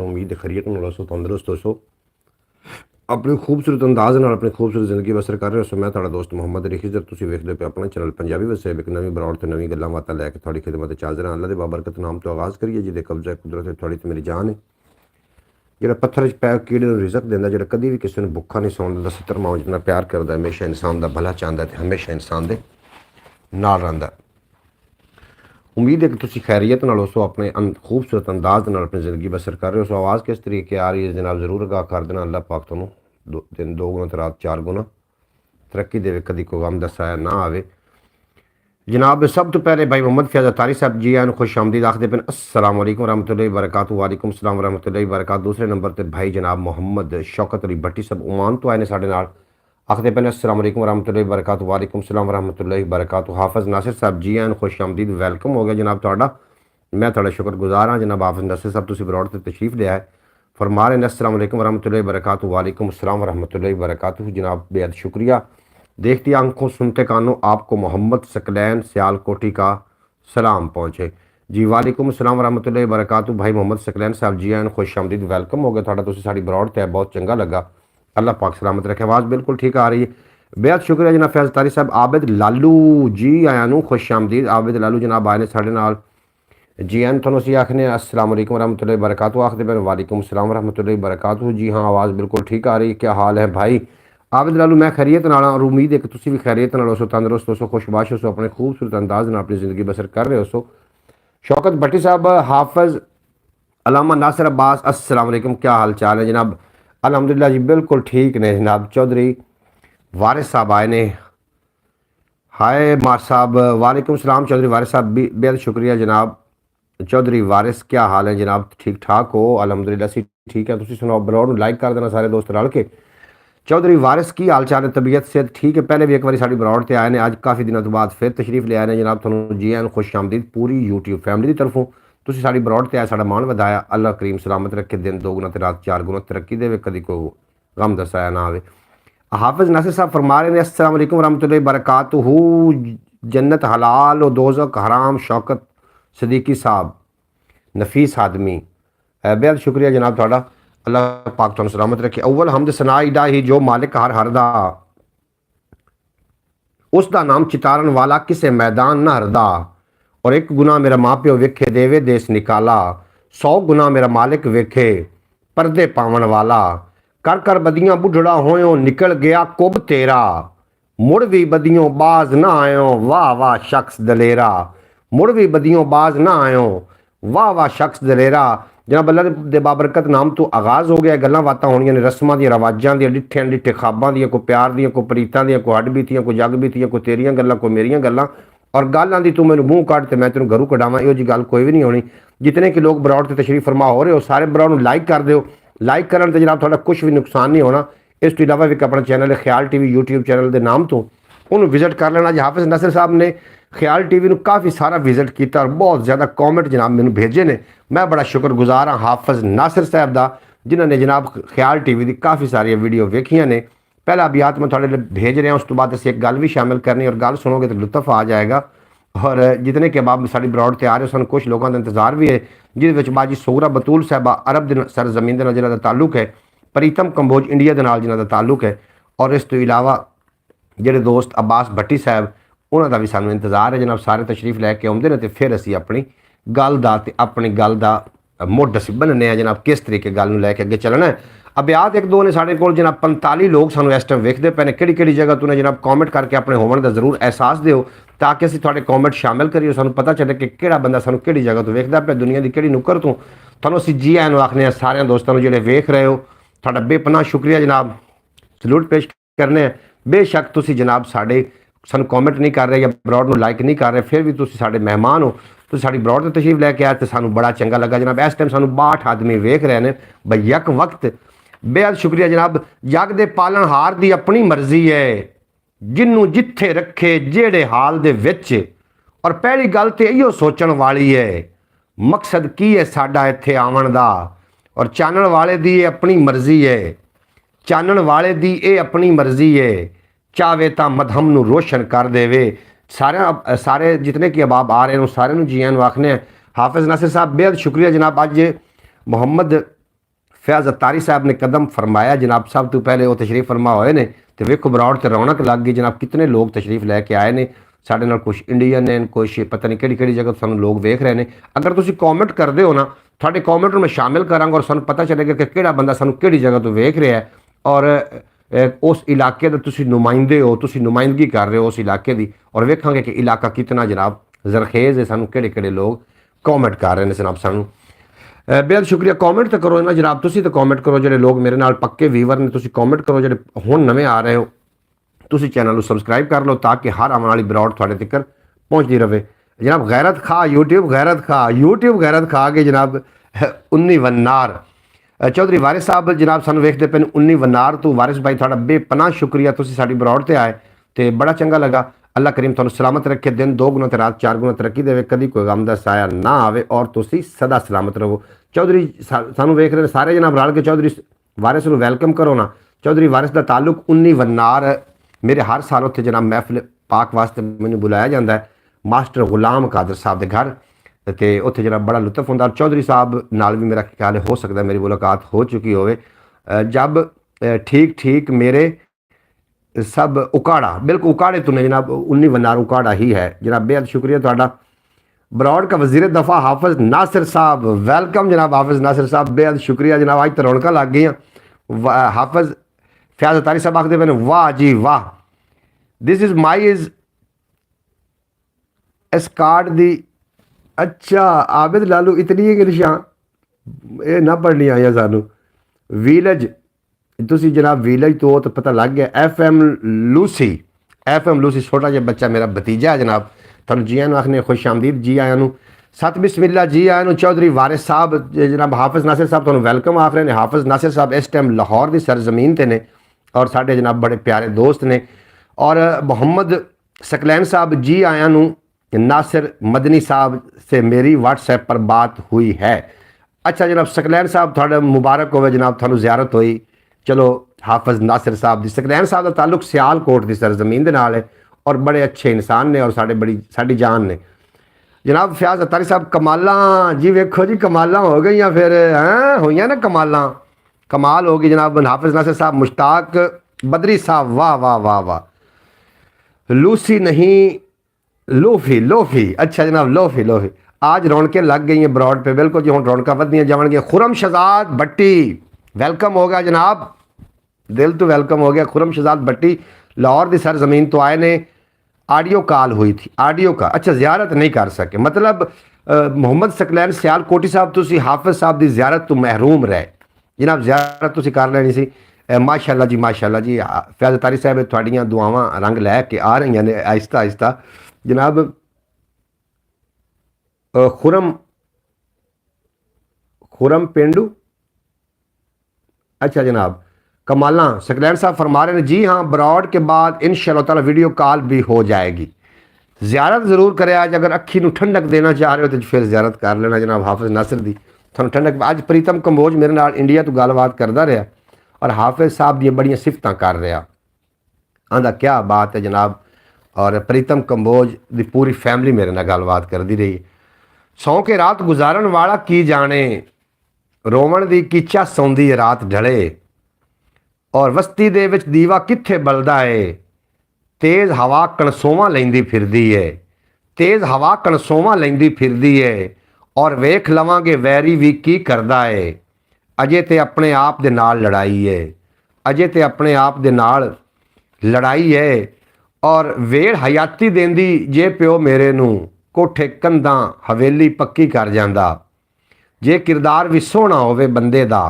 उम्मीद है खैरियत नाल होसो, तंदुरुस्त होसो, अपने खूबसूरत अंदाज नाल अपनी खूबसूरत जिंदगी बसर कर रहे हो। मैं तुहाडा दोस्त मुहम्मद रिखिजर, तुसीं वेखदे पे अपना चैनल पंजाबी वसेब, एक नवीं बरौड़ ते नवीं गल्लां बातां लैके तुहाडी खिदमत च हाज़र हां। अल्लाह दे बाबरकत नाम तो आगाज़ करिए, जिहदे कब्ज़ा कुदरत है तुहाडी ते मेरी जान है। जिहड़ा पत्थर च पै कीड़े नूं रिज़क दिंदा, जिहड़ा कदी भी किसी नूं भुक्खा नहीं सौण दिंदा, 70 माओ जितना प्यार करदा, हमेशा इंसान दा भला चाहंदा ते हमेशा इंसान दे नाल रहिंदा। उम्मीद है कि तुसीं खैरियत नाल होसो, अपने खूबसूरत अंदाज नाल अपनी ज़िंदगी बसर कर रहे हो। आवाज़ किस तरीके आ रही है जनाब, ज़रूर आगाह कर देना। अल्लाह पाक तुहानूं दिन 2 गुना ते रात 4 गुना तरक्की देवे, कदी कोई गम दा साया ना आवे जनाब। सब तो पहले भाई मोहम्मद फैज़ अतारी साहब जी आन खुश आमदीद आखदे पे अस्सलाम वालेकुम रहमतुल्लाहि वबरकातुहू। वालेकुम सलाम रहमतुल्लाहि वबरकातुहू। दूसरे नंबर ते भाई जनाब मोहम्मद शौकत अली भट्टी साहब ओमान तो आए ने साडे नाल, आखदे पे अस्सलाम वालेकुम रहमतुल्लाहि वबरकातुहू। वालेकुम सलाम रहमतुल्लाहि वबरकातुहू। हाफिज़ नासिर साहब जी आन खुश आमदीद, वेलकम हो गया जनाब तुहाडा, मैं तुहाडा शुक्रगुजार हाँ जनाब। हाफिज़ नासिर साहब तुसीं बरौड़ ते तशरीफ लिया है, फरमा रहे हैं अस्सलाम वालेकुम रहमतुल्लाहि वबरकातुहू। वालेकुम अस्सलाम रहमतुल्लाहि वबरकातुहू जनाब, बेहद शुक्रिया। देखती आंखों सुनते कानों आपको मोहम्मद सकलैन सियालकोटी का सलाम पहुँचे जी। वालेकुम अस्सलाम रहमतुल्लाहि वबरकातुहू। भाई मोहम्मद सकलैन साहब जी आन खुश आमदीद, वेलकम हो गया तुहाडा, तुसीं साडी बरौड़ ते बहुत चंगा लगा, अल्लाह पाक सलामत रखे। आवाज़ बिल्कुल ठीक आ रही है, बेहद शुक्रिया जनाब। फैज़ तारी साहब आबिद लालू जी आया नूं खुश आमदीद। आबिद लालू जनाब आए ने साडे नाल जी एन, तुहानूं असीं आखने अस्सलाम वालेकुम रहमतुल्लाहि वबरकातुहू, आखदे पे वालेकुम सलाम रहमतुल्लाहि वबरकातुहू। जी हाँ, आवाज़ बिल्कुल ठीक आ रही है। क्या हाल है भाई आबिद लालू? मैं खैरियत नाल और उम्मीद है कि तुसीं भी खैरियत नाल होसो, तंदुरुस्त होसो, खुशबाश होसो, अपने खूबसूरत अंदाज नाल अपनी ज़िंदगी बसर कर रहे होसो। शौकत भट्टी साहब, हाफिज़ अलामा नासिर अब्बास, अस्सलाम वालेकुम, क्या हाल चाल है जनाब? अल्हम्दुलिल्लाह जी बिल्कुल ठीक ने जनाब। चौधरी वारिस साहब आए ने, हाय मार साहब, वालेकुम सलाम चौधरी वारिस साहब, भी बेहद शुक्रिया जनाब। चौधरी वारिस क्या हाल है जनाब? ठीक ठाक हो? अल्हम्दुलिल्लाह सी ठीक है। तुसीं सुनाओ, बरौड़ लाइक कर देना सारे दोस्त रल के। चौधरी वारिस की हाल चाल है? तबीयत से ठीक है? पहले भी एक बार साड़ी बरौड़ ते आए ने, अज काफ़ी दिनों तो बाद फिर तशरीफ ले आए ने जनाब। तुहानूं जी आन खुश आमदीद पूरी यूट्यूब फैमिली की तरफों। तुसीं साड़ी बरौड़ ते आए, साडा मान वधाया, अल्लाह करीम सलामत रखे, दिन 2 गुना ते रात 4 गुना तरक्की देवे, कदी कोई गम दा साया ना आवे। हाफिज़ नासिर साहब फरमा रहे हैं अस्सलाम वालेकुम रहमतुल्लाहि वबरकातुहू। जन्नत हलाल और दोज़ख हराम, शौकत सदीकी साहब नफीस आदमी, बेहद शुक्रिया जनाब तुहाडा, अल्लाह पाक तुहानूं सलामत रखे। अव्वल हमद सना इदा ही जो मालिक हर हरदा, उसका नाम चितारन वाला किसे मैदान ना हरदा। और एक गुना मेरा माँ प्यो वेखे देवे देश निकाला, 100 गुना मेरा मालिक वेखे पर्दे पावन वाला। कर कर बदियां बुढ़ड़ा होयो निकल गया कुब तेरा, मुड़ भी बदियों बाज ना आयो वाह वाह शख्स दलेरा। मुड़ भी बदियों बाज ना आयो वाह वाह शख्स दलेरा। जनाब अल्लाह दे बाबरकत नाम तो आगाज़ हो गया, गल्लां बातां होणियां ने रस्मां दी रवाजां दी, डिठे डिठे खाबां दी, कोई प्यार दी, कोई प्रीतां दी, कोई हड्ड बीतियां, कोई जग बीतियां, कोई तेरियां गल्लां, कोई मेरियां गल्लां। और गल आंदी तू मैनूं मूँह कढ़ ते मैं तेनूं घरों कढावां, इहो जी गल कोई भी नहीं होनी। जितने कि लोग बरौड़ ते तशरीफ फरमा हो रहे हो, सारे बरौड़ नूं लाइक कर दिओ। लाइक करन ते जनाब तुहाडा कुछ भी नुकसान नहीं होना। इस तो इलावा भी अपना चैनल है ख्याल टीवी यूट्यूब चैनल के नाम तो उन्होंने विजिट कर लेना जी। हाफिज़ नासिर साहब ने ख्याल टीवी काफ़ी सारा विजिट किया और बहुत ज़्यादा कॉमेंट जनाब मैंने भेजे ने, मैं बड़ा शुक्रगुजार हाँ हाफिज़ नासिर साहब का, जिन्होंने जनाब ख्याल टीवी की काफ़ी सारिया वीडियो वेखियां ने। पहला अभियात मैं थोड़े भेज रहा, उस तो बाद असीं एक गल भी शामिल करनी, और गल सुनोगे तो लुत्फ आ जाएगा। और जितने के अहबाब साड़ी बरौड़ ते आ रहे हो, सन कुछ लोगों का इंतजार भी है, जिस बाजी सोगरा बतूल साहबा अरब दिन सरजमीन के जिन्हों का ताल्लुक है, प्रीतम कंबोज इंडिया के नाल जिन्हों का ताल्लुक है, और इस तो इलावा ਜਿਹੜੇ दोस्त अब्बास भट्टी साहब उन्हों का भी सानू इंतजार है जनाब। सारे तशरीफ लैके आउंदे ने ते फिर असीं अपनी गल दा ते अपनी गल दा मुढ़ असीं बनने हैं जनाब, किस तरीके गल नूं लैके अगे चलना है। अभियात एक दो ने साढ़े कोल जनाब 45 लोग सानू इस टाइम वेखदे पे ने, किहड़ी जगह तू ने जनाब कॉमेंट करके अपने होवन का जरूर एहसास दिओ, ताकि असीं तुहाडे कॉमेंट शामिल करिए, सानू पता चले कि किहड़ा बंदा सानू किहड़ी जगह तो वेखदा पे, दुनिया की किहड़ी नुक्कर तो। तुहानूं असीं जी आइयां आखने सारे दोस्तों नूं जिहड़े वेख रहे हो, तुहाडा बेपनाह शुक्रिया जनाब, सलूट पेश करने हैं। बेशक तुसी जनाब साढ़े सन कॉमेंट नहीं कर रहे या बरौड़ नूं लाइक नहीं कर रहे, फिर भी तुसी साढ़े मेहमान हो, तुसी साड़ी बरौड़ ते तशरीफ लैके आए तो सानू बड़ा चंगा लगा जनाब। इस टाइम सानू 62 आदमी वेख रहे हैं बई यक वक्त, बेहद शुक्रिया जनाब। जग दे पालनहार दी अपनी मर्जी है, जिन्नू जिथे रखे जेड़े हाल दे विच। और पहली गल तो इहो सोचण वाली है, मकसद की है साडा इत्थे आवन दा, और चानण वाले दी अपनी मर्जी है, चानण वाले दी ये अपनी मर्जी है, चाहे तो मधहम नूं रोशन कर देवे। सारे जितने कि अबाब आ रहे हैं सारे नूं जी आन आखने। हाफिज़ नासिर साहब बेहद शुक्रिया जनाब। अज मोहम्मद फैज़ अत्तारी साहब ने कदम फरमाया जनाब, सब तो पहले वो तशरीफ फरमा होए ने तो वेखो बरौड़ ते रौनक लग गई जनाब, कितने लोग तशरीफ लैके आए ने साढ़े नाल, कुछ इंडियन ने, कुछ पता नहीं किहड़ी जगह तो सानू लोग वेख रहे हैं। अगर तुसीं कॉमेंट करते हो ना, तुहाडे कॉमेंट में शामिल करांगा और सानू पता चलेगा कि किहड़ा बंदा सानू किहड़ी जगह तो वेख रहा है और उस इलाके दे तुसीं नुमाइंदे हो, तुसीं नुमाइंदगी कर रहे हो उस इलाके की, और वेखांगे कि इलाका कितना जनाब जरखेज़ है, सानू किहड़े लोग कॉमेंट कर रहे हैं जनाब। सानू बेहद शुक्रिया। कॉमेंट तो करो ना जनाब, तुसीं तो कॉमेंट करो, जो लोग मेरे नाल पक्के वीवर ने तुसीं कॉमेंट करो, जो हुण नवें आ रहे हो तुसीं चैनल को सबसक्राइब कर लो ताकि हर आने वाली बरौड़ तुहाडे तक पहुँचती रहे जनाब। गैरत खा यूट्यूब, गैरत खा के जनाब 19 वन्नार चौधरी वारिस साहब जनाब सानू वेखते पे 19 वन्नार तो वारिस भाई थोड़ा बेपनाह शुक्रिया, तुसीं साडी बरौड़ ते आए तो बड़ा चंगा लगा। अल्लाह करीम तुहानू सलामत रखे, दिन 2 गुना तो रात 4 गुना तरक्की देवे, कभी कोई गम दा साया ना आवे और तुसीं सदा सलामत रहो। चौधरी सानू वेख रहे सारे जनाब रल के चौधरी वारिस नू वैलकम करो ना। चौधरी वारिस का ताल्लुक 19 वन्नार, मेरे हर साल उत्थे जनाब महफिल पाक वास्ते मैनू बुलाया जाता है मास्टर गुलाम कादर साहब के घर, तो उत्थे जनाब बड़ा लुत्फ होंदा। चौधरी साहब नाल भी मेरा ख्याल है हो सकता है मेरी मुलाकात हो चुकी होवे, जब ठीक ठीक मेरे सब उकाड़ा, बिल्कुल उकाड़े तो नहीं जनाब, 19 वन्नार उकाड़ा ही है जनाब। बेहद शुक्रिया तुहाडा। बरौड़ का वज़ीर दफ़ा हाफिज़ नासिर साहब, वेलकम जनाब हाफिज़ नासिर साहब, बेहद शुक्रिया जनाब। अज तो रौनक लग गई। हाफिज़ फैज़ अत्तारी साहब आखते पे वाह जी वाह, दिस इज़ माई इज़ एस्कार्ड दी। अच्छा आबिद लालू इतनी इंग्लिशां ये ना पढ़नी आईयां सानू। विलेज तुसी जनाब विलेज तो पता लग गया। FM लूसी छोटा जिहा बच्चा मेरा भतीजा है जनाब, तुहानू जी आयां आखने खुश आमदीद, जी आयां नू सत बिस्मिल्ला, जी आयां। चौधरी वारिस साहब जनाब हाफिज़ नासिर साहब तुहानू वैलकम आख रहे हैं। हाफिज़ नासिर साहब इस टाइम लाहौर की सरजमीन ते ने और साढ़े जनाब बड़े प्यारे दोस्त ने। और मोहम्मद सकलैन साहब जी आयां नू। नासिर मदनी साहब से मेरी व्हाट्सएप पर बात हुई है। अच्छा जनाब सकलैन साहब थोड़ा मुबारक होवे जनाब, थानू ज़ियारत हुई। चलो हाफिज़ नासिर साहब दी, सकलैन साहब का ताल्लुक सियालकोट की सरजमीन के नाल है और बड़े अच्छे इंसान ने और साड़ी जान ने जनाब। फैज़ अत्तारी साहब कमाला जी, वेखो जी कमाला हो गई फिर हैं हुई ना कमाला, कमाल हो गई जनाब। हाफिज़ नासिर साहब, मुश्ताक बदरी साहब, वाह वाह वाह वाह। लूसी नहीं लोफी, अच्छा जनाब लोफी आज रौनकें लग गई हैं बरौड़ पे, बिल्कुल जी। हम रौनक वधियां जावणगियां। खुरम शहजाद भट्टी वेलकम हो गया जनाब, दिल तो वेलकम हो गया। खुरम शहजाद भट्टी लाहौर की सरजमीन तो आए ने, ऑडियो कॉल हुई थी, ऑडियो का। अच्छा ज़ियारत नहीं कर सके, मतलब मोहम्मद सकलैन सियालकोटी साहब तुसी हाफिज़ साहब की ज़ियारत तो महरूम रहे जनाब, ज़ियारत तुसी कर लेनी सी। माशाअल्लाह जी माशाअल्लाह जी। फैज़ अत्तारी साहब तुहाड़ियां दुआवां रंग लैके आ रही ने आहिस्ता आहिस्ता जनाब। खुरम पेंडू, अच्छा जनाब कमाला सकलैन साहब फरमा रहे हैं जी हाँ, बरौड़ के बाद इंशाअल्लाह ताला वीडियो कॉल भी हो जाएगी। ज़ियारत ज़रूर करें आज, अगर अखी नू ठंडक देना चाह रहे हो तो फिर ज़ियारत कर लेना जनाब हाफिज़ नासिर दी, थोड़ा ठंडक। अज प्रीतम कंबोज मेरे नाल इंडिया तो गलबात करता रहा और हाफिज़ साहब दी बड़ियां सिफतां कर रहा, आंदा क्या बात है जनाब। और प्रीतम कंबोज दी पूरी फैमिली मेरे नाल गलबात करती रही। सौ के रात गुजारन वाला की जाने, रोवण दी कीचा सौंदी रात ढले, और वस्ती दे विच दीवा कित्थे बलदा है, तेज़ हवा कणसोवां लैंदी फिरदी है, तेज़ हवा कणसोवां लैंदी फिरदी है, और वेख लवांगे वैरी भी की करदा है, अजे ते अपने आप दे नाल लड़ाई है, अजे ते अपने आप दे नाल लड़ाई है। और वेड़ हयाती देंदी जे प्यो मेरे नू, कोठे कंधां हवेली पक्की कर जांदा, जे किरदार भी सोहना होवे बंदे दा,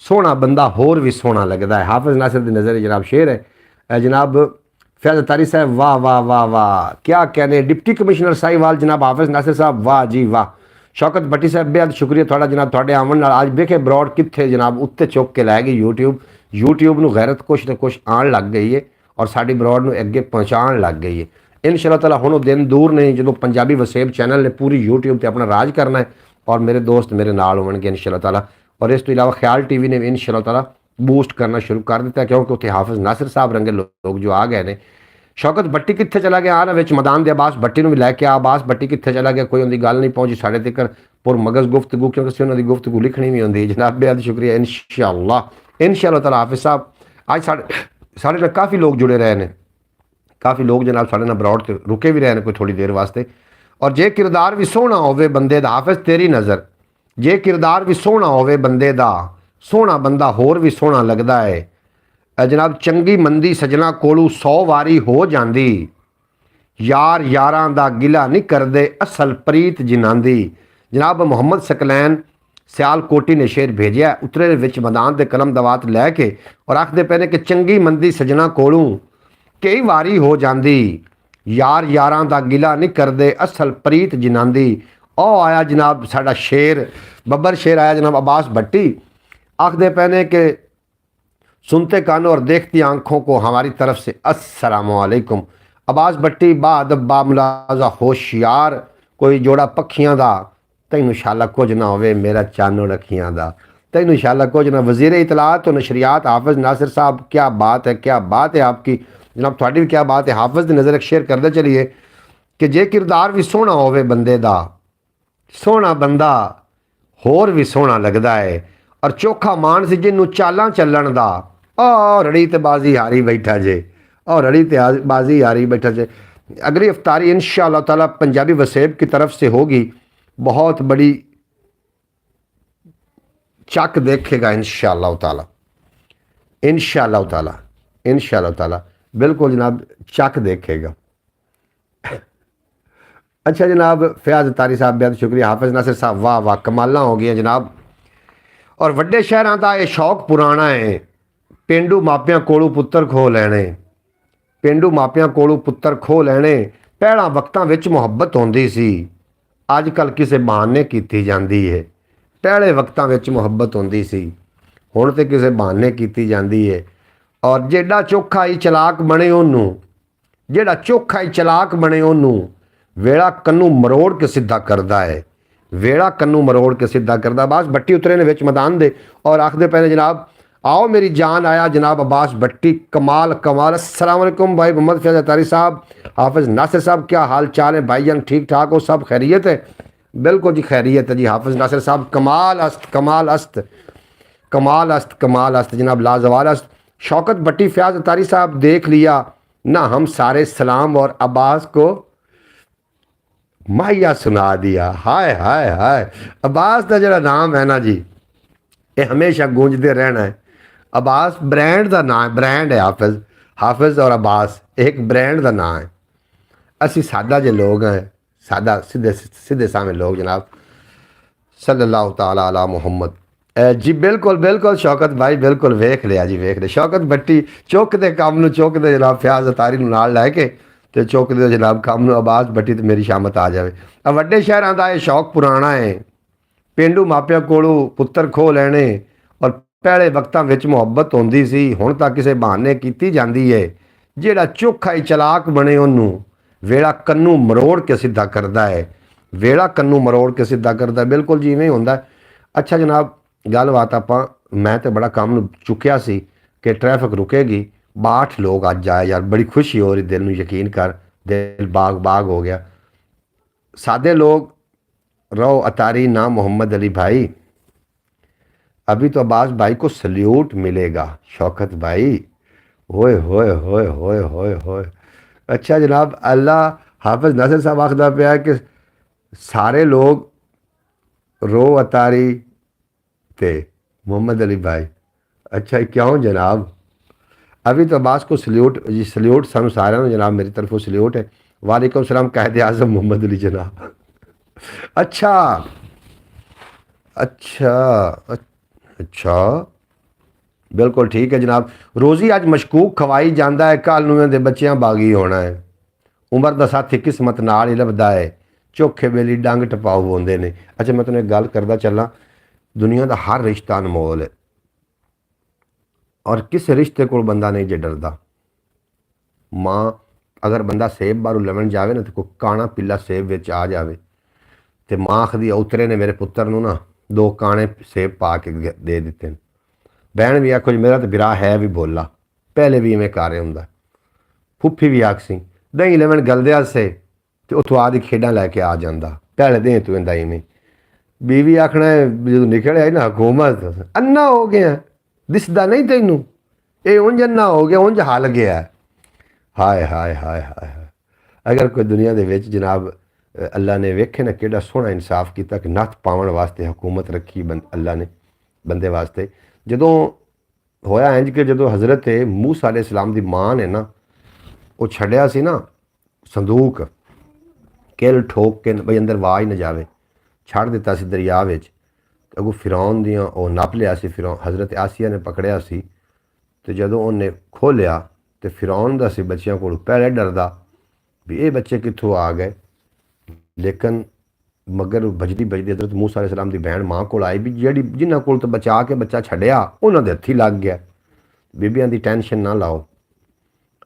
सोहना बंदा होर भी सोहना लगता है। हाफिज़ नासिर दी नज़र जनाब शेर है जनाब। फैज़ अत्तारी साहब वाह वाह वाह वाह, क्या कहने। डिप्टी कमिश्नर साहिवाल जनाब हाफिज़ नासिर साहब, वाह जी वाह। शौकत भट्टी साहब बेहद शुक्रिया थोड़ा जनाब, थोड़े आवन नाल आज देखे बरौड़ कित्थे जनाब उत्ते चुक के लै गई यूट्यूब नू गैरत कुछ तो कुछ आन लग गई है और साड़ी बरौड़ नू अगे पहुँचाण लग गई है। इंशाअल्लाह ताला हुण दिन दूर नहीं जो पंजाबी वसेब चैनल ने पूरी यूट्यूब पर अपना राज करना है और मेरे दोस्त मेरे नाल होणगे इंशाअल्लाह ताला। और इस तो इलावा ख्याल TV ने भी इंशाअल्लाह ताला बूस्ट करना शुरू कर दिता, क्योंकि उत्थे हाफिज़ नासिर साहब रंगे लोग जो आ गए ने ਸ਼ੌਕਤ ਭੱਟੀ ਕਿੱਥੇ ਚਲਾ ਗਿਆ? ਆ ਨਾ ਵਿੱਚ ਮੈਦਾਨ ਦੇ ਅਬਾਸ ਭੱਟੀ ਨੂੰ ਵੀ ਲੈ ਕੇ ਆ। ਅਬਾਸ ਭੱਟੀ ਕਿੱਥੇ ਚਲਾ ਗਿਆ? ਕੋਈ ਉਹਦੀ ਗੱਲ ਨਹੀਂ ਪਹੁੰਚੀ ਸਾਡੇ ਤੱਕ ਪੁਰ ਮਗਜ਼ ਗੁਫ਼ਤਗੂ, ਕਿਉਂਕਿ ਅਸੀਂ ਉਹਨਾਂ ਦੀ ਗੁਫ਼ਤਗੂ ਲਿਖਣੀ ਵੀ ਹੁੰਦੀ। ਜਨਾਬ ਬੇਅਦ ਸ਼ੁਕਰੀਆ। ਇਨਸ਼ਾਅੱਲਾ ਤਾਲਾ ਹਾਫਿਜ਼ ਸਾਹਿਬ ਅੱਜ ਸਾਡੇ ਨਾਲ ਕਾफ़ी लोग जुड़े रहे ने, काफ़ी लोग जनाब साढ़े नाल बरौड़ ते रुके भी रहे ने कोई थोड़ी देर वास्ते। और जे किरदार भी सोहना होवे बंदे दा, हाफिज तेरी नज़र, जे किरदार भी सोहना होवे बंदे दा, सोहना बंदा होर भी सोहना लगदा है। जनाब चंगी मंदी सजना कोलू 100 वारी हो जांदी, यार यारां दा गिला नहीं करदे असल प्रीत जिनांदी। जनाब मुहम्मद सकलैन सियालकोटी ने शेर भेजिया, उतरे विच मैदान दे कलम दवात लैके और आखदे पे ने कि चंगी मंदी सजना कोलों कई वारी हो जांदी, यार यारां दा गिला नहीं करदे असल प्रीत जिनांदी। ओ आया जनाब साडा शेर, बब्बर शेर आया जनाब अब्बास भट्टी, आखदे पे ने कि सुनते कानों और देखती आंखों को हमारी तरफ से अस्सलामु अलैकुम। अब्बास भट्टी बादब बामुलाजा होशियार, कोई जोड़ा पखियां दा, तैनू शाला कुछ ना होवे मेरा चानो रखियां दा, तैनू शाला कुछ ना। वज़ीर इतलात और नशरियात हाफिज़ नासिर साहब, क्या बात है, क्या बात है आपकी जनाब, थोड़ी भी क्या बात है। हाफिज़ की नज़र एक शेर करते चलिए कि जे किरदार भी सोहना होवे बंदे दा, सोहना बंदा होर भी सोहना लगदा है। और चोखा मान सी जिन्नू चालां चलण दा, ओ रड़ी ते बाजी हारी बैठा जे, ओ रड़ी ते बाजी हारी बैठा जे। अगली इफ्तारी इंशाअल्लाह ताला पंजाबी वसेब की तरफ से होगी, बहुत बड़ी चक देखेगा इंशाअल्लाह ताला, इंशाअल्लाह ताला, इंशाअल्लाह ताला बिल्कुल जनाब चक देखेगा। अच्छा जनाब फयाज तारी साहब बेहद शुक्रिया। हाफिज़ नासिर साहब वाह वाह कमाल हो गई जनाब। और वड्डे शहरां दा ये शौक पुराना है, पेंडू मापियां कोलों पुत्तर खो लैने, पेंडू मापियां कोलों पुत्तर खो लैने। पहला वक्तां विच मुहब्बत होंदी सी, अजकल किसी बहाने की जाती है। पहले वक्तां विच मुहब्बत होंदी सी, हुण ते किसी बहाने की जाती है। और जेड़ा चोखा ही चलाक बने ओनू, जेड़ा चोखा ही चलाक बने ओनू वेड़ा कन्नू मरोड़ के सीधा करदा है, वेड़ा कन्नू मरोड़ के सीधा करदा। बस भट्टी उतरे ने विच मैदान दे और आखदे पे ने जनाब आओ मेरी जान आया जनाब अब्बास भट्टी, कमाल कमाल। अस्सलाम वालेकुम भाई मोहम्मद फैज़ अतारी साहब, हाफिज़ नासिर साहब क्या हाल चाल है भाईजान, ठीक ठाक हो, सब खैरियत है? बिल्कुल जी खैरियत है जी। हाफिज़ नासिर साहब कमाल अस्त कमाल अस्त कमाल अस्त कमाल अस्त जनाब लाजवाल अस्त। शौकत भट्टी फैज़ अतारी साहब देख लिया ना, हम सारे सलाम और अब्बास को माहिया सुना दिया। हाय हाय हाय, अब्बास का जरा नाम है ना जी ये हमेशा गूंजते रहना है। अब्बास ब्रांड का नाम है, ब्रांड है हाफिज़, हाफिज़ और अब्बास एक ब्रांड का नाम है। असी सादा जे लोग हैं, सादा सीधे सीधे सामने लोग जनाब। सल्लल्लाहु ताला अला मुहम्मद जी। बिल्कुल बिल्कुल शौकत भाई बिल्कुल वेख लिया जी, वेख लिया। शौकत भट्टी चुकते काम नूं चुकते जनाब फयाज अतारी नूं नाल लैके ते चुकते जनाब काम नूं अब्बास भट्टी ते मेरी शामत आ जाए। वड्डे शहरां दा ये शौक पुराना है, पेंडू मापिया कोलों पुत्तर खो लैने। और पहले वक्तां विच मुहब्बत होंदी सी, हुण तां किसे बहाने कीती जांदी है। जेड़ा चोखा ही चलाक बने ओनू वेड़ा कन्नू मरोड़ के सीधा करदा है, वेड़ा कन्नू मरोड़ के सीधा करदा है। बिल्कुल जी इवें हुंदा है। अच्छा जनाब गलबात आपां मैं तो बड़ा काम नूं चुकिया सी कि ट्रैफिक रुकेगी, 62 लोग अज आए यार, बड़ी खुशी हो रही दिल नूं, यकीन कर दिल बाग बाग हो गया। सादे लोग रहो अतारी ना मोहम्मद अली भाई, अभी तो अब्बास भाई को सल्यूट मिलेगा। शौकत भाई होए होए होए होए होए होए। अच्छा जनाब अल्लाह हाफिज़ नासिर साहब आखदा पिया कि सारे लोग रो अतारी ते मोहम्मद अली भाई। अच्छा क्यों जनाब? अभी तो अब्बास को सल्यूट जी, सल्यूट सानू सारे जनाब मेरी तरफों सल्यूट है। वालेकुम सलाम कायदे आज़म मोहम्मद अली जनाब। अच्छा अच्छा अच्छा बिल्कुल ठीक है जनाब। रोज़ी अज मशकूक खवाई जाता है, कल नूं दे बच्चियां बागी होना है। उम्र का साथी किस्मत नाल ही लभदा है, चोखे वेली डंग टपाऊ होंदे ने। अच्छा मैं तुहानूं एक गल करदा चलना, दुनिया का हर रिश्ता अनमोल है और किस रिश्ते को बंदा नहीं जे डरदा। माँ अगर बंदा सेब बारू लवन जाए ना तो कोई काना पीला सेब विच आ जाए तो माँ आखदी उतरे ने मेरे पुत्र नूं ना 2 काने सेब पा के दे दिते। बहन भी आखो जी मेरा तो बिरा है भी बोला, पहले भी इवें कर रहा हुंदा। ਫੁੱਫੀ ਵੀ ਆਖਸੀ ਦਹੀਂ ਲੈਵਣ ਗਲਦਿਆ ਸੇ ਤੇ ਉੱਥੋਂ ਆਦੀ ਖੇਡਾਂ ਲੈ ਕੇ ਆ ਜਾਂਦਾ ਭੈਲ ਦੇ ਤੂੰ ਇੰਦਾ ਇਵੇਂ बीवी आखना है जो निकल आई ना हुकूमत अन्ना हो गया दिसदा नहीं तेनू ये उंज अन्ना हो गया उंज हल गया हाय हाय हाय हाय हाय अगर कोई दुनिया दे विच जनाब अल्लाह ने वेखे ना केड़ा सोहना इंसाफ किया कि नत्थ पावन वास्ते हुकूमत रखी अल्लाह ने बंदे वास्ते जदों होया इंज कि जदों हज़रत मूसा अलैहि सलाम दी मां ने ना वो छड्या सी ना संदूक किल ठोक के बई अंदर आवाज़ न जावे छड़ दिता सी दरिया विच अगों फिरौन दियां वो नप लिया सी फिरौन हज़रत आसिया ने पकड़िया सी ते जदों उन्हें खोलिया तो फिरौन दा सी बच्चियां कोल पहले डरदा भी ये बच्चे कित्थों आ गए लेकिन मगर बजदी बजदी हज़रत मूसा अलैहि सलाम दी बहन मां कोल आई भी जिहड़ी जिन्हां कोल तो बचा के बच्चा छड्डिया उन्हां दे हत्थी लग गया बीबियां दी टेंशन ना लाओ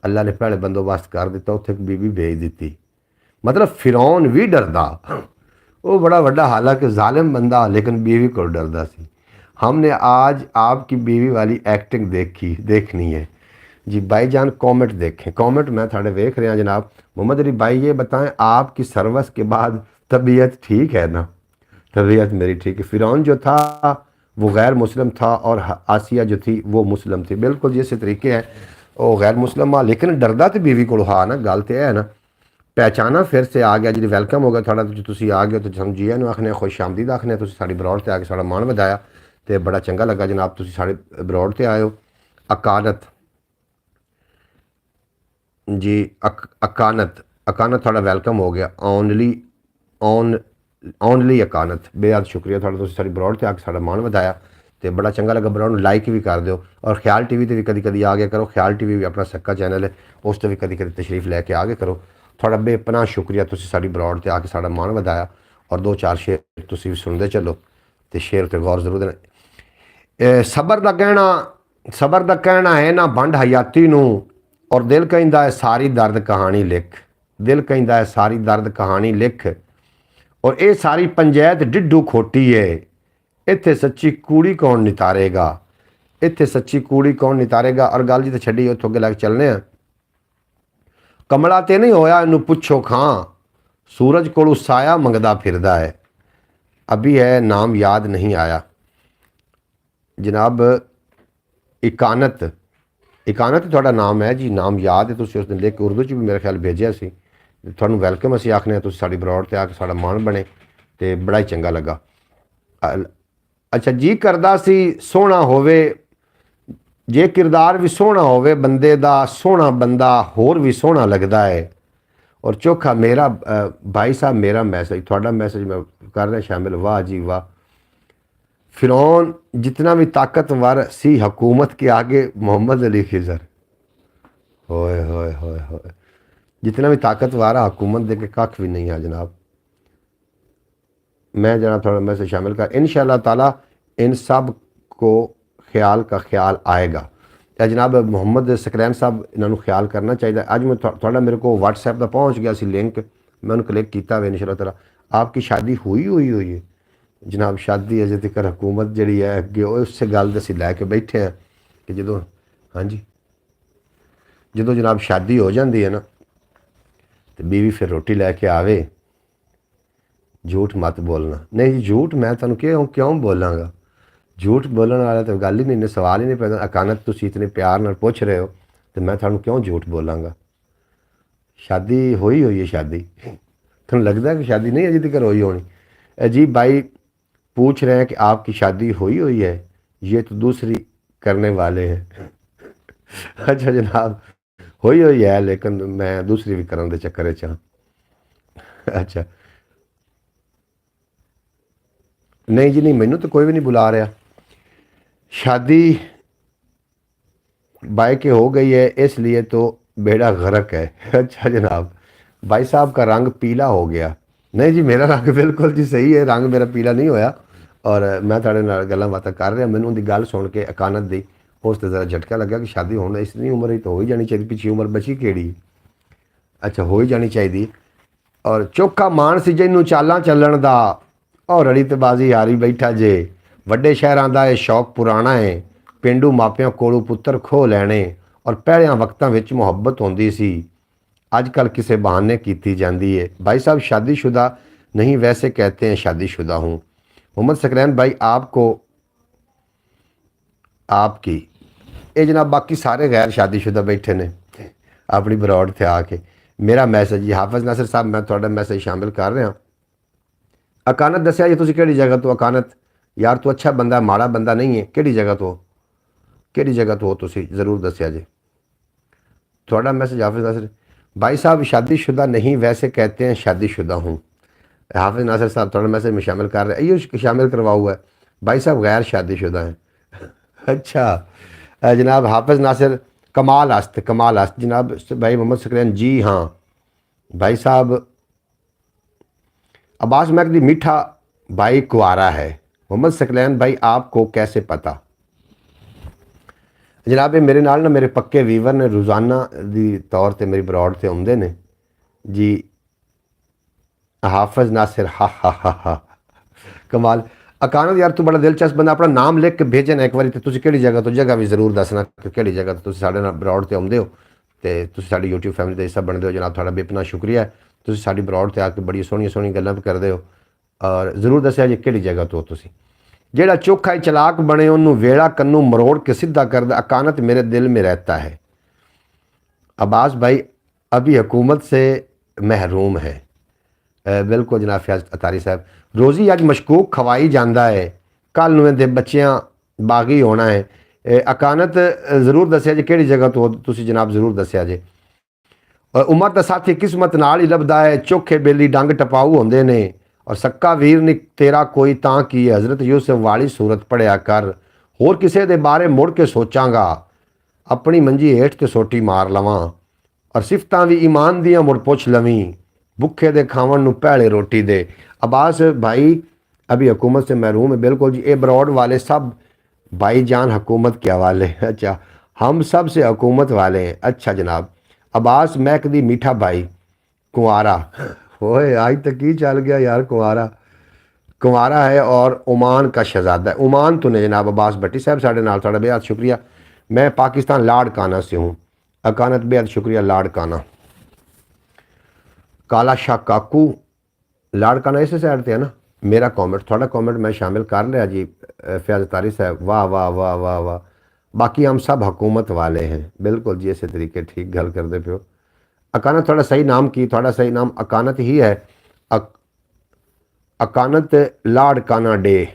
अल्लाह ने पहले बंदोबस्त कर दिता उत्थे बीबी भेज दी मतलब फिरौन भी डरदा वो बड़ा वड्डा हालांकि जालिम बंदा लेकिन बीवी को डरदा सी हमने आज आपकी बीवी वाली एक्टिंग देखनी है जी भाईजान कमेंट देखें कमेंट मैं थोड़े देख रहे हैं जनाब मोहम्मद अली भाई ये बताएं आपकी सर्विस के बाद तबीयत ठीक है ना तबीयत मेरी ठीक है फिरौन जो था वो गैर मुस्लिम था और आसिया जो थी वो मुस्लिम थी बिल्कुल जैसे तरीके है वो गैर मुस्लिम हाँ लेकिन डरदा तो बीवी को हाँ ना गल तो है ना पहचाना फिर से आ गया जी वेलकम हो गया थोड़ा तुम आ गए तो समझिए आखने खुश आमदीद आखने साड़ी बरौड़ से आके साड़ा मान वधाया तो बड़ा चंगा लगा जनाब तुम साढ़े बरौड़ से आए हो अकानत जी अकानत अकानत थोड़ा वेलकम हो गया ओनली अकानत बेहद शुक्रिया थोड़ा तुम साड़ी बरौड़ से आके साड़ा मान वधाया तो बड़ा चंगा लगा बरौड़ लाइक भी कर दो और ख्याल टीवी से भी कभी कभी आ गया करो ख्याल टीवी भी अपना सक्का चैनल है उस पर भी कभी कभी तशरीफ लैके आ गया करो थोड़ा बेपनाह शुक्रिया तुसी साड़ी बरौड़ से आके साड़ा मान वधाया और 2-4 शेर तुसी भी सुनते चलो तो शेर तो गौर जरूर देना सबर का कहना है ना बंड हयाती नूं और दिल कहता है सारी दर्द कहानी लिख दिल कहता है सारी दर्द कहानी लिख और ये सारी पंचायत डिड्डू खोटी है इत्थे सच्ची कूड़ी कौन नितारेगा इत्थे सच्ची कूड़ी कौन नितारेगा और गल जी तो छड्डी उत्थों अगे लैके चलने कमला ते नहीं होया इनू पुछो खां सूरज कोलू साया मंगदा फिरदा है अभी है नाम याद नहीं आया जनाब इकानत थोड़ा नाम है जी नाम याद है तुसीं उस दिन लेके उर्दू च भी मेरे ख्याल भेजिया सी तुहानूं वेलकम असीं आखने तुसीं साडी बरौड़ ते आके साड़ा मान बने तो बड़ा ही चंगा लगा अच्छा जी करदा सी सोहना होवे जे किरदार भी सोहना होवे बंदे दा सोहना बंदा होर भी सोहना लगता है और चोखा मेरा भाई साहब मेरा मैसेज थोड़ा मैसेज मैं कर रहा शामिल वाह जी वाह फिरौन जितना भी ताकतवर सी हुकूमत के आगे मोहम्मद अली खिजर होए होए होए होए जितना भी ताकतवर है हुकूमत दे के कख भी नहीं है जनाब मैं जनाब थोड़ा मैसेज शामिल कर इंशाअल्लाह ताला इन सब को ख्याल का ख्याल आएगा या जनाब मोहम्मद सकरैन साहब इन्होंने ख्याल करना चाहिए अज मैं थोड़ा मेरे को व्हाट्सएप का पहुँच गया सी लिंक मैं उन्हें क्लिक किया हुआ इंशाअल्लाह ताला आपकी शादी हुई है जनाब शादी अजे तक हुकूमत जी है अगे उस गल असीं लैके बैठे हैं कि जो हाँ जी जो जनाब शादी हो जाती है ना तो बीवी फिर रोटी लैके आवे झूठ मत बोलना नहीं जी झूठ मैं तुहानूं क्यों बोलांगा झूठ बोलने वाला तो गल ही नहीं सवाल ही नहीं पैदा अकानत तुसीं इतने प्यार नाल पुछ रहे हो तो मैं तुहानूं क्यों झूठ बोलांगा शादी हुई है शादी तुहानूं लगता है कि शादी नहीं अजे तक हुई होनी अजीब भाई पूछ रहे हैं कि आपकी शादी हुई है ये तो दूसरी करने वाले हैं अच्छा जनाब हुई है लेकिन मैं दूसरी भी करने के चक्कर च अच्छा नहीं जी नहीं मैनू तो कोई भी नहीं बुला रहा शादी बाय के हो गई है इसलिए तो बेड़ा गर्क है अच्छा जनाब भाई साहब का रंग पीला हो गया नहीं जी मेरा रंग बिल्कुल जी सही है रंग मेरा पीला नहीं होया और मैं थोड़े नाल गल्लां बातां कर रहा मैनू उनकी गल सुन के अकानत दी उस तो ज़रा झटका लगा कि शादी होने इतनी उम्र ही तो हो ही जानी चाहिए पिछली उम्र बची केड़ी अच्छा हो ही जानी चाहिए और चोखा मान सी जिन्नू चालां चलण दा और रड़ी ते बाजी हारी बैठा जे वड्डे शहरां दा ये शौक पुराना है पेंडू मापियां कोलों पुत्तर खो लैणे ਔਰ ਪਹਿਲਿਆਂ ਵਕਤਾਂ ਵਿੱਚ ਮੁਹੱਬਤ ਹੁੰਦੀ ਸੀ, आजकल किसे बहाने की जाती है। भाई साहब शादीशुदा नहीं वैसे कहते हैं शादीशुदा हूँ। मोहम्मद सकलैन भाई आपको आपकी ये जनाब बाकी सारे गैर शादीशुदा बैठे ने अपनी बरौड़ थे आके। मेरा मैसेज जी हाफिज नासिर साहब मैं थोड़ा मैसेज शामिल कर रहा। अकानत दसिया जी तुम कि जगह तो अकानत यार तू अच्छा बंदा माड़ा बंदा नहीं है, कि जगह तो तुम जरूर दसिया जी। थोड़ा मैसेज हाफिज नासिर भाई साहब शादीशुदा नहीं वैसे कहते हैं शादीशुदा हूँ। हाफिज नासिर साहब थोड़ा मैसेज में शामिल कर रहे हैं, ये शामिल करवा हुआ है भाई साहब गैर शादीशुदा हैं। अच्छा जनाब हाफिज नासिर कमाल आस्त जनाब भाई मोहम्मद सकलैन जी हाँ भाई साहब अब्बास महदी मीठा भाई कुआरा है। मोहम्मद सकलैन भाई आपको कैसे पता। जनाब ये मेरे नाल ना मेरे पक्के वीवर ने रोज़ाना दी तौर पर मेरी बरौड़ से आउंदे ने जी। हाफिज नासिर हा कमाल। अकानत यार तू बड़ा दिलचस्प बंदा, अपना नाम लिख के भेजना एक बार, तुम कि जगह तो जगह भी जरूर दसना कि जगह तो साढ़े नाल बरौड़ से आउंदे हो तो साड़ी यूट्यूब फैमिली का हिस्सा बनते हो। जनाब थोड़ा बेपना शुक्रिया है, तुम साड़ी बरौड़ से आके बड़ी सोहनी गल्लां करते हो और जरूर दसिया जी कि जगह तो तुसी। जेड़ा चोखा ही चलाक बने उन्होंने वेड़ा कन्नू मरोड़ के सीधा कर दे। अकानत मेरे दिल में रहता है। अब्बास भाई अभी हुकूमत से महरूम है। बिल्कुल जनाब फयाज अतारी साहब रोज़ी अज मशकूक खवाई जाता है, कल नूं दे बच्चियां बागी होना है। अकानत जरूर दसिया जी कि जगह तो तुसी जनाब जरूर दसिया जी। उमर का साथी किस्मत नाल ही लभदा है, चोखे बेली डंग टपाऊ होंदे ने और सक्का वीर ने तेरा कोई तां की है। हज़रत यूसुफ वाली सूरत पढ़िया कर, होर किसे दे बारे मुड़ के सोचांगा, अपनी मंजी हेठ ते सोटी मार लवां और सिफतां भी ईमान दियां मुड़ पुछ लवीं, भुखे दे खावन नूं पहले रोटी दे। अब्बास भाई अभी हुकूमत से महरूम है। बिल्कुल जी, ये बरौड़ वाले सब भाईजान हुकूमत के हवाले। अच्छा हम सब से हुकूमत वाले हैं। अच्छा जनाब अब्बास महदी मीठा भाई कुंवारा ओए आज तक ही चल गया यार। कुंवारा है और ओमान का शहजादा है। ओमान तो नहीं जनाब। अब्बास भट्टी साहब साढ़े नाल थोड़ा बेहद शुक्रिया। मैं पाकिस्तान लाड़काना से हूँ। अकानत बेहद शुक्रिया लाड़काना। काला शाह काकू लाड़काना इस साइड से है ना। मेरा कॉमेंट थोड़ा कॉमेंट मैं शामिल कर लिया जी। फयाज तारी साहब वाह वाह वाह वाह वाह। बाकी हम सब हुकूमत वाले हैं। बिल्कुल जी इस तरीके ठीक गल करते पे हो। अकानत थोड़ा सही नाम की, थोड़ा सही नाम अकानत ही है। अकानत लाड़काना डे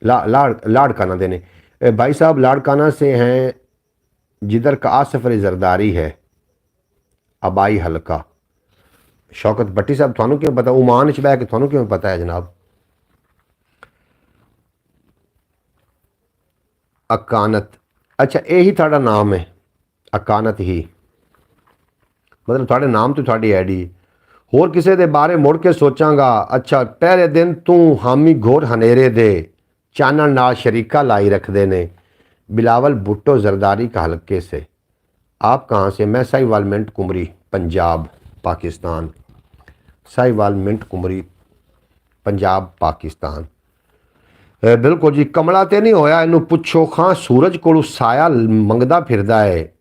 लाड़काना देने भाई साहब लाड़काना से हैं जिधर का आसिफ अली जरदारी है आबाई हल्का। शौकत भट्टी साहब थानू क्यों पता, ओमान च बह के थानू क्यों पता है जनाब। अकानत अच्छा यही थोड़ा नाम है अकानत ही, मतलब थोड़े नाम तो थोड़ी आईडी। होर किसे दे बारे मुड़ के सोचांगा। अच्छा पहले दिन तू हामी घोर हनेरे दे चानन नाल शरीका लाई रखते ने। बिलावल भुट्टो जरदारी का हल्के से। आप कहाँ से। मैं साहिवाल मिंट कुमरी पंजाब पाकिस्तान। साहिवाल मिंट कुमरी पंजाब पाकिस्तान। बिल्कुल जी कमला तो नहीं होया इनू पुछो खां सूरज को साया मंगदा फिरदा है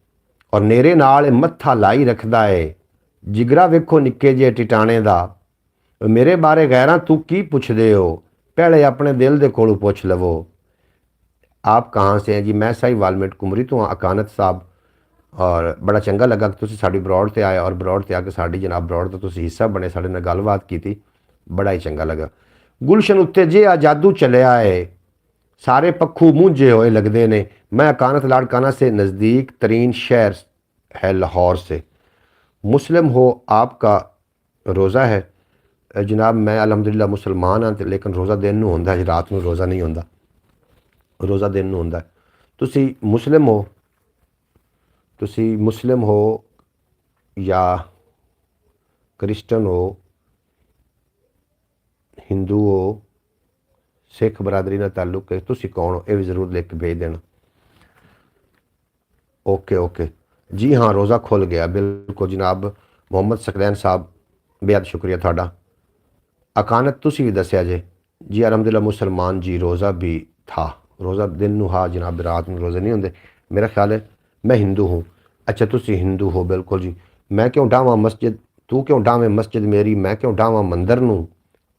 और नेरे नाल मत्था लाई रखदा है। जिगरा वेखो निक्के जे टिटाणे दा। मेरे बारे गैरां तू की पुछदे हो, पहले अपने दिल दे कोलों पुछ लवो। आप कहाँ से हैं जी। मैं साहिवाल मिंट कुमरी तो हाँ अकानत साहब। और बड़ा चंगा लगा कि तुसीं साडी बरौड़ ते आए और बरौड़ ते आके साडी जनाब बरौड़ दा तुसीं हिस्सा बने, साडे नाल गलबात की, बड़ा ही चंगा लगा। गुलशन उत्ते जे आ जादू चलिया है, सारे पक्खू मूंझे हुए लगते ने। मैं अकानत लाड़काना से नज़दीक तरीन शहर है लाहौर से। मुस्लिम हो आपका रोज़ा है जनाब। मैं अल्हम्दुलिल्लाह मुसलमान हाँ लेकिन रोज़ा दिन नूं होंदा है, रात में रोज़ा नहीं होंदा, रोज़ा दिन नूं होंदा है। तुसी मुस्लिम हो या क्रिश्चन हो, हिंदू हो, सिख बरादरी नाल ताल्लुक है, तुसी कौन हो ये भी जरूर लिख के भेज देना। ओके ओके जी हाँ रोज़ा खुल गया। बिल्कुल जनाब मोहम्मद सकलैन साहब बेहद शुक्रिया थोड़ा। अकानत तुसी भी दसिया जे जी अलहमदुलिल्लाह मुसलमान जी। रोज़ा भी था, रोज़ा दिन नूं हा जनाब, रात में रोज़े नहीं होंगे मेरा ख्याल है। मैं हिंदू हूँ। अच्छा तुसी हिंदू हो, बिल्कुल जी। मैं क्यों डावां मस्जिद, तू क्यों डावें मस्जिद मेरी, मैं क्यों डावां मंदिर ਨੂੰ,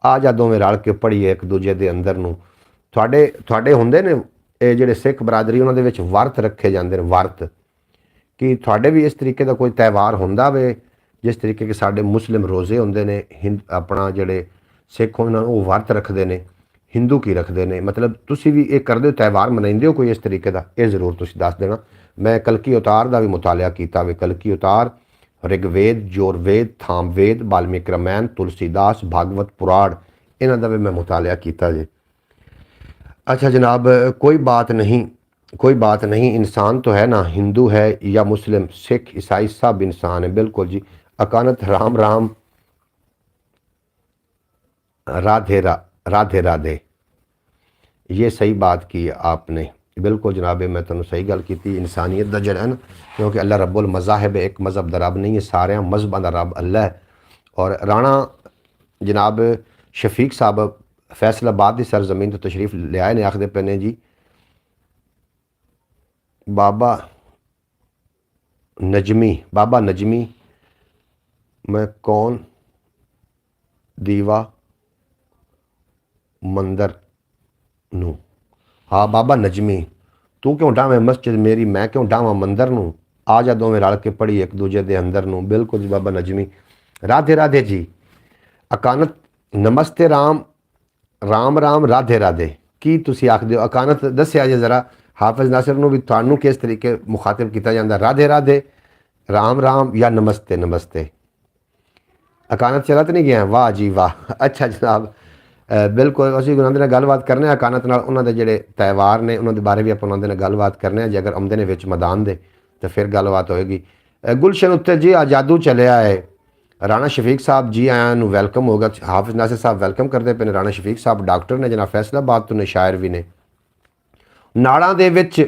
ਆ ਜਾ ਦੋਵੇਂ ਰਲ ਕੇ ਪੜੀਏ ਇੱਕ ਦੂਜੇ ਦੇ ਅੰਦਰ ਨੂੰ। ਤੁਹਾਡੇ ਹੁੰਦੇ ਨੇ ਇਹ ਜਿਹੜੇ ਸਿੱਖ ਬਰਾਦਰੀ, ਉਹਨਾਂ ਦੇ ਵਿੱਚ ਵਰਤ ਰੱਖੇ ਜਾਂਦੇ ਨੇ, ਵਰਤ। ਕਿ ਤੁਹਾਡੇ ਵੀ ਇਸ ਤਰੀਕੇ ਦਾ ਕੋਈ ਤਿਉਹਾਰ ਹੁੰਦਾ ਵੇ ਜਿਸ ਤਰੀਕੇ ਕਿ ਸਾਡੇ ਮੁਸਲਿਮ ਰੋਜ਼ੇ ਹੁੰਦੇ ਨੇ, ਆਪਣਾ ਜਿਹੜੇ ਸਿੱਖ ਉਹਨਾਂ ਨੂੰ ਉਹ ਵਰਤ ਰੱਖਦੇ ਨੇ, ਹਿੰਦੂ ਕੀ ਰੱਖਦੇ ਨੇ, ਮਤਲਬ ਤੁਸੀਂ ਵੀ ਇਹ ਕਰਦੇ ਹੋ, ਤਿਉਹਾਰ ਮਨਾਉਂਦੇ ਹੋ ਕੋਈ ਇਸ ਤਰੀਕੇ ਦਾ? ਇਹ ਜ਼ਰੂਰ ਤੁਸੀਂ ਦੱਸ ਦੇਣਾ। ਮੈਂ ਕਲਕੀ ਅਵਤਾਰ ਦਾ ਵੀ ਮੁਤਾਲਿਆ ਕੀਤਾ ਵੇ। ਕਲਕੀ ਅਵਤਾਰ, ਰਿਗਵੇਦ, ਯੁਰਵੇਦ, ਥਾਮਵੇਦ, ਵਾਲਮੀਕ ਰਾਮਾਇਣ, ਤੁਲਸੀਦਾਸ, ਭਾਗਵਤ ਪੁਰਾण, ਇਹਨਾਂ ਦਾ भी मैं मुतालिया किया जी। अच्छा जनाब, कोई बात नहीं, कोई बात नहीं, इंसान तो है ना, हिंदू है या मुस्लिम, सिख, ईसाई, सब इंसान है। बिल्कुल जी। अकानत, राम राम, राधे राधे राधे, ये सही बात की आपने। बिल्कुल जनाब, मैं तुम सही गल की। इंसानियत का जड़ा है ना, क्योंकि अल्लाह रब्बुल मज़ाहिब, एक मज़हब का रब नहीं है, सारे मज़हबों का रब अल्लाह है। और राणा जनाब शफीक साहब फैसलाबाद की सरजमीन तो तशरीफ ले आए ने, आखते पे ने जी बाबा नजमी मैं कौन दीवा मंदिर नू, हाँ बाबा नजमी, तू क्यों डावें मस्जिद मेरी, मैं क्यों डावां मंदिर नू, आ जा दोवें रल के पढ़ी एक दूजे के अंदर नू। बिल्कुल जी बाबा नजमी, राधे राधे जी। अकानत, नमस्ते राम राम राम, राधे राधे, की तुसी आखदे हो? अकानत दस्या जे जरा हाफिज नासिर नू भी तुहानू किस तरीके मुखातिब किया जाता, राधे राधे, राम राम या नमस्ते नमस्ते? अकानत चला तो नहीं गया? वाह जी वाह। अच्छा जनाब, बिल्कुल असीं उन्हां दे नाल गलबात करने अकानत नाल, उन्हां दे जिहड़े त्यौहार ने उन्हां दे बारे भी आपां उन्हां दे नाल गलबात करने, जे अगर आउंदे ने विच मैदान दे तो फिर गलबात होएगी। गुलशन उत्ते जी आ जादू चलिया है। राणा शफीक साहब जी आया नू वैलकम होगा। हाफिज नासिर साहब वैलकम करते पे ने। राणा शफीक साहब डॉक्टर ने जनाब, फैसलाबाद तो ने, शायर भी ने। नाड़ां दे विच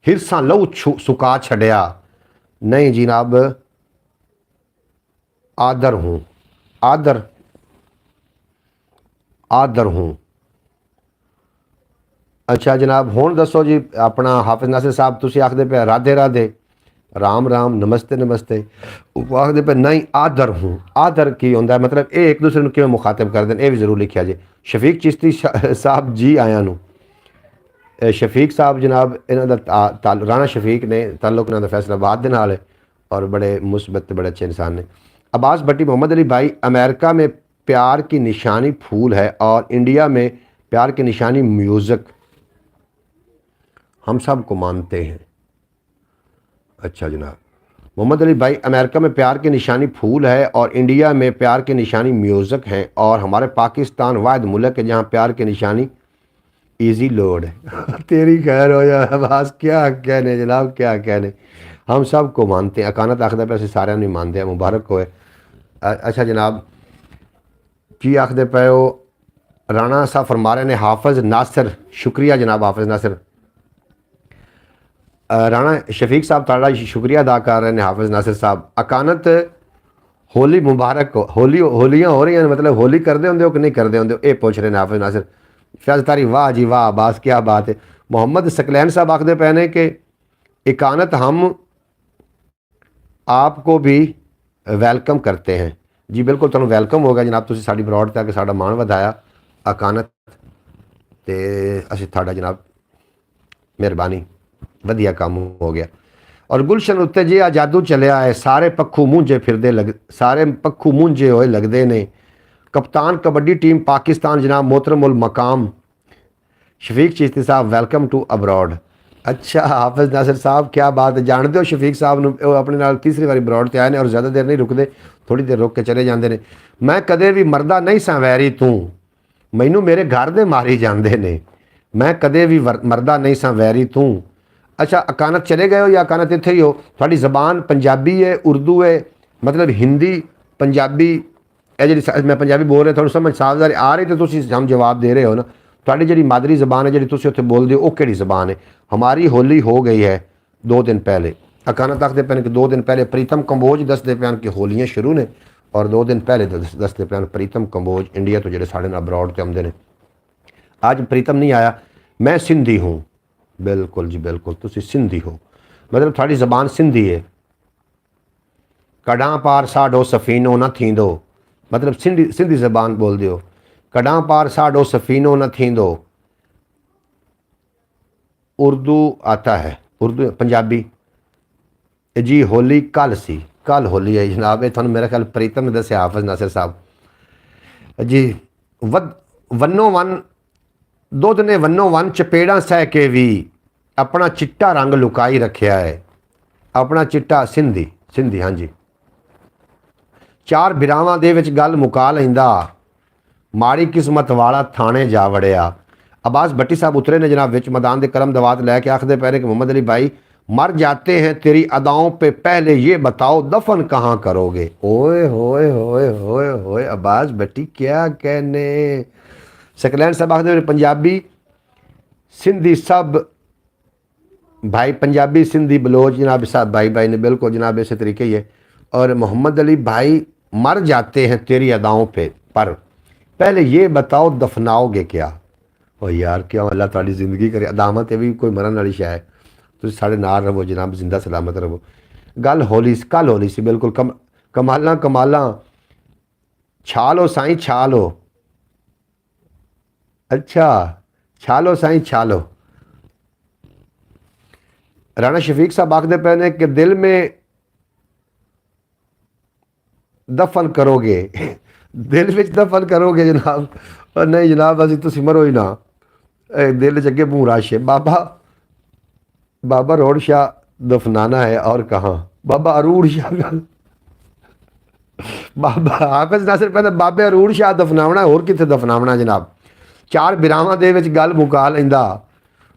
हिरसां लहू सुका छड़िया, नहीं जनाब, आदर हूँ, आदर आदर हूँ। अच्छा जनाब, हुण दसो जी अपना हाफिज नासिर साहब, तुसीं आखदे पे राधे राधे, राम राम, नमस्ते नमस्ते, वो आखदे पे नहीं आदर हूँ। आदर की होंदा, मतलब ये एक दूसरे को किवें मुखातिब करदे ने, ये भी जरूर लिखिया जी। शफीक चिश्ती साहब जी आया नू। शफीक साहब जनाब, इन्हां दा राणा शफीक ने ताल्लुक इन्हां दा फैसलाबाद दे नाल है और बड़े मुस्बत बड़े अच्छे इंसान ने। अब्बास भट्टी, मोहम्मद अली भाई, अमेरिका में प्यार की निशानी फूल है और इंडिया में प्यार की निशानी म्यूज़िक, हम सब को मानते हैं। अच्छा जनाब, मोहम्मद अली भाई, अमेरिका में प्यार की निशानी फूल है और इंडिया में प्यार की निशानी म्यूज़िक है, और हमारे पाकिस्तान वाहिद मुल्क है जहाँ प्यार की निशानी ईजी लोड है। तेरी खैर हो या अब्बास, क्या कहने जनाब, क्या कहने, हम सब को मानते हैं। अकानत आखदे पे सारे नहीं मानते हैं, मुबारक होए। अच्छा जनाब, की आखदे पे हो? राणा साहब फरमा रहे ने हाफिज नासिर, शुक्रिया जनाब हाफिज नासिर। राणा शफीक साहब ताड़ा शुक्रिया अदा कर रहे हैं हाफिज नासिर साहब। अकानत, होली मुबारक हो। होलियाँ हो रही हैं, मतलब होली करते होंगे हो कि नहीं करते होंगे, ये पूछ रहे हैं हाफिज नासिर। फैज तारी, वाह जी वाह अब्बास, क्या बात है। मोहम्मद सकलैन साहब आखदे पे ने कि अकानत, हम आपको भी वेलकम करते हैं। जी बिल्कुल, तुहानू वेलकम होगा जनाब, तुसीं साडी ब्रॉड ते आके साडा मान वधाया। अकानत ते असीं तुहाडा जनाब मेहरबानी, वधिया काम हो गया। और गुलशन उत्ते जी आ जादू चलिया है, सारे पक्खू मूंझे फिरदे सारे पक्खू मूंझे होए लगदे ने। कप्तान कबड्डी टीम पाकिस्तान जनाब मोहतरम उल मकाम शफीक चिश्ती साहब, वेलकम टू अब्रॉड। अच्छा हाफिज नासिर साहब, क्या बात है, जानते हो शफीक साहब नू, अपने नाल तीसरी बारी ब्रॉड ते आए ने और ज़्यादा देर नहीं रुकते, थोड़ी देर रुक के चले जाते हैं। मैं कदे भी मरदा नहीं सा वैरी तू, मैनू मेरे घर दे मारी जाते ने, मैं कदे भी मरदा नहीं सा वैरी तू। अच्छा अकानत चले गए हो या अकानत इत्थे ही हो? थोड़ी ज़बान पंजाबी है, उर्दू है, मतलब हिंदी पंजाबी है जी, मैं पंजाबी बोल रहा थोड़ा समझ साफदारी आ रही, तो तुसीं हम जवाब दे रहे हो ना। थोड़ी जी मादरी ज़बान है जी तुसीं उत्थे बोलदे हो, वो किहड़ी ज़बान है? हमारी होली हो गई है 2 दिन पहले। अकानत आखदे पे कि 2 दिन पहले प्रीतम कंबोज दसदे पे कि होलियाँ शुरू ने, और 2 दिन पहले दसदे पे प्रीतम कंबोज इंडिया तो जोड़े साढ़े अब्रॉड से आते हैं। आज प्रीतम नहीं आया, मैं सिंधी हूँ। बिल्कुल जी बिल्कुल, तुसी सिंधी हो। मतलब थोड़ी ज़बान सिंधी है। कॾां पार साडो सफ़ीनो न थींदो, मतलब सिंधी सिंधी ज़बान बोल दियो। कॾां पार साडो सफ़ीनो न थींदो। उर्दू आता है, उर्दू पंजाबी जी। होली कल सी, कल होली है जनाब। ये थानू मेरा ख्याल प्रीतम ने दस्या, हाफिज नासिर साहब जी। वन्नो वन दुध ने वन्नो वन चपेड़ा सह के भी अपना चिट्टा रंग लुकाई रखिया है। अपना चिट्टा सिंधी सिंधी हाँ जी। चार बिरावां दे विच गल मुका लैंदा, माड़ी किस्मत वाला थाने जा वड़िया। अब्बास भट्टी साहब उतरे ने जनाब विच मैदान के कलम दवात लैके आखदे पै ने कि मोहम्मद अली भाई मर जाते हैं तेरी अदाओं पे, पहले ये बताओ दफन कहाँ करोगे। ओए होए होए होए होए अब्बास भट्टी क्या कहने। सकलैन साहब आखदे पंजाबी सिंधी सब भाई, पंजाबी सिंधी बलोच जनाब साहब भाई भाई ने बिल्कुल जनाब इस तरीके ही है। और मोहम्मद अली भाई मर जाते हैं तेरी अदाओं पे, पर पहले ये बताओ दफनाओगे क्या। और यार क्या अल्लाह ताली जिंदगी करे, अदामत है भी कोई मरन वाली शाय, तुम साढ़े नाल रहो जनाब, जिंदा सलामत रहो। गल होली कल होली सी बिल्कुल। कमाला कमाला छा लो साईं छा लो। अच्छा छा लो साईं छा लो। राणा शफीक साहब आखते पे ने कि दिल में दफन करोगे दिल में दफन करोगे जनाब। और नहीं जनाब असी तुम मरो ही ना, दिल च अगे भूरा शे। बाबा बाबा रोड शाह दफनाना है और कहाँ, बाबा अरूड़ शाह बाबा हाफिज नासिर कहते बाबे अरूड़ शाह दफनावना, होर कित्थे दफनावना जनाब। चार बिरावां दे विच गल मुका लैंदा,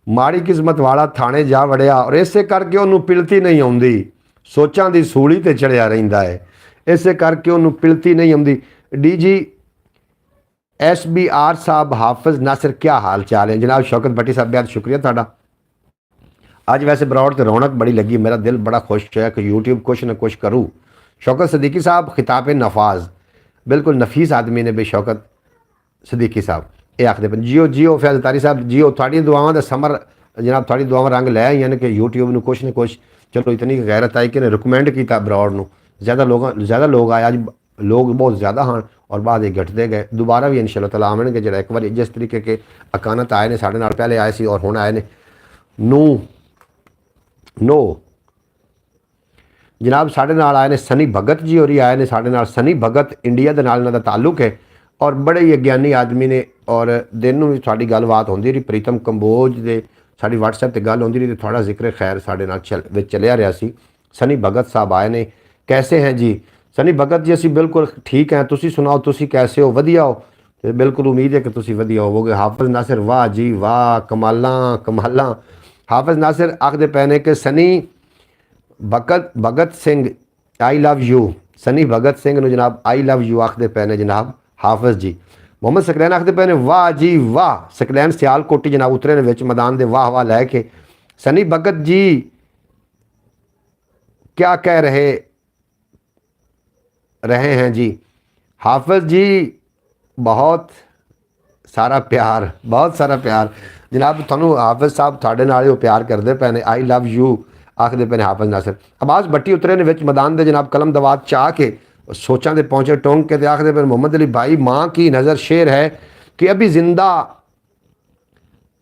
माड़ी किस्मत वाला थाने जा वड़िया। और इसे करके उन्होंने पिलती नहीं आउंदी, सोचां दी सूली ते चढ़िया रहिंदा है। इसे करके उन्होंने पिलती नहीं आउंदी। डी जी SBR साहब हाफिज नासिर क्या हाल चाल है जनाब। शौकत भट्टी साहब बहुत शुक्रिया थाड़ा। अज वैसे बरौड़ तो रौनक बड़ी लगी, मेरा दिल बड़ा खुश है कि यूट्यूब कुछ न कुछ करूँ। शौकत सदीकी साहब खिताब नफाज बिल्कुल नफीस आदमी ने बे। शौकत सदीकी साहब ये आखते पे जियो जियो। फैज़ तारी साहब जियो, थोड़ी दुआवां दा समर जनाब, थोड़ी दुआवां रंग लै आईयां ने कि यूट्यूब में कुछ न कुछ चलो इतनी गैरत आई कि ने रिकमेंड किया बरौड़ नूं। ज़्यादा लोग आए, अज लोग बहुत ज़्यादा हैं और बाद घटते गए। दोबारा भी इंशाअल्लाह तआला आवेंगे। जो एक बार जिस तरीके के अकानत आए ने साढ़े नाल पहले आए सी और हुण आए ने नो जनाब साढ़े नाल आए ने सनी भगत जी होरी आए ने साढ़े नाल। सनी भगत इंडिया के नाल इन्हां दा ताल्लुक है और बड़े ही अज्ञानी आदमी ने। और दिन में भी साड़ी गलबात होंदी रही। प्रीतम कंबोज दे साड़ी व्हाट्सएप पर गल होंदी रही, तो थोड़ा जिक्र खैर साढ़े नाल चलिया रहा सी। सनी भगत साहब आए ने, कैसे हैं जी सनी भगत जी। असी बिल्कुल ठीक हैं, तुसी सुनाओ तुसी कैसे हो, वधिया हो। तो बिल्कुल उम्मीद है कि तुसी वधिया होवोगे। हाफिज नासिर वाह जी वाह, कमाला कमाला। हाफिज नासिर आखदे पे ने कि Sunny Bhagat Singh I love you. Sunny Bhagat Singh नूं जनाब आई लव यू आखदे पे ने जनाब हाफिज जी। मोहम्मद सकलैन आखदे पे ने वाह जी वाह। सकलैन सियालकोटी जनाब उतरे ने विच मैदान दे वाह वाह लैके। सनी भगत जी क्या कह रहे हैं जी। हाफिज जी बहुत सारा प्यार, बहुत सारा प्यार जनाब। थानू हाफिज साहब थाड़े नाल प्यार करते पे ने, आई लव यू आखते पे ने हाफिज नासिर। अब्बास भट्टी उतरे ने विच मैदान दे जनाब कलम दवात चाह के सोचां दे पहुँचे टोंक के आखते पे मोहम्मद अली भाई माँ की नज़र शेर है कि अभी जिंदा,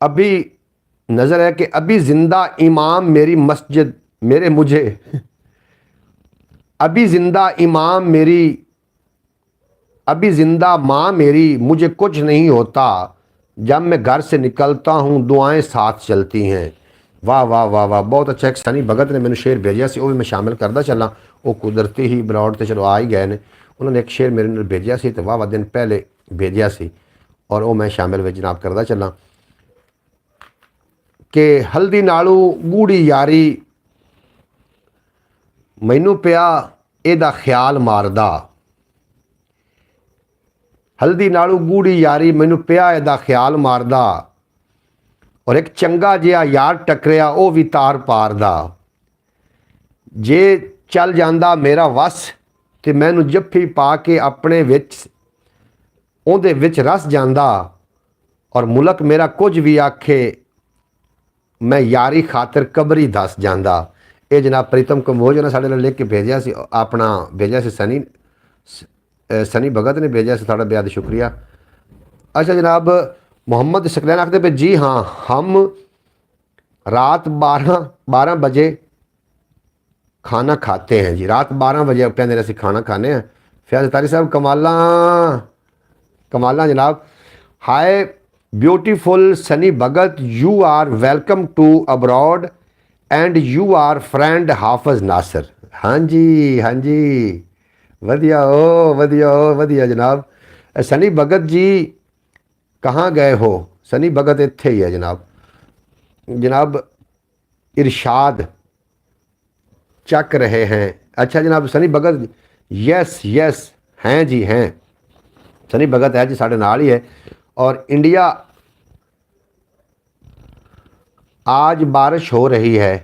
अभी नज़र है कि अभी जिंदा इमाम मेरी मस्जिद मेरे मुझे अभी जिंदा इमाम मेरी, अभी जिंदा माँ मेरी, मुझे कुछ नहीं होता जब मैं घर से निकलता हूँ दुआएं साथ चलती हैं। वाह वाह वाह वाह, बहुत अच्छा। एक सनी भगत ने मैंने शेर भेजा सी, वो भी मैं शामिल करता चला। वो कुदरती ही बरौड़ तो चलो आ ही गए ने। उन्होंने एक शेर मेरे भेजा सी तो वाह वाह दिन पहले भेजा सी और वो मैं शामिल में जनाब करता चला कि हल्दी नालू गूढ़ी यारी मैनू पिया एदा ख्याल मारदा। हल्दी नालू गूढ़ी यारी मैनू पिया एदा ख्याल मारदा। और एक चंगा जिहा यार टकरिया वो भी तार पार दा। जे चल जांदा मेरा वस ते मैनू जफ्फी पा के अपने विच उहदे विच रस जांदा। और मुल्क मेरा कुछ भी आखे मैं यारी खातिर कबरी दस जांदा। ਇਹ ਜਨਾਬ ਪ੍ਰੀਤਮ ਕੰਬੋਜ ਨੇ ਸਾਡੇ ਨਾਲ ਲਿਖ ਕੇ ਭੇਜਿਆ ਸੀ, ਆਪਣਾ ਭੇਜਿਆ ਸੀ सनी भगत ने भेजा से, थोड़ा बेहद शुक्रिया। अच्छा जनाब, मोहम्मद सकलैन आखते पे जी हाँ, हम रात 12 बजे खाना खाते हैं जी, रात 12 बजे कहते हैं खाना खाने हैं। फैज तारी साहब कमाला कमाला जनाब। Hi beautiful Sunny Bhagat, you are welcome to abroad and you are friend Hafiz Nasir. हाँ जी हाँ जी, वधिया ओ वधिया ओ वधिया जनाब। सनी भगत जी कहाँ गए हो? सनी भगत इत्थे ही है जनाब। जनाब इरशाद चक रहे हैं। अच्छा जनाब सनी भगत, यस यस हैं जी हैं, सनी भगत है जी साढ़े नाल ही है। और इंडिया आज बारिश हो रही है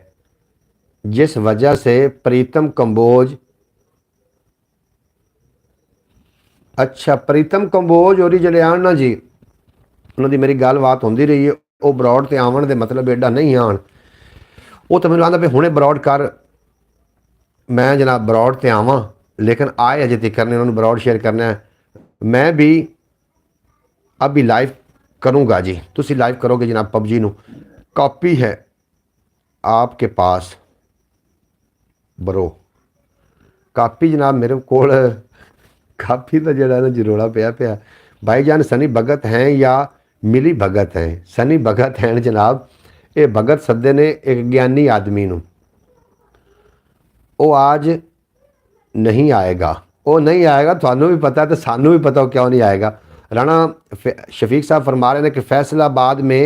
जिस वजह से प्रीतम कंबोज, अच्छा प्रीतम कंबोज और जड़े आन ना जी, उन्होंने मेरी गलबात होती रही है, वो बरौड ते आवन दे मतलब एडा नहीं आन। वो तो मैंने आंदा भी हुणे बरौड कर, मैं जनाब बरौड ते आवां, लेकिन आए अजे तक करने, उन्होंने बरौड शेयर करना है। मैं भी अभी लाइव करूँगा जी, तुसी लाइव करोगे जनाब। पबजी नू कॉपी है आपके पास बरो? कापी जनाब मेरे कोल, कापी तो जड़ा ना जरोड़ा पिया भाईजान। सनी भगत हैं या मिली भगत हैं? सनी भगत हैं जनाब, ये भगत सदे ने एक ज्ञानी आदमी नू, वो आज नहीं आएगा, वो नहीं आएगा, थानू भी पता है तो सानू भी पता हो क्यों नहीं आएगा। राणा शफीक साहब फरमा रहे हैं कि फैसलाबाद में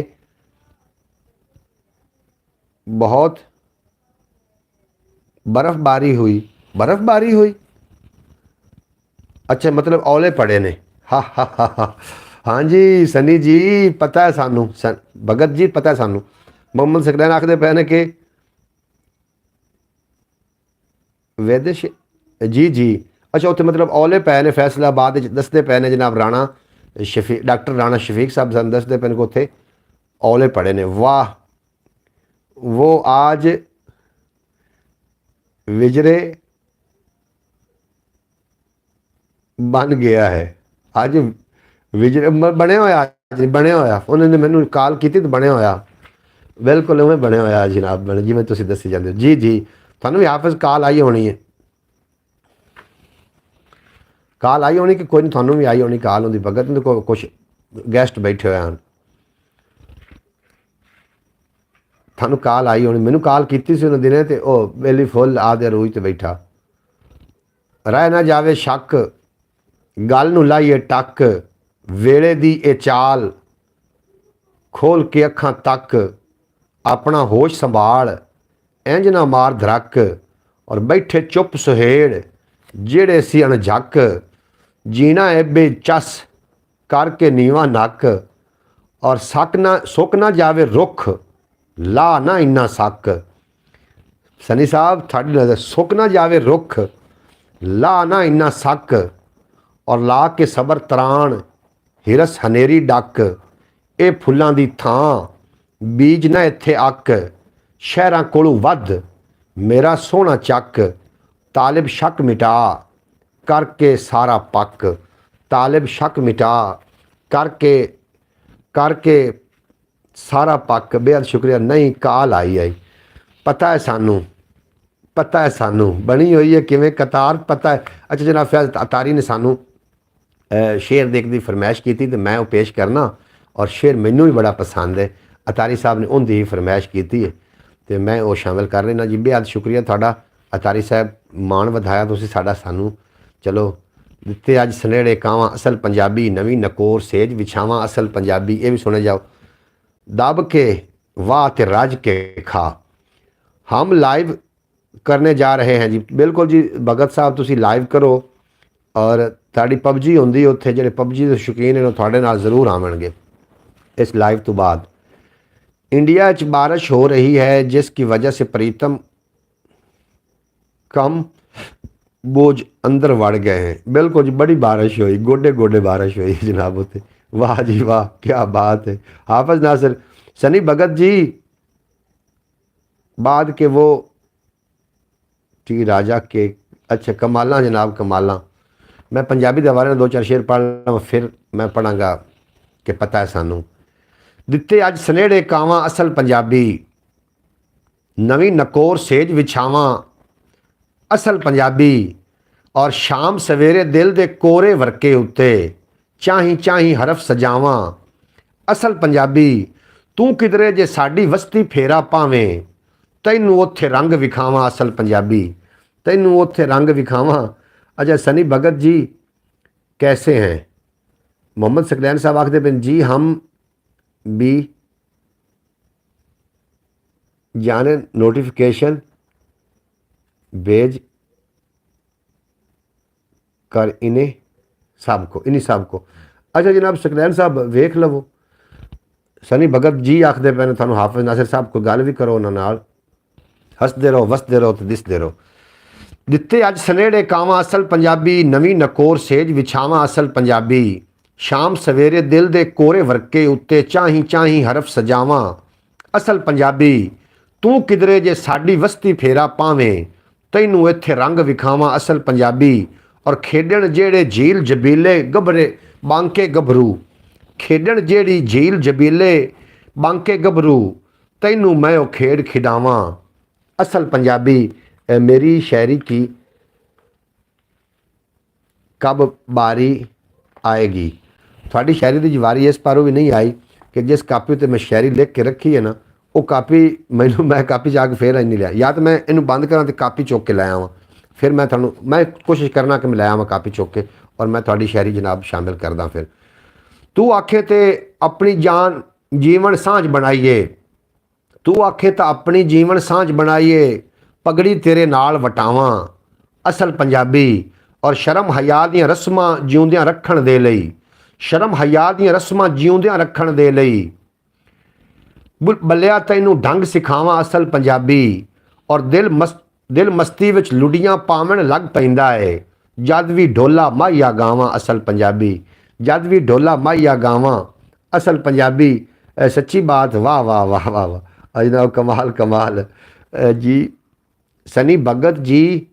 बहुत बर्फबारी हुई। अच्छा मतलब औले पड़े ने, हाँ जी सनी जी पता है सानू, भगत जी पता है सानू। मोहम्मद सकलैन आखते पे ने कि वेदिश जी जी, अच्छा उत्थे मतलब औले पै ने फैसलाबाद दसते पे ने जनाब। राणा शफीक, डॉक्टर राणा शफीक साहब सन दसते पे ने को उत्थे औले पड़े ने। वाह, वो आज विजरे बन गया है, अज विजरे बने होया, अज बने होया। उन्होंने मैनू कॉल की तो बने होया, बिल्कुल उवें बने होया जनाब, जिवें तुसीं दसी जांदे हो। जी जी, थानू भी हाफिज कॉल आई होनी है, कॉल आई होनी कि कोई नहीं, थानू भी आई होनी कॉल होंदी। भगत ने कुछ गैसट बैठे हुए हैं, थानू कॉल आई होनी। मैनू कॉल की सी उन्हें दिने ते ओ बेली फुल आदे रूज ते बैठा। रह ना जावे शक, गल नू लाइए टक, वेले दी ए चाल, खोल के अखां तक, अपना होश संभाल, इंज ना मार धरक, और बैठे चुप सुहेड़ जेड़े सी अणझक, जीना ए बेचस करके नीवा नक, और सुक ना जावे रुख, ला ना इन्ना सक। सनी साहब थाड़ी नज़र, सुक ना जावे रुख, ला ना इन्ना सक, और ला के सबर तराण, हिरस हनेरी डक, ए फुल्लां दी थां, बीज ना इत्थे अक, शहरां कोलों वध, मेरा सोहना चक, तालिब शक मिटा करके सारा पक, तालिब शक मिटा करके सारा पक। बेहद शुक्रिया। नहीं कॉल आई पता है सानू, पता है सानू बनी हुई है किवें कतार, पता है। अच्छा जनाब फैज अतारी ने सानू शेर देखने की फरमाइश की थी, तो मैं वो पेश करना, और शेर मैनू भी बड़ा पसंद है। अतारी साहब ने उनकी ही फरमाइश की है तो मैं वो शामिल कर लेना जी। बेहद शुक्रिया थोड़ा अतारी साहब, मान वधाया तुसीं साडा सानू। चलो दिते अज सनेड़े कावां असल पंजाबी, नवीं नकोर सेज विछावां असल पंजाबी, ये भी सुने जाओ। दब के वाह ते रज के खा, हम लाइव करने जा रहे हैं जी। बिल्कुल जी भगत साहब तुसीं लाइव करो, और ताड़ी पबजी होंदी उत्थे जेड़े पबजी के शौकीन हैं तुहाडे नाल जरूर आवेंगे इस लाइव तो बाद। इंडिया च बारिश हो रही है जिसकी वजह से प्रीतम कम बोझ अंदर वड़ गए हैं। बिल्कुल जी बड़ी बारिश हुई, गोडे गोडे बारिश हुई जनाब उत्ते। वाह जी वाह, क्या बात है। हाफिज नासिर, सनी भगत जी बाद के वो टी राजा के अच्छा कमाला जनाब कमाला। मैं पंजाबी के बारे में 2-4 शेर पढ़ लवां फिर मैं पढ़ांगा कि पता है सानू। दिते अज सनेड़े कावां असल पंजाबी, नवी नकोर सेज विछावां असल पंजाबी, और शाम सवेरे दिल दे कोरे वरके उत्ते चाही चाही हरफ सजावां असल पंजाबी। तू किधरे जे साडी वस्ती फेरा पावें, तैनू उत्थे रंग विखावां असल पंजाबी, तैनू उत्थे रंग विखावां। अच्छा सनी भगत जी कैसे हैं? मोहम्मद सकलैन साहब आखते हैं जी हम भी जाने नोटिफिकेशन भेज कर इन्हें सब को। अच्छा जनाब सकलैन साहब वेख लवो। सनी भगत जी आखते पे ने थानू हाफिज नासिर साहब को गल भी करो उन्हां नाल। हसदे रहो वसदे रहो तो दिसदे रहो। दिते अज सनेड़े कावां असल पंजाबी, नवी नकोर सेज विछावां असल पंजाबी, शाम सवेरे दिल दे कोरे वरके उत्ते चाही चाही हरफ सजावां असल पंजाबी। तू किधरे जे साडी वस्ती फेरा पावें, तैनू इत्थे रंग विखावां असल पंजाबी। और खेडण जेड़े झील जबीले गभरे बांके गभरू, खेडण जेड़ी झील जबीले बांके गभरू, तैनू मैं ओ खेड खिडावां असल पंजाबी। मेरी शायरी की कब बारी आएगी? थोड़ी शायरी की वारी इस पारों भी नहीं आई कि जिस कापी उत्ते मैं शायरी लिख के रखी है ना, वो कापी मैं कापी जाके फिर नहीं लिया। या तो मैं इनू बंद करा तो कापी चुक के लै आवां, फिर मैं कोशिश करना कि मैं लै आवां कापी चुक के और मैं थोड़ी शायरी जनाब शामिल करदा। फिर तू आखे तो अपनी जान जीवन सांझ बनाइए, तू आखे तो अपनी जीवन सांझ बनाइए, पगड़ी तेरे नाल वटावां असल पंजाबी। और शर्म हया दी रस्मां जिउंदियां रखण दे लई, शर्म हया दी रस्मां जिउंदियां रखण दे लई, बल्लिया तैनू ढंग सिखावां असल पंजाबी। और दिल मस्ती विच लुडियां पावण लग पैंदा है, जद भी ढोला माहिया गावां असल पंजाबी, जद भी ढोला माहिया गावां असल पंजाबी। सच्ची बात, वाह वाह वाह वाह वाह जनाब, कमाल कमाल जी। सनी भगत जी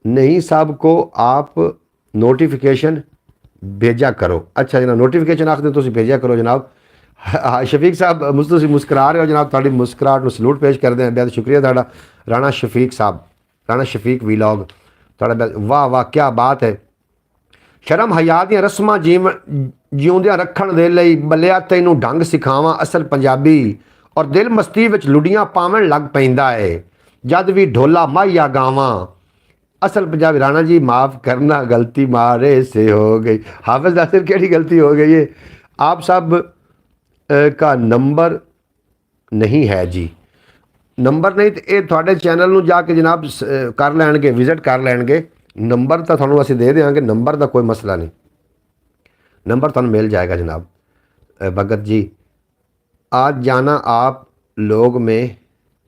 नहीं साहब को आप नोटिफिकेशन भेजा करो। अच्छा जनाब नोटिफिकेशन आखते तुम भेजा करो जनाब। शफीक साहब तुम मुस्करा रहे हो जनाब, थोड़ी मुस्कराहट में सलूट पेश करते हैं, बहुत शुक्रिया थोड़ा। राणा शफीक साहब, राणा शफीक वीलॉग थोड़ा, वाह वाह क्या बात है। शर्म हया दी रस्मां जिउंदियां रखण दे लई, बल्लिया तैनू ढंग सिखावां असल पंजाबी। और दिल मस्ती विच लुडियां पावण लग पैंदा है, जद भी ढोला माहिया गावां असल पंजाबी। राणा जी माफ़ करना गलती मारे से हो गई। हाफिज नासिर केड़ी गलती हो गई है? आप साहब का नंबर नहीं है जी, नंबर नहीं तो ये थोड़े चैनल में जाके जनाब कर लैणगे, विजिट कर लैणगे। नंबर तो थानू असीं दे देंगे, नंबर का कोई मसला नहीं, नंबर थानू मिल जाएगा जनाब। भगत जी आज जाना आप लोग में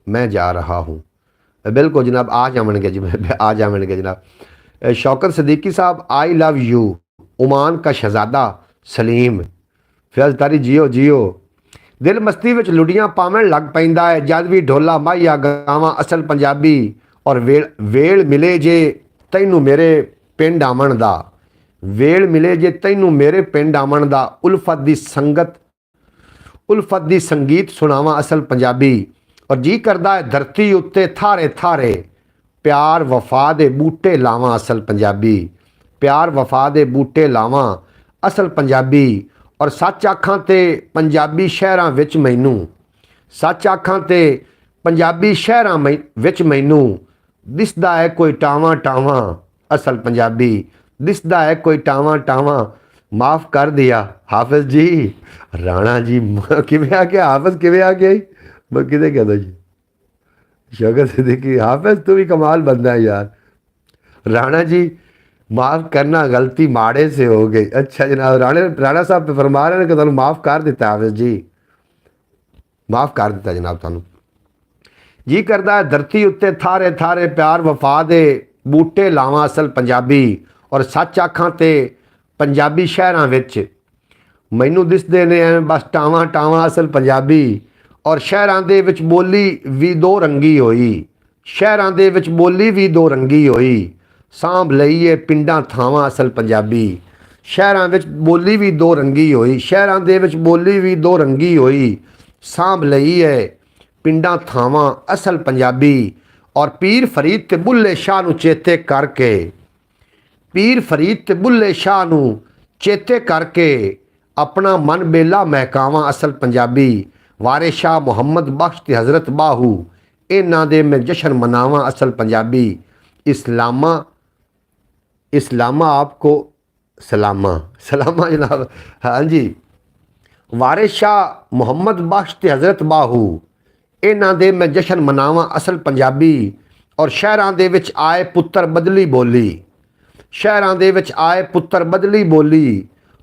मैं जा रहा हूँ। बिल्कुल जनाब आ जावणगे जी, आ जावणगे जनाब। शौकत सदीकी साहब आई लव यू। ओमान का शहजादा सलीम फैज़ तारी जियो जियो। दिल मस्ती विच लुडियां पावण लग पैंदा है, जद भी ढोला माहिया गावां असल पंजाबी। और वेल मिले जे तैनू मेरे पिंड आवन दा, वेल मिले जे तैनू मेरे पिंड आवन दा, उल्फत दी संगीत सुनावां असल पंजाबी। और जी करदा है धरती उत्ते थारे थारे, प्यार वफा दे बूटे लावां असल पंजाबी, प्यार वफा दे बूटे लावां असल पंजाबी। और सच आखां ते पंजाबी शहरां विच मैनू, सच आखां ते पंजाबी शहरां विच मैनू, दिसदा है कोई टावां टावां असल पंजाबी, दिसदा है कोई टावां टावां। माफ़ कर दिया हाफिज जी। राणा जी किवें आ गया हाफिज, किवें आ गया? मैं किते कहता जी शौकत सिद्दीकी हाफिज तू भी कमाल बंदा है यार। राणा जी माफ़ करना गलती माड़े से हो गई। अच्छा जनाब राणा साहब फरमा रहे हैं कि तुहानू माफ़ कर दिता हाफिज जी, माफ़ कर दिता जनाब तुहानू। जी करदा है धरती उत्ते थारे थारे, प्यार वफा दे बूटे लावां असल पंजाबी। और सच आखां ते पंजाबी शहरां विच मैनू दिसदे ने एवें बस टावां टावां असल पंजाबी। और शहरां दे विच बोली भी दो रंगी होई, ਸ਼ਹਿਰਾਂ ਦੇ ਵਿੱਚ ਬੋਲੀ ਵੀ ਦੋ ਰੰਗੀ ਹੋਈ, ਸਾਂਭ ਲਈਏ ਪਿੰਡਾਂ ਥਾਵਾਂ ਅਸਲ ਪੰਜਾਬੀ। ਸ਼ਹਿਰਾਂ ਵਿੱਚ ਬੋਲੀ ਵੀ ਦੋ ਰੰਗੀ ਹੋਈ, ਸ਼ਹਿਰਾਂ ਦੇ ਵਿੱਚ ਬੋਲੀ ਵੀ ਦੋ ਰੰਗੀ ਹੋਈ, ਸਾਂਭ ਲਈਏ ਪਿੰਡਾਂ ਥਾਵਾਂ ਅਸਲ ਪੰਜਾਬੀ। ਔਰ ਪੀਰ ਫਰੀਦ ਤੇ ਬੁੱਲੇ ਸ਼ਾਹ ਨੂੰ ਚੇਤੇ ਕਰਕੇ, ਪੀਰ ਫਰੀਦ ਤੇ ਬੁੱਲੇ ਸ਼ਾਹ ਨੂੰ ਚੇਤੇ ਕਰਕੇ ਆਪਣਾ ਮਨ ਬੇਲਾ ਮਹਿਕਾਵਾਂ ਅਸਲ ਪੰਜਾਬੀ। ਵਾਰੇ ਸ਼ਾਹ ਮੁਹੰਮਦ ਬਖਸ਼ ਤੇ ਹਜ਼ਰਤ ਬਾਹੂ, ਇਹਨਾਂ ਦੇ ਮੈਂ ਜਸ਼ਨ ਮਨਾਵਾਂ ਅਸਲ ਪੰਜਾਬੀ। इस्लामा इस्लामा आपको सलामा सलामा जनाब। हाँ जी, वारिस शाह मुहम्मद बख्श ते हज़रत बाहू, इन्हां दे मैं जशन मनावां असल पंजाबी। और शहरां दे विच आए पुत्तर बदली बोली, शहरां दे विच आए पुत्तर बदली बोली,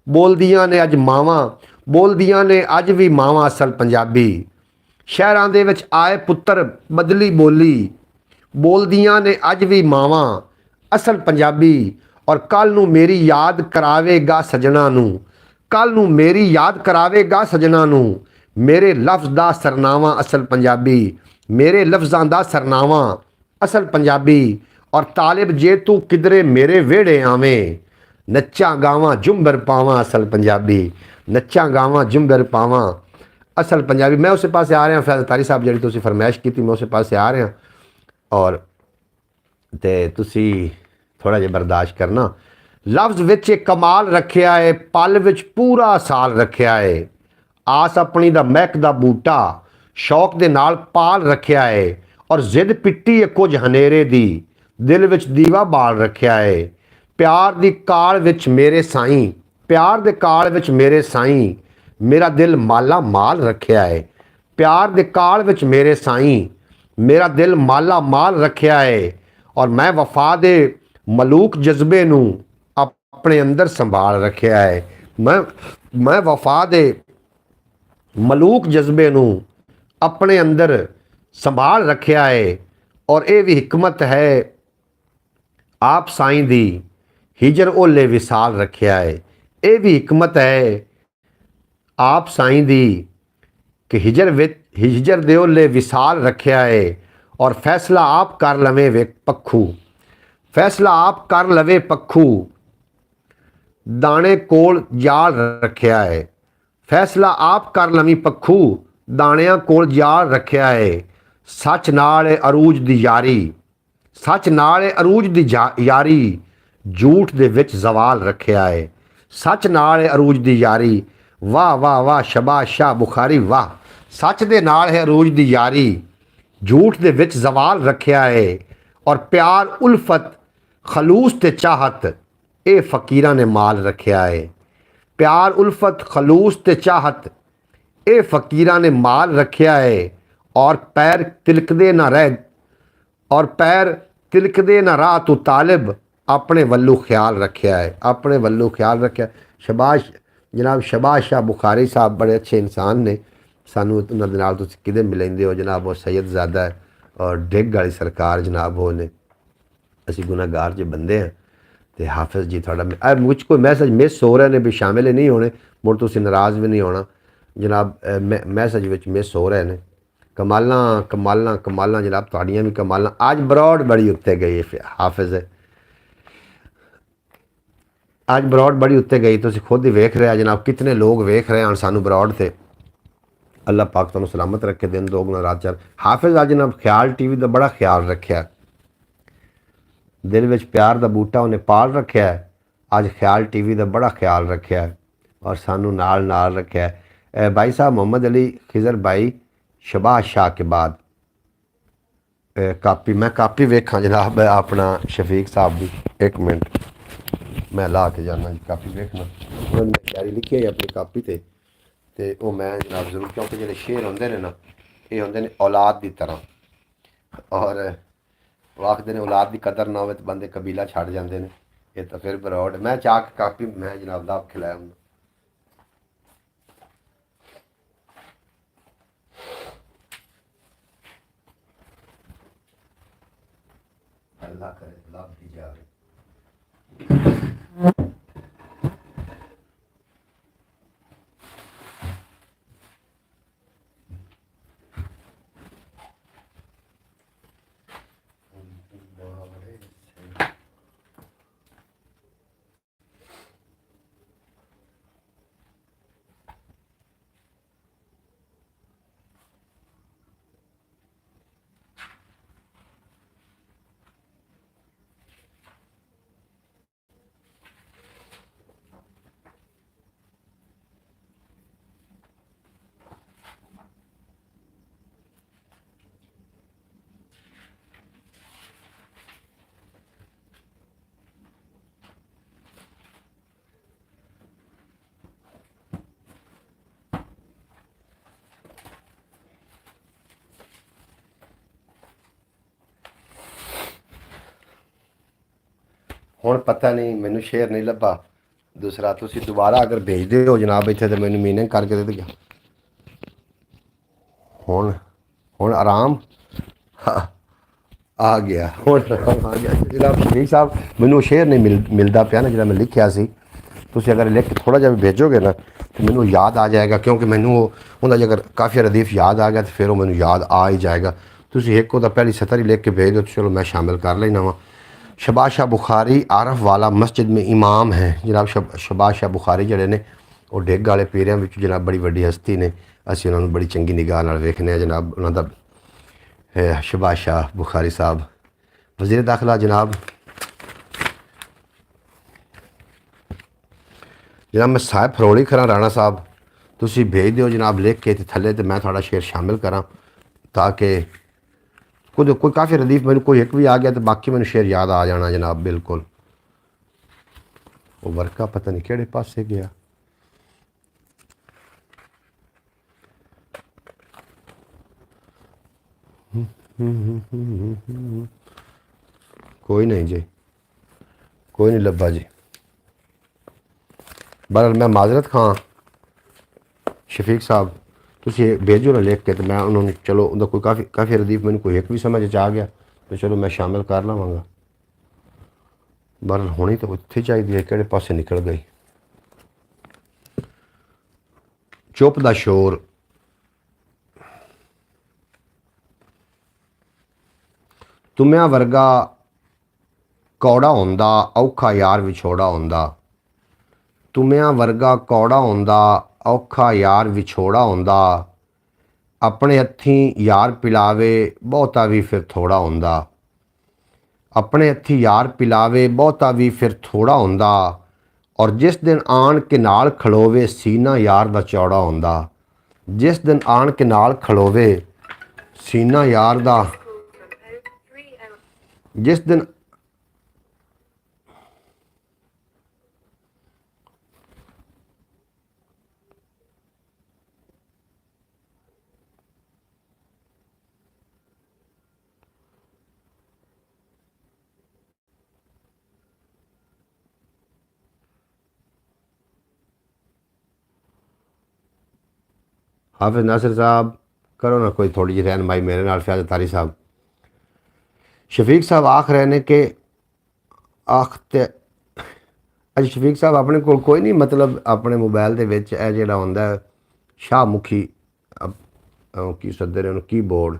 बोलदियां ने अज मावां, बोलदियां ने अज भी मावां असल पंजाबी। शहरां दे विच आए पुत्तर बदली बोली, बोलदियां ने अज भी मावां असल पंजाबी। और कल नू मेरी याद करावेगा सजना नू, कल नू मेरी याद करावेगा सजना नू, मेरे लफ्ज़ दा सरनावा असल पंजाबी, मेरे लफ्ज़ां दा सरनावा असल पंजाबी। और तालिब जे तू किधरे मेरे वेड़े आवें, नच्चा गावां जुंबर पावां असल पंजाबी, नच्चा गावां जुंबर पावां असल पंजाबी। मैं उस पासे आ रहा फैज़ तारी साहब जी तुसीं फरमाइश की थी, मैं उस पासे आ रहा और ते तुसी थोड़ा जिहा बर्दाश्त करना। लफ्ज़ विच कमाल रखिया है, पल विच पूरा साल रखिया है, आस अपनी दा महकदा बूटा शौक दे नाल पाल रखिया है। और जिद पिट्टी है कुछ हनेरे दी, दिल विच दीवा बाल रखिया है। प्यार दी काल विच मेरे साईं, प्यार दे काल विच मेरे साईं, मेरा दिल माला माल रखिया है। प्यार दे काल विच मेरे साईं, मेरा दिल माला माल रखिया है। और मैं वफा दे मलूक जज्बे नू अपने अंदर संभाल रखिया है। मैं वफा दे मलूक जज्बे नू अपने अंदर संभाल रखिया है। और ये भी हिकमत है आप साईं दी, हिजर ओले विसाल रखिया है। ये भी हिकमत है आप साईं दी कि हिजर दे ओले विसाल रखिया है। और फैसला आप कर लवे वे पक्खू, फैसला आप कर लवे पक्खू, दाने कोल जाल रखिया है। फैसला आप कर लवी पक्खू, दाणियां कोल जाल रखिया है। सच नाल है अरूज दी यारी, सच नाल है अरूज दी यारी, झूठ दे विच जवाल रखिया है। सच नाल है अरूज दी यारी, वाह वाह वाह शबाश शाह बुखारी वाह। सच दे नाल है अरूज दी यारी, झूठ दे विच जवाल रखिया है। और प्यार उल्फत खलूस ते चाहत, ये फकीरां ने माल रखिया है। प्यार उल्फत खलूस ते चाहत, ये फकीरां ने माल रखिया है। और पैर तिलकदे ना रह, और पैर तिलकदे ना राह तू तालिब, अपने वल्लू ख्याल रखिया है, अपने वल्लू ख्याल रखिया। शबाश जनाब, शबाश शाह बुखारी साहब बड़े अच्छे इंसान ने, सानू उन्हां दे नाल तुसीं किदे मिलेंदे हो जनाब। वो सैयदजादा है और डिग वाली सरकार जनाब वो ने, असीं गुनाहगार जे बंदे हैं। तो हाफिज़ जी थोड़ा मुझ कोई मैसेज मिस हो रहे ने भी शामिल नहीं होने, मुड़ तुसीं नाराज़ भी नहीं होना जनाब। मैसेज विच मिस हो रहे हैं। कमालां कमालां कमालां जनाब, तुहाड़ियां भी कमालां। अज ब्रॉड बड़ी उत्ते गई हाफिज़, अज ब्रॉड बड़ी उत्ते गई, तुसीं खुद ही वेख रहे जनाब, कितने लोग वेख रहे हैं सानू ब्रॉड से। अल्लाह पाक तुहानू सलामत रखे, दिन दोगुना रात चार। हाफिज़ अज जनाब ख्याल टीवी का बड़ा ख्याल रखिया, दिल विच प्यार दा बूटा उन्हें पाल रखिया है। अज ख्याल टीवी का बड़ा ख्याल रखिया है और सानू नाल नाल रखिया है। भाई साहब मोहम्मद अली खिजर भाई शबाज शाह के बाद कापी, मैं कापी वेखा जनाब अपना शफीक साहब की, एक मिनट मैं ला के जाना जी कापी वेखना। उन्होंने शायरी लिखी है अपनी कापी ते वो मैं जनाब जरूर, क्योंकि जो शेर होंगे ने ना, ये होंगे ने औलाद की तरह। और आखते ने औलाद की कदर ना हो तो बंदे कबीला छड़ जाते हैं। ये तो फिर बरौड मैं चाह के कापी मैं जनाब दा खिलाया हूँ। अल्लाह करे लाभ दी जाए। ਹੁਣ ਪਤਾ ਨਹੀਂ ਮੈਨੂੰ ਸ਼ੇਰ ਨਹੀਂ ਲੱਭਾ ਦੂਸਰਾ ਤੁਸੀਂ ਦੁਬਾਰਾ ਅਗਰ ਭੇਜਦੇ ਹੋ ਜਨਾਬ ਇੱਥੇ ਤੇ ਮੈਨੂੰ ਮੀਨਿੰਗ ਕਰਕੇ ਦੇ ਦਿਓ ਹੁਣ ਹੁਣ ਆਰਾਮ ਆ ਗਿਆ ਹੁਣ ਆਰਾਮ ਆ ਗਿਆ ਜਨਾਬ ਸ਼ਫੀਕ ਸਾਹਿਬ ਮੈਨੂੰ ਸ਼ੇਰ ਨਹੀਂ ਮਿਲਦਾ ਪਿਆ ਨਾ ਜਿਹੜਾ ਮੈਂ ਲਿਖਿਆ ਸੀ ਤੁਸੀਂ ਅਗਰ ਲਿਖ ਕੇ ਥੋੜਾ ਜਿਹਾ ਵੀ ਭੇਜੋਗੇ ਨਾ ਤੇ ਮੈਨੂੰ ਯਾਦ ਆ ਜਾਏਗਾ ਕਿਉਂਕਿ ਮੈਨੂੰ ਉਹ ਉਹਦਾ ਜੇ ਅਗਰ ਕਾਫੀ ਰਦੀਫ ਯਾਦ ਆ ਗਿਆ ਤੇ ਫਿਰ ਉਹ ਮੈਨੂੰ ਯਾਦ ਆ ਹੀ ਜਾਏਗਾ ਤੁਸੀਂ ਇੱਕ ਉਹਦਾ ਪਹਿਲੀ सतर ही लिख के भेज दो तो चलो मैं शामिल कर लेना वा शबाज शाह बुखारी आरफ वाला मस्जिद में इमाम है जनाब शबाज शाह बुखारी जड़े ने वो डिग वाले पीरियां विच जनाब बड़ी वड्डी हस्ती ने असीं उन्होंने बड़ी चंगी निगाह नाल वेखने जनाब उन्हों दा शबाज शाह बुखारी साहब वज़ीर दाखिला जनाब जनाब मैं साहिब फरोली खरा राणा साहब तुसी भेज दिओ जनाब लिख के थल्ले तो मैं थोड़ा शेर शामिल करा ताकि कोई काफ़ी रदीफ मैंने कोई एक भी आ गया तो बाकी मैंने शेर याद आ जाना जनाब बिल्कुल वो वर्का पता नहीं केड़े पासे गया कोई नहीं जी कोई नहीं लब्बा जी बहरहाल मैं माजरत खां शफीक साहब तुसी भेजो ना लिख के तो मैं उन्होंने चलो उनका कोई काफ़ी रदीफ मैंने कोई एक भी समझ आ गया तो चलो मैं शामिल कर लवांगा बहरहाल होनी तो उत्थे चाहिए है केड़े पासे निकल गई चुप दा शोर तुम्या वर्गा कौड़ा होंदा औखा यार विछोड़ा होंदा तुम्या वर्गा कौड़ा होंदा औखा यार विछोड़ा होंदा अपने हत्थीं यार पिलावे बहुता भी फिर थोड़ा होंदा अपने हत्थीं यार पिलावे बहुता भी फिर थोड़ा होंदा और जिस दिन आन के नाल खलोवे सीना यार दा चौड़ा होंदा जिस दिन आन के नाल खलोवे सीना यार दा जिस दिन हाफिज नासिर साहब करो ना कोई थोड़ी जी रहनमाई मेरे नाल फयाज तारी साहब शफीक साहब आख रहे ने कि आखते अच्छा शफीक साहब अपने कोई नहीं मतलब अपने मोबाइल के विच ਇਹ ਜਿਹੜਾ ਹੁੰਦਾ शाहमुखी की सदर है कीबोर्ड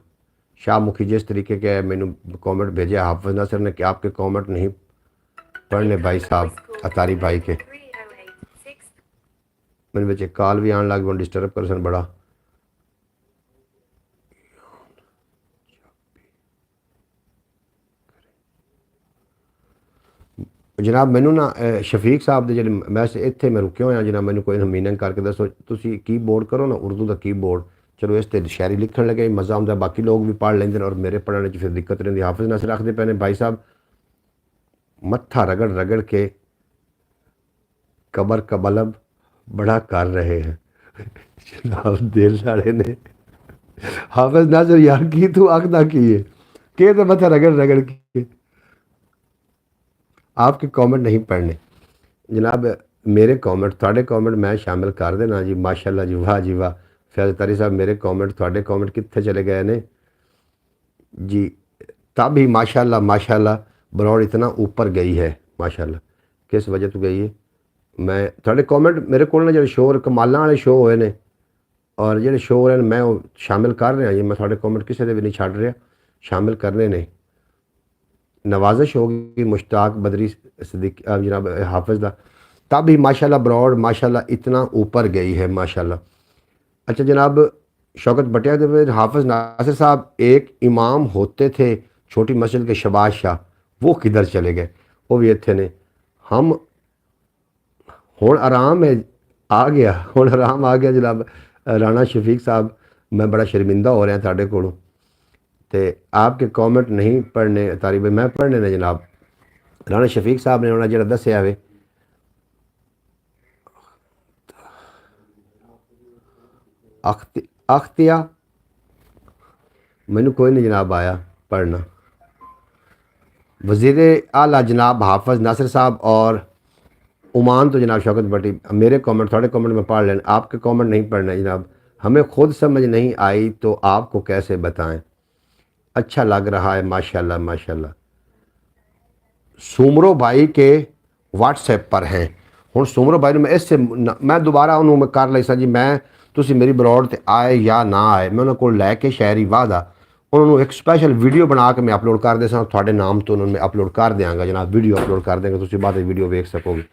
शाहमुखी जिस तरीके के मैंने कमेंट भेजे हाफिज नासिर ने कि आपके कमेंट नहीं पढ़ने भाई साहब अतारी भाई के मेरे बच्चे कॉल भी आने लग गए डिस्टर्ब कर सन बड़ा जनाब मैनू ना शफीक साहब के जो मैसेज इतने मैं रुके हुए जनाब मैंने कोई मीनिंग करके दसो तुसी कीबोर्ड करो ना उर्दू का कीबोर्ड चलो इस पर शायरी लिखण लगे मज़ा आता बाकी लोग भी पढ़ लेंगे और मेरे पढ़ने फिर दिक्कत रही हाफिज नासिर रखते पे ने भाई साहब मत्था रगड़ रगड़ के कबर का बलब बड़ा कर रहे हैं जनाब दिल साड़े ने हाफिज नासिर यार की तू आखदा की है के तो मत्था रगड़ रगड़ के आपके कमेंट नहीं पढ़ने जनाब मेरे कमेंट थोड़े कमेंट मैं शामिल कर देना जी माशाल्लाह जी वाह फैज़ तारी साहब मेरे कमेंट थोड़े कमेंट कितने चले गए ने जी तब ही माशाल्लाह ब्रॉड इतना ऊपर गई है माशाल्लाह किस वजह तो गई है मैं थोड़े कमेंट मेरे को जो शो कमालों वाले शो होए ने और जो शो हो रहे हैं मैं शामिल कर रहा जी मैं थोड़े कमेंट किसी के भी नहीं छड़ रहा शामिल करने ने नवाजिश होगी मुश्ताक बदरी सदीक जनाब हाफिज दा तब ही माशाल्लाह ब्रॉड माशाल्लाह इतना ऊपर गई है माशाल्लाह अच्छा जनाब शौकत भटिया के हाफिज नासिर साहब एक इमाम होते थे छोटी मस्जिद के शबाज शाह वो किधर चले गए वो भी इतने ने हम हुण आराम है आ गया हुण आराम आ गया जनाब राणा शफीक साहब मैं बड़ा शर्मिंदा हो रहा तुहाडे कोलों तो आपके कमेंट नहीं पढ़ने तारी भाई मैं पढ़ने ने जनाब राणा शफीक साहब ने उन्होंने जो दसिया वे अख्तिया मैनू कोई नहीं जनाब आया पढ़ना वज़ीर आला जनाब हाफ़िज़ नासिर साहब और ओमान तो जनाब शौकत भट्टी, मेरे कमेंट थोड़े कमेंट में पढ़ लें, आपके कमेंट नहीं पढ़ना जनाब। हमें खुद समझ नहीं आई तो आपको कैसे बताएं। अच्छा लग रहा है माशाल्लाह माशाल्लाह। सुमरो भाई के व्हाट्सएप पर हैं। हुण सुमरो भाई ने मैं इससे मैं दोबारा उन्होंने कर ली जी, मैं तुसी मेरी बरौड़ ते आए या ना आए, मैं उन्होंने को लैके शहरी वादा उन्होंने एक स्पैशल वीडियो बना के मैं अपलोड कर दे थोड़े नाम तो उन्होंने अपलोड कर देंगे जनाब, वीडियो अपलोड कर देंगे, तुम बाद वीडियो वेख सकोगे।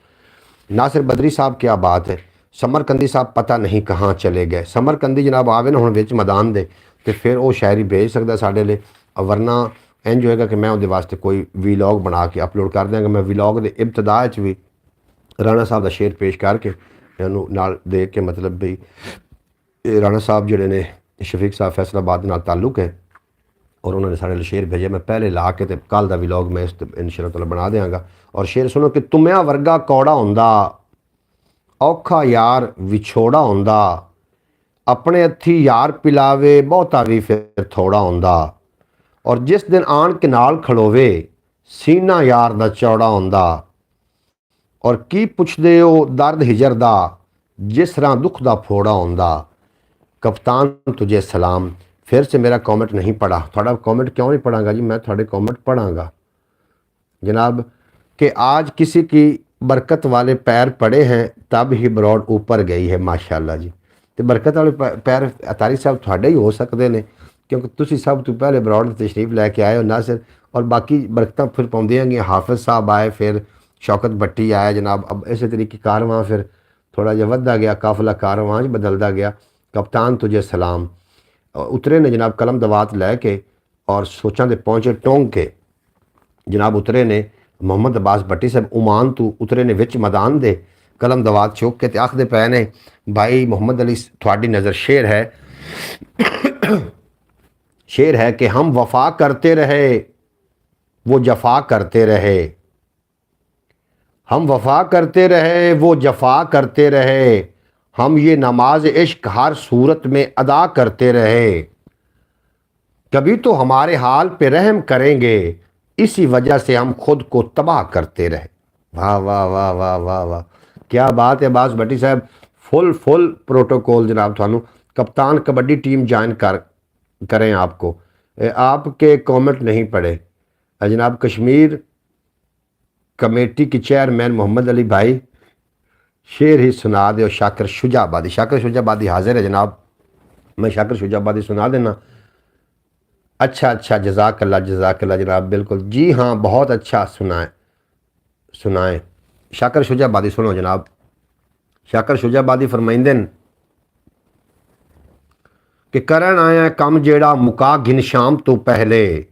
नासिर बदरी साहब क्या बात है। समरकंदी साहब पता नहीं कहाँ चले गए। समरकंदी जनाब आवे ना हुण विच मैदान दे तो फिर वो शायरी भेज सकता साढ़े लिए, वरना इंज होएगा कि मैं उहदे वास्ते कोई वीलॉग बना के अपलोड कर देंगे। मैं वीलॉग के इब्तदा भी राणा साहब का शेर पेश करके नाल दे के मतलब भी राणा साहब जोड़े ने शफीक साहब फैसलाबाद नाल ताल्लुक है और उन्होंने साढ़े शेर भेजे, मैं पहले ला के तो कल का विलॉग मैं इस इंशाअल्लाह ताला बना देंगा। और शेर सुनो कि तुम्हें वर्गा कौड़ा होंदा औखा यार विछोड़ा होंदा, अपने हथी यार पिलावे बहुता भी फिर थोड़ा होंदा, और जिस दिन आन के नाल खड़ोवे सीना यार दा चौड़ा होंदा, और की पुछदे हो दर्द हिजर दा जिस तरह दुख दा फोड़ा होंदा। कप्तान तुझे सलाम। फिर से मेरा कमेंट नहीं पढ़ा, थोड़ा कमेंट क्यों नहीं पढ़ांगा जी, मैं थोड़े कमेंट पढ़ांगा जनाब। कि आज किसी की बरकत वाले पैर पड़े हैं तब ही बरौड़ ऊपर गई है माशाल्लाह जी। तो बरकत वाले पैर अतारी साहब थोड़े ही हो सकते हैं, क्योंकि तुसी सब तो पहले बरौड़ तशरीफ लैके आए हो नासिर, और बाकी बरकत फिर पाँदियाँ हाफिज़ साहब आए, फिर शौकत भट्टी आया जनाब। अब इस तरीके कारवां फिर थोड़ा जहा वधदा गया, काफिला कारवां च बदलता गया। कप्तान तुझे सलाम उतरे ने जनाब कलम दवात लैके और सोचा दे पहुँचे टोंग के जनाब उतरे ने मोहम्मद अब्बास भट्टी साहब ओमान तो उतरे ने विच मैदान दे कलम दवात चुक के आखदे पे ने भाई मोहम्मद अली थोड़ी नज़र शेर है शेर है कि हम वफा करते रहे वो जफा करते रहे, हम वफा करते रहे वो जफा करते रहे, हम ये नमाज इश्क हर सूरत में अदा करते रहे, कभी तो हमारे हाल पे रहम करेंगे इसी वजह से हम खुद को तबाह करते रहे। वाह वाह वाह वाह वाह वाह, क्या बात है अब्बास भट्टी साहब। फुल प्रोटोकॉल जनाब थानू कप्तान कबड्डी टीम ज्वाइन करें आपको। आपके कमेंट नहीं पड़े जनाब। कश्मीर कमेटी की चेयरमैन मोहम्मद अली भाई शेर ही सुना दे। शाकिर शुजाबादी, शाकिर शुजाबादी हाजिर है जनाब, मैं शाकिर शुजाबादी सुना देना। अच्छा जज़ाकल्लाह जनाब, बिल्कुल जी हाँ, बहुत अच्छा सुनाएं शाकिर शुजाबादी सुनो जनाब। शाकिर शुजाबादी फरमाइंदन कि करन आया कम जेड़ा मुका गिन शाम तो पहले,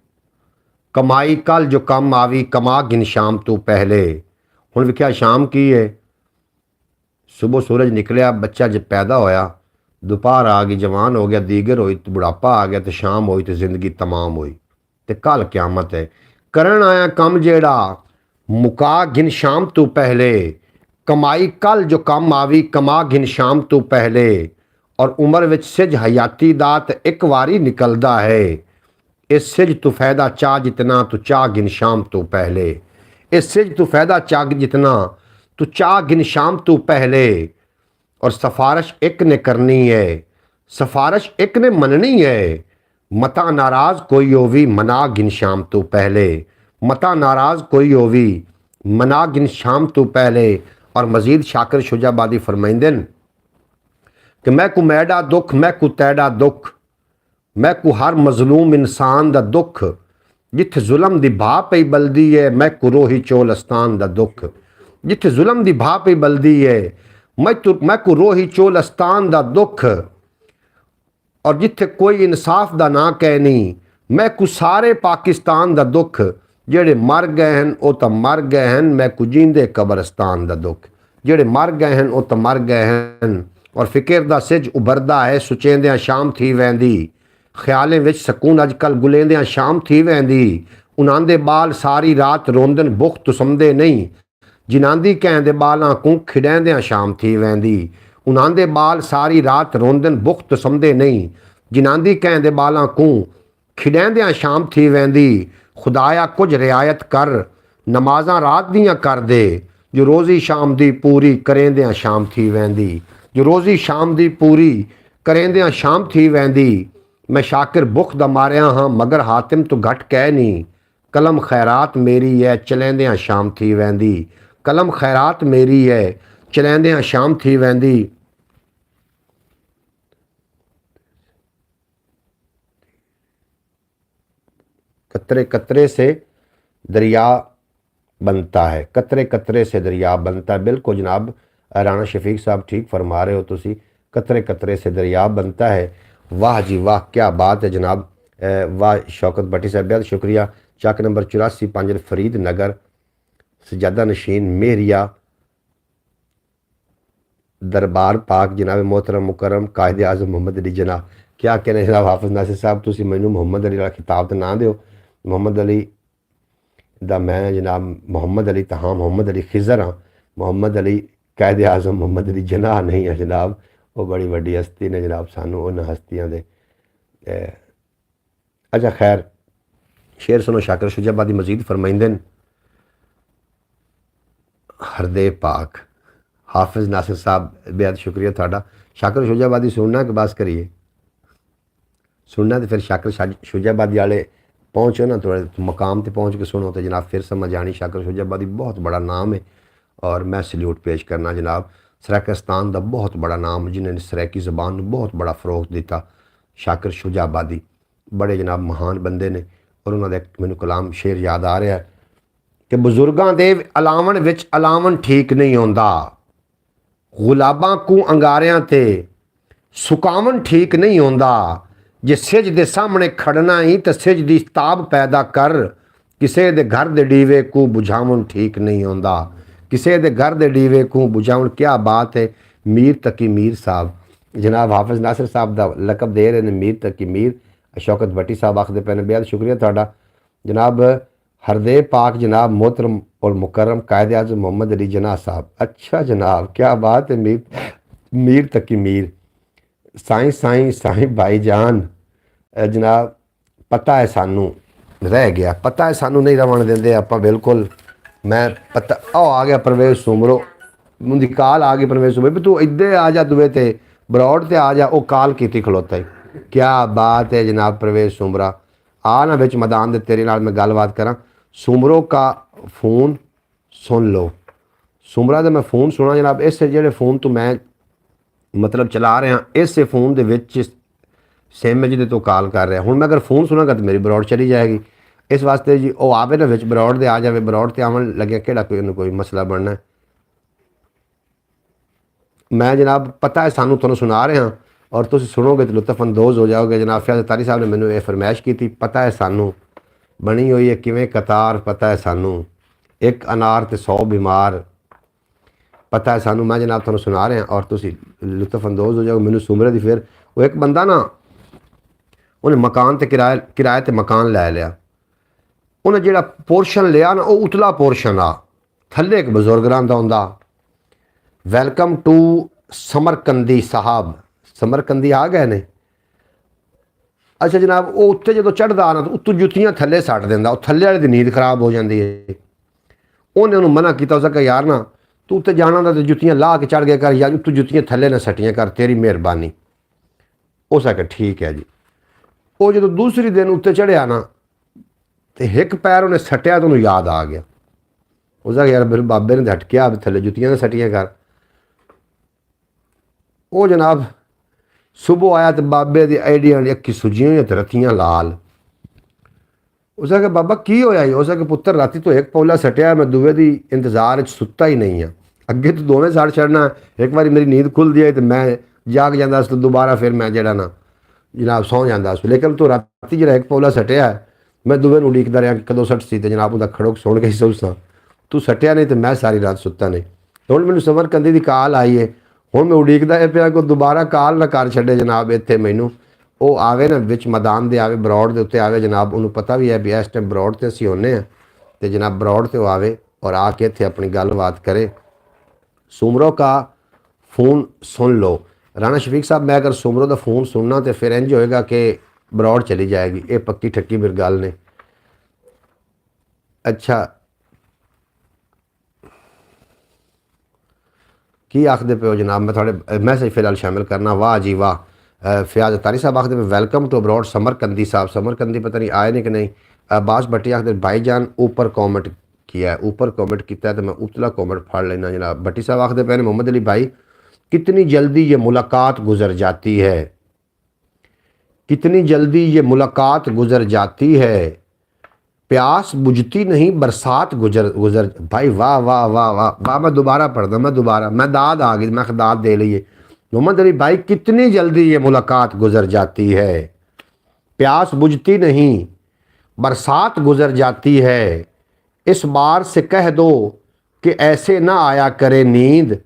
कमाई कल जो कम आवी कमा गिन शाम तो पहले। हुण विख्या शाम की है, सुबह सूरज निकलिया, बच्चा जब पैदा होया, दोपहर आ गई, जवान हो गया, दीगर हुई तो बुढ़ापा आ गया, तो शाम हुई तो जिंदगी तमाम हुई, तो कल क्यामत है। करन आया कम जेड़ा मुका गिन शाम तो पहले, कमाई कल जो कम आवी कमा गिन शाम तो पहले, और उम्र विच सिज हयाती दात एक वारी निकलदा है, इस सिज तू फैदा चाह जितना तू चाह गिन शाम तो पहले, इस सिज तू फैदा चाह जितना तू चाह गिन शाम तो पहले, और सिफारिश एक ने करनी है सिफारिश एक ने मननी है, मता नाराज कोई होवी मना गिन शाम तो पहले, मता नाराज कोई होवी मना गिन शाम तो पहले। और मजीद शाकिर शुजाबादी फरमाइंदन कि मैं को मैडा दुख मैं को तैडा दुख, मैं को हर मजलूम इंसान दा दुख, जिथे जुलम दी भा पई बलदी है मैं को रोही चोलस्तान दा दुख, जिथे जुलम दी भा पई बलदी है मैं को रोही चोलस्तान दा दुख, और जिथे कोई इंसाफ दा ना कहनी मैं को सारे पाकिस्तान दा दुख, जेड़े मर गए हैं वो तो मर गए हैं मैं को जींदे कब्रस्तान दा दुख, जेड़े मर गए हैं वो तो मर गए हैं। और फिक्र दा सिज उभरदा है सुचेंदियां शाम थी वैंदी, ख्यालें विच सकून अजकल गुलेंदियां शाम थी वैंदी, उन्हां बाल सारी रात रोंदन बुख तुसमदे नहीं, जिन्हां दी कहंदे बालां को खिड़ैंदियां शाम थी वैंदी, उन्हां बाल सारी रात रोंदन बुख तुसमदे नहीं, जिन्हां दी कहंदे बालां को खिड़ैंदियां शाम थी वैंदी, खुदाया कुछ रियायत कर, नमाज़ां रात दियां कर दे, जो रोज़ी शाम दी पूरी करेंदियां शाम थी वैंदी, जो रोज़ी शाम दी पूरी करेंदियां शाम थी वैंदी। मैं शाकिर बुख दा मारिया हाँ मगर हातिम तो घट कह नहीं, कलम खैरात मेरी है चलैंदियां शाम थी वैंदी, कलम खैरात मेरी है चलैंदियां शाम थी वैंदी। कतरे कतरे से दरिया बनता है, कतरे कतरे से दरिया बनता है। बिल्कुल जनाब राणा शफीक साहब ठीक फरमा रहे हो तुसी, कतरे कतरे से दरिया बनता है। वाह जी वाह, क्या बात है जनाब। वाह शौकत भट्टी साहब बहुत शुक्रिया। चक नंबर 84 5 फरीद नगर, सजादा नशीन मेहरिया दरबार पाक जनाब मोहतरम मुकरम कायद आज़म मोहम्मद अली जनाब। क्या कहने जनाब हाफिज नासिर साहब, तुसी मैनू मोहम्मद अली वाला खिताब तो ना दिओ। मोहम्मद अली दा मैं जनाब मोहम्मद अली तो हाँ मोहम्मद अली खिजर हाँ, मोहम्मद अली कायद आज़म मोहम्मद अली जनाह नहीं है जनाब। वो बड़ी वड्डी हस्ती ने जनाब, सानू उन्होंने हस्तियां दे। अच्छा खैर, शेर सुनो शाकिर शुजाबादी मजीद फरमाइंदे न, हरदे पाक। हाफिज नासिर साहब बेहद शुक्रिया थाड़ा। शाकिर शुजाबादी सुनना कि बस करिए, सुनना तो फिर शाकिर शुजाबादी वाले पहुँचो ना, थोड़े मकाम पर पहुँच के सुनो तो जनाब फिर समझ आनी। शाकिर शुजाबादी बहुत बड़ा नाम है और मैं सल्यूट पेश करना जनाब। सराकिस्तान का बहुत बड़ा नाम जिन्हें सराकी ज़बान बहुत बड़ा फरोग दिता, शाकिर शुजाबादी बड़े जनाब महान बंदे ने। और उन्होंने मैनू कलाम शेर याद आ रहा है कि बजुर्गों के अलावन विच अलावन ठीक नहीं होंदा, गुलाबां को अंगारियां ते सुकावन ठीक नहीं होंदा, जे सिज दे सामने खड़ना ही तो सिज दी ताब पैदा कर, किसे दे घर दे डीवे को बुझावन ठीक नहीं होंदा, किसे दे घर दे डीवे को बुझावन। क्या बात है। मीर तकी मीर साहब जनाब हाफिज नासिर साहब का लकब दे रहे हैं मीर तकी मीर। शौकत भट्टी साहब आखते पे ने बेहद शुक्रिया थाड़ा जनाब। हरदे पाक जनाब मोहतरम और मुकरम कायद आज़म मोहम्मद अली जनाह साहब। अच्छा जनाब क्या बात है। मीर तकी मीर साईं साईं साईं भाई जान जनाब, पता है सानू रह गया, पता है सानू नहीं रवन देंदे आप बिल्कुल। मैं पता आ गया परवेज सुमरो, मुंदी कॉल आ गई परवेज सुमरो भी तू इधर आ जा दुए ते बरौड़ ते आ जा। वो कॉल की खलोता ही। क्या बात है जनाब परवेज सुमरा, आ ना बिच मैदान दे तेरे नाल मैं गलबात करा। सुमरो का फ़ोन सुन लो, सुमरा का मैं फ़ोन सुना जनाब। इस जेड़े फ़ोन तो मैं मतलब चला रहा इस फ़ोन दे विच सिम जिहदे तो कॉल कर रहा हूँ मैं, अगर फ़ोन सुनागा तो मेरी बरौड़ चली जाएगी। इस वास्ते जी वो आवे ना विच बरौड़ दे आ जाए, बरौड़ ते आवन लगे केड़ा कोई मसला बनना है। मैं जनाब पता है सानू तुहानू सुना रहा और तुम सुनोगे तो लुत्फअंदोज़ हो जाओगे। जनाब फयाज़ तारी साहब ने मैनू ये फरमाइश की थी, पता है सानू बनी हुई है किवें कतार, पता है सानू एक अनार ते 100 बीमार, पता है सानू। मैं जनाब तुहानू सुना रहा और तुम लुत्फअंदोज़ हो जाओगे। मैनू सुमरे दी फिर वो एक बंदा ना उन्हें मकान ते किराए ते मकान लै लिया, उन्हें जिहड़ा पोर्शन लिया ना वो उतला पोर्शन आ, थल्ले एक बजुर्ग रहिंदा हुंदा। वैलकम टू समरकंदी साहब, समरकंदी आ गए ने। अच्छा जनाब वो उत्ते जो चढ़दा ना तो उत्तों जुत्तियां थल्ले सट देंदा, वो थल्ले वाले दी नींद खराब हो जाती है। उन्हें उन्होंने मना किया, उसका यार ना तू उत्ते जाना तो जुत्तियां ला के चढ़ गया कर, यार उत्तों जुत्तियां थल्ले ना सटियां कर, तेरी मेहरबानी। उस आखे ठीक है जी। वो जो दूसरी दिन उत्ते चढ़िया ना तो एक पैर उन्हें सटिया तो उन्होंने याद आ गया। उसका यार मेरे बाबे ने हटकिया थल्ले जुत्तियां ना सटियां कर। वो जनाब सुबह आया तो बाबे की आइडिया अखी सुजियां हुई तो रत्तियां लाल। उसका कहा बाबा की होया ही, उसका कहा पुत्र राती तो एक पौला सटिया, मैं दुए की इंतजार सुता ही नहीं हाँ, अगे तो दोवें सड़ चढ़ना। एक बार मेरी नींद खुलती है तो मैं जाग जाता तो दोबारा फिर मैं जरा ना जनाब सौ जाता। लेकिन तो राती जो एक पौला सटिया मैं दुए उड़ीकता रहा कि कदों सट सी, तो जनाब उसका खड़ोक सुन के सोचता तू सटिया नहीं तो मैं सारी रात सुता नहीं। तो हम मैंने समरकंदी की कॉल आई है, हूँ मैं उड़ीकता पाया को दोबारा कॉल ना कर छे जनाब। इतने मैनू वो आवे ना विच मैदान दे आवे, बरौड़ के उत्ते आवे जनाब। उन्होंने पता भी है भी इस टाइम बरौड़ ते असीं होने तो जनाब बरौड़ ते आवे और आके इत्थे अपनी गलबात करे। सुमरो का फ़ोन सुन लो। राणा शफीक साहब मैं अगर सुमरो का फ़ोन सुनना तो फिर इंज होएगा कि बरौड़ चली जाएगी, ये पक्की ठक्की मेरी गल ने। अच्छा की आखते पे हो जनाब, मैं थोड़े मैसेज फिलहाल शामिल करना। वाह जी वाह। फयाज अतारी साहब आखते पे वेलकम टू अब्रॉड समरकंदी साहब। समरकंदी पता नहीं आए नहीं कि नहीं। अब्बास भट्टी आखते भाईजान ऊपर कॉमेंट किया है, ऊपर कॉमेंट किया है तो मैं उतला कॉमेंट फाड़ लेना जनाब। भट्टी साहब आखते पे मोहम्मद अली भाई कितनी जल्दी ये मुलाकात गुजर जाती है, कितनी जल्दी ये मुलाकात गुजर जाती है, प्यास बुझती नहीं बरसात गुजर गुजर। भाई वाह वाह वाह वाह वाह। मैं दोबारा पढ़ दूँ, मैं दोबारा, मैं दाद आ गई, मैं दाद दे लिए। मोहम्मद अली भाई कितनी जल्दी ये मुलाकात गुजर जाती है, प्यास बुझती नहीं बरसात गुजर जाती है, इस बार से कह दो कि ऐसे ना आया करे नींद,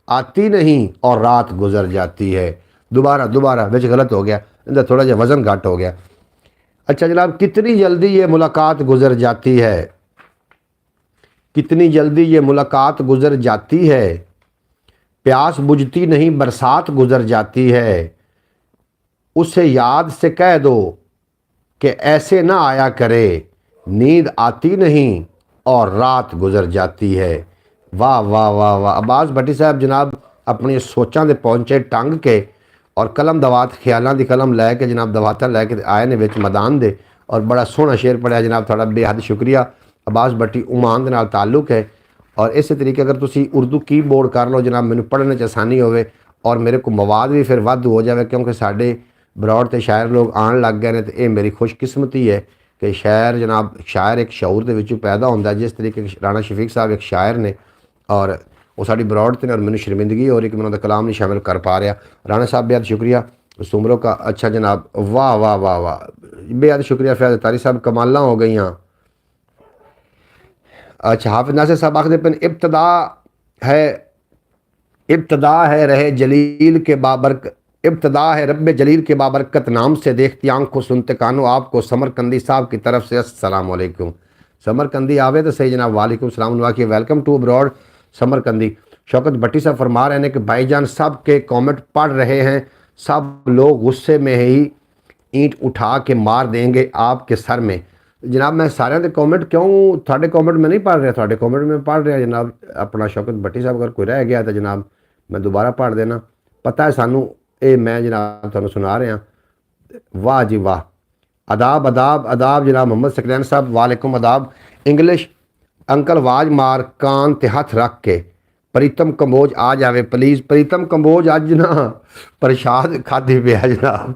आती नहीं और रात गुजर जाती है। दोबारा दोबारा बिच गलत हो गया, इधर थोड़ा जा वज़न घट हो गया। अच्छा जनाब, कितनी जल्दी ये मुलाकात गुजर जाती है, कितनी जल्दी ये मुलाकात गुजर जाती है, प्यास बुझती नहीं बरसात गुजर जाती है, उसे याद से कह दो कि ऐसे ना आया करे, नींद आती नहीं और रात गुजर जाती है। वाह वाह वाह वाह। अब्बास भट्टी साहब जनाब अपनी सोचां दे पहुंचे टंग के और कलम दवात ख्यालों की कलम लैके जनाब दवाता लैके आए ने विच मैदान दे, और बड़ा सोहना शेर पढ़िया जनाब। थोड़ा बेहद शुक्रिया। अब्बास भट्टी ओमान दे नाल ताल्लुक है, और इस तरीके अगर तुसी उर्दू कीबोर्ड कर लो जनाब, मैनू पढ़ने च आसानी होवे और मेरे को मवाद भी फिर वाधू हो जाए, क्योंकि साढ़े बरौड़ ते शायर लोग आन लग गए हैं। तो ये मेरी खुशकिस्मती है कि शायर जनाब, शायर एक शऊर के विचों पैदा होता है, जिस तरीके राणा शफीक साहब एक शायर ने, और वो साड़ी बरौड़ ते ने, और मैंने शर्मिंदगी हो रही कि मैं उन्होंने कलाम नहीं शामिल कर पा रहा। राणा साहब बेहद शुक्रिया सुमरों का। अच्छा जनाब, वाह वाह वाह वाह, बेहद शुक्रिया। फैज़ तारी साहब कमाला हो गई। अच्छा हाफिज नासिर साहब आखिर पिन इब्तदा है रहे जलील के बाबरकत, इब्तदा है रब जलील के बाबरकत नाम से देखती आंखों सुनते कानों आपको समरकंदी साहब की तरफ से अस्सलाम वालेकुम। समरकंदी आवे तो सही जनाब, वालेकुम सलाम वाकई welcome to abroad Samarkandi. Shaukat Bhatti sahab फरमा रहे हैं कि भाईजान सब के कमेंट पढ़ रहे हैं, सब लोग गुस्से में ही ईंट उठा के मार देंगे आपके सर में। जनाब मैं सारे के कमेंट क्यों, थोड़े कमेंट में नहीं पढ़ रहा, थोड़े कमेंट में पढ़ रहा जनाब। अपना शौकत भट्टी साहब अगर कोई रह गया तो जनाब मैं दोबारा पढ़ देना, पता है सानू, ये मैं जनाब तुहानू सुना रहा। वाह जी वाह। अदाब अदाब अदाब जनाब मोहम्मद सकलैन साहब वालेकुम अदाब। इंग्लिश अंकल आवाज मार कान ते हथ रख के, प्रीतम कंबोज आ जावे प्लीज़। प्रीतम कंबोज अज ना प्रसाद खाधी पे जनाब,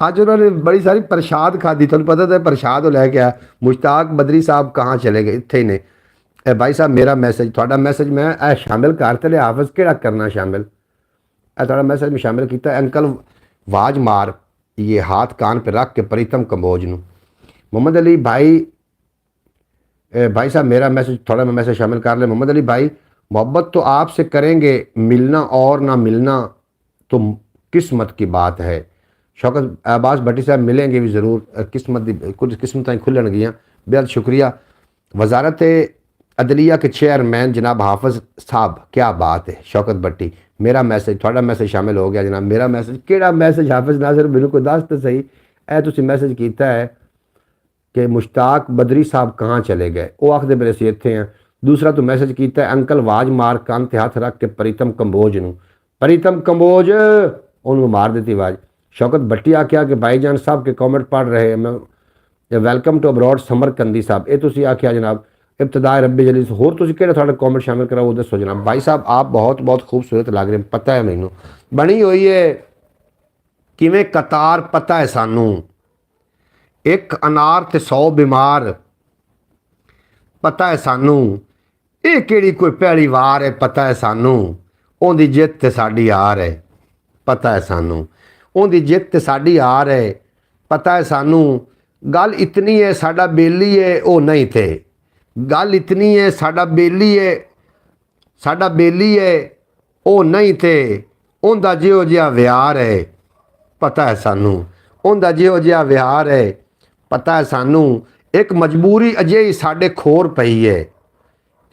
अज उन्होंने बड़ी सारी प्रसाद खाधी, तुम पता तो प्रसाद लैके आया। मुश्ताक बदरी साहब कहाँ चले गए, इत्थे ही ने। ए भाई साहब मेरा मैसेज, थोड़ा मैसेज मैं शामिल करते लिया, हाफिज केड़ा करना शामिल, थोड़ा मैसेज में शामिल किया। अंकल आवाज मार, ये हाथ कान पे रख के प्रीतम कंबोज नू। मोहम्मद अली भाई, भाई साहब मेरा मैसेज थोड़ा मैं मैसेज शामिल कर ले। मोहम्मद अली भाई मोहब्बत तो आपसे करेंगे, मिलना और ना मिलना तो किस्मत की बात है। शौकत अब्बास भट्टी साहब मिलेंगे भी ज़रूर, किस्मत कुछ किस्मत खुलन गई। बेहद शुक्रिया। वजारत अदलिया के चेयरमैन जनाब हाफिज साहब, क्या बात है। शौकत भट्टी मेरा मैसेज, थोड़ा मैसेज शामिल हो गया जनाब। मेरा मैसेज केड़ा मैसेज हाफिज नासिर, मैनू कोई दस तो सही। ए तुसीं मैसेज किया है कि मुश्ताक बदरी साहब कहाँ चले गए, वो आखते मेरे से इत्थे हैं। दूसरा तो मैसेज किया है अंकल आवाज मार कान ते हथ रख के प्रीतम कंबोज नू, प्रीतम कंबोज उन्होंने मार दी आवाज़। शौकत भट्टी आख्या कि भाईजान साहब के कॉमेंट पढ़ रहे हैं, मैं वेलकम टू अब्रॉड समरकंदी साहब। ये तुसीं आख्या जनाब इब्तदा रब्बी जलील, होर तुसीं किहड़े थोड़े कॉमेंट शामिल कराओ वो दसो जनाब। भाई साहब आप बहुत बहुत खूबसूरत लग रहे हैं, पता है मैनू बनी हुई है किवें कतार, पता है सानू एक अनार ते 100 बीमार, पता है सानू ये किहड़ी कोई पहली वार है, पता है सानू उहदी जित ते साडी हार है, पता है सानू उहदी जित ते साडी हार है, पता है सानू गल इतनी है साडा बेली है वो नहीं थे, गल इतनी है साडा बेली है, साडा बेली है वो नहीं थे, उहदा जिहो जिहा विहार है, पता है सानू उहदा जिहो जिहा विहार है, पता है सानू एक मजबूरी अजे साडे खोर पई है,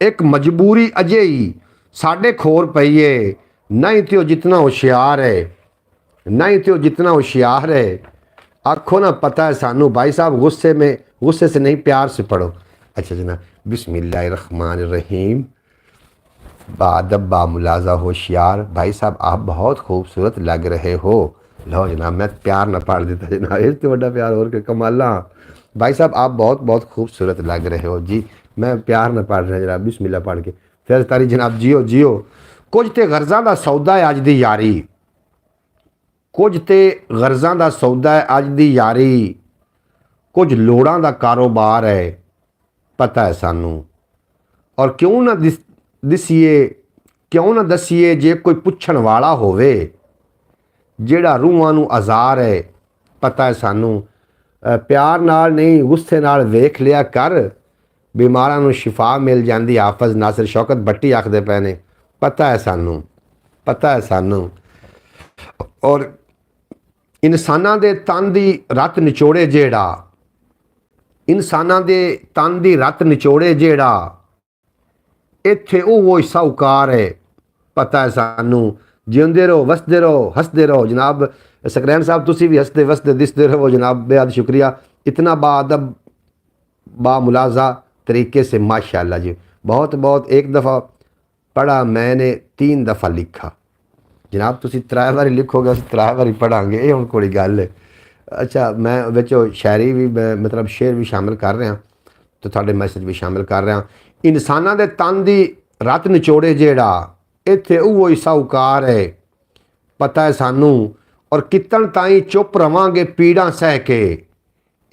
एक मजबूरी अजे ही साडे खोर पई है, नहीं तो जितना होशियार है, नहीं तो जितना होशियार है। आखो ना पता है सानू। भाई साहब गुस्से से नहीं प्यार से पढ़ो। अच्छा जनाब, बिस्मिल्लाहिर्रहमानिर्रहीम। बादब बा मुलाजा होशियार, भाई साहब आप बहुत खूबसूरत लग रहे हो। लो जनाब, मैं प्यार ना पढ़ देता जनाब, इस तो बड़ा प्यार और के कमाला। भाई साहब आप बहुत बहुत खूबसूरत लग रहे हो जी। मैं प्यार ना पढ़ रहा जनाब, बिस्मिल्लाह पढ़ के फिर तारी जनाब जियो जियो। कुछ ते गर्जा का सौदा है अज दी यारी, कुछ ते गर्जा का सौदा है अज दी यारी, कुछ लोड़ां का कारोबार है पता है सानू। और क्यों ना दिसीए, क्यों ना दसीए जे कोई पुछण वाला होवे, ਜਿਹੜਾ रूहां नू आज़ार है पता है सानू। प्यार नाल नहीं गुस्से नाल वेख लिया कर, बीमारां नू शिफा मिल जाती। हाफिज नासिर शौकत भट्टी आखदे पे ने पता है सानू, पता है सानू। और इंसानां दे तन दी रत निचोड़े जेड़ा, इंसानां दे तन दी रत निचोड़े जेड़ा, इत्थे वो साहूकार है पता है सानू। जिंदे रहो वसदे रहो हंसते रहो जनाब। सकरैन साहब तुसी भी हंसते वसते दिसते रहो जनाब, बेहद शुक्रिया। इतना बाअदब बा मुलाजा तरीके से माशाल्लाह जी, बहुत बहुत। एक दफ़ा पढ़ा मैंने 3 दफ़ा लिखा जनाब, तुसी 3 बारी लिखोगे अस 3 बारी पढ़ांगे, ये हुण कोई गल है। अच्छा मैं विच शायरी भी मतलब शेर भी शामिल कर रहा, तो थोड़े मैसेज भी शामिल कर रहा। इंसानां दे तन दी रत निचोड़े जेड़ा, इत्थे उहो साहूकार है पता है सानू। और कितन ताई चुप रवांगे पीड़ा सह के,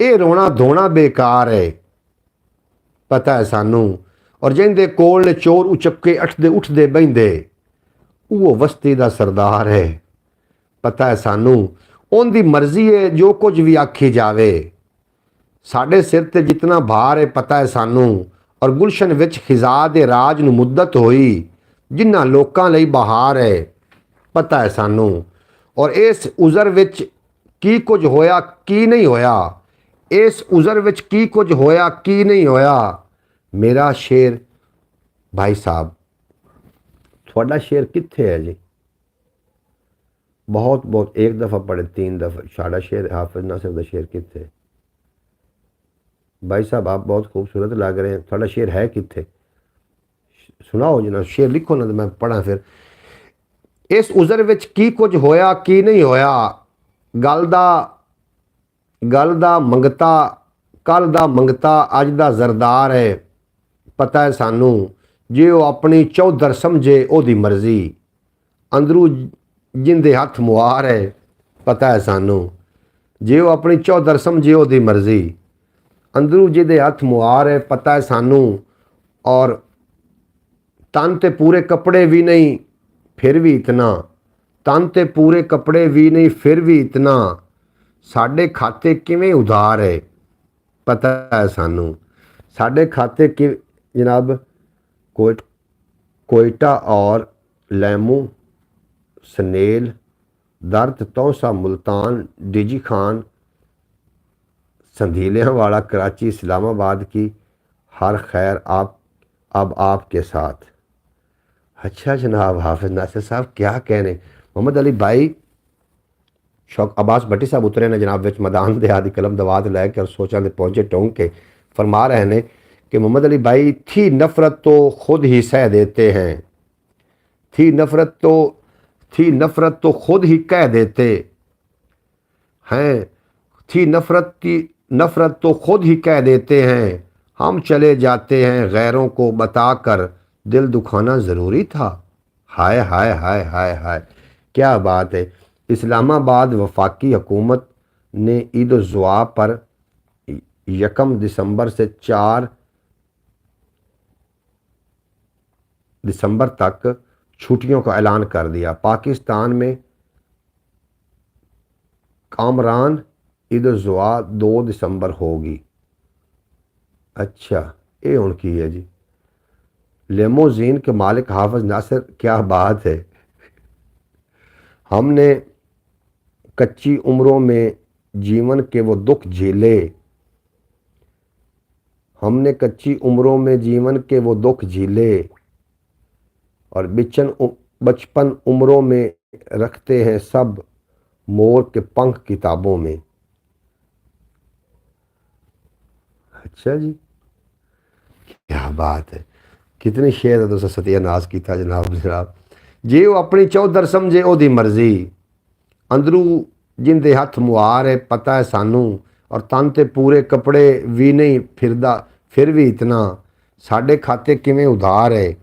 ये रोना धोना बेकार है पता है सानू। और जिंदे कोल ने चोर उचक्के अठदे उठदे बहिंदे, वो वस्ती दा सरदार है पता है सानू। उनकी मर्जी है जो कुछ भी आखी जावे, साढ़े सिर ते जितना भार है पता है सानू। और गुलशन विच खिजा दे राज नू मुद्दत होई, जिन्हां लोकां लई बहार है पता है सानू। और इस उज़र विच की कुछ होया की नहीं होया, इस उज़र विच की कुछ होया की नहीं होया। मेरा शेर भाई साहब, थोड़ा शेर कित्थे है जी? बहुत बहुत एक दफ़ा पढ़े 3 दफ़ा साड़ा शेर हाफिज नासिर दा शेर कित्थे? भाई साहब आप बहुत खूबसूरत लग रहे हैं, थोड़ा शेर है कित्थे? सुनाओ जी ना, शेर लिखो ना तो मैं पढ़ा फिर। इस उज़र विच की कुछ होया की नहीं होया, गल दा मंगता कल दा मंगता अज दा जरदार है पता है सानू। जे वो अपनी चौधर समझे ओदी मर्जी, अंदरू जिंदे हथ मुहार है पता है सानू। जे वो अपनी चौधर समझे ओदी मर्जी, अंदरू जिदे हथ मुहार है पता है सानू। और तन ते पूरे कपड़े भी नहीं फिर भी इतना, तन ते पूरे कपड़े भी नहीं फिर भी इतना, साढ़े खाते किवें उधार है पता है सानू। साढ़े खाते कि जनाब कोयटा और लैमू सनेल दर्द तौसा मुल्तान डिजी खान संधीलियाँ वाला कराची इस्लामाबाद की हर खैर आप अब आपके साथ। अच्छा जनाब हाफिज नासिर साहब क्या कहने। मोहम्मद अली भाई शौक अब्बास भट्टी साहब उतरे ने जनाब विच मैदान दे आदि कलम दवात लैके और सोचा दे पहुंचे टोंक के फरमा रहे ने कि मोहम्मद अली भाई थी नफ़रत तो खुद ही सह देते हैं, थी नफ़रत तो खुद ही कह देते हैं, थी नफ़रत तो खुद ही कह देते हैं। हम चले जाते हैं गैरों को बताकर, दिल दुखाना ज़रूरी था। हाय हाय हाय हाय हाय, क्या बात है। इस्लामाबाद वफाकी हुकूमत ने ईद उल ज़ुहा पर 1 दिसंबर से 4 दिसंबर तक छुट्टियों का ऐलान कर दिया। पाकिस्तान में कामरान ईद उल ज़ुहा 2 दिसंबर होगी। अच्छा ये हुण की है जी। लेमोजीन के मालिक हाफिज नासिर, क्या बात है। हमने कच्ची उम्रों में जीवन के वो दुख झेले, हमने कच्ची उम्रों में जीवन के वो दुख झेले, और बचपन उम्रों में रखते हैं सब मोर के पंख किताबों में। अच्छा जी, बात है, कितने शेर तुस सत्यानाश किया जनाब। जनाब जे वो अपनी चौधर समझे ओदी मर्जी, अंदरू जिंदे हथ मुहार है पता है सानू, और तन ते पूरे कपड़े भी नहीं फिरदा फिर भी इतना, साढ़े खाते किवें उधार है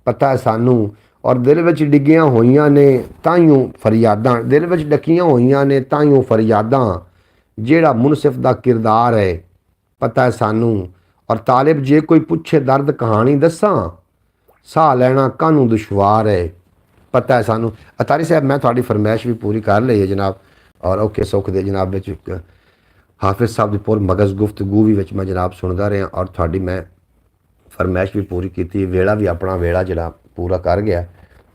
पता है सानू, और दिल विच डिगियां होइयां ने ताइयों फरियादां, दिल विच डकियां होइयां ने ताइयों फरियादां, जेड़ा मुनसिफ दा किरदार है पता है सानू, और तालिब जे कोई पुछे दर्द कहानी दसां, साह लैना कानू दुशवार है पता है सानू। अतारी साहब मैं थोड़ी फरमाइश भी पूरी कर ली है जनाब, और औखे सौख दे जनाब विच हाफिज साहब की पुर मगज़ गुफ्तगू भी विच मैं जनाब सुनता रहा, और थोड़ी मैं फरमाइश भी पूरी की, वेड़ा भी अपना वेड़ा जनाब पूरा कर गया।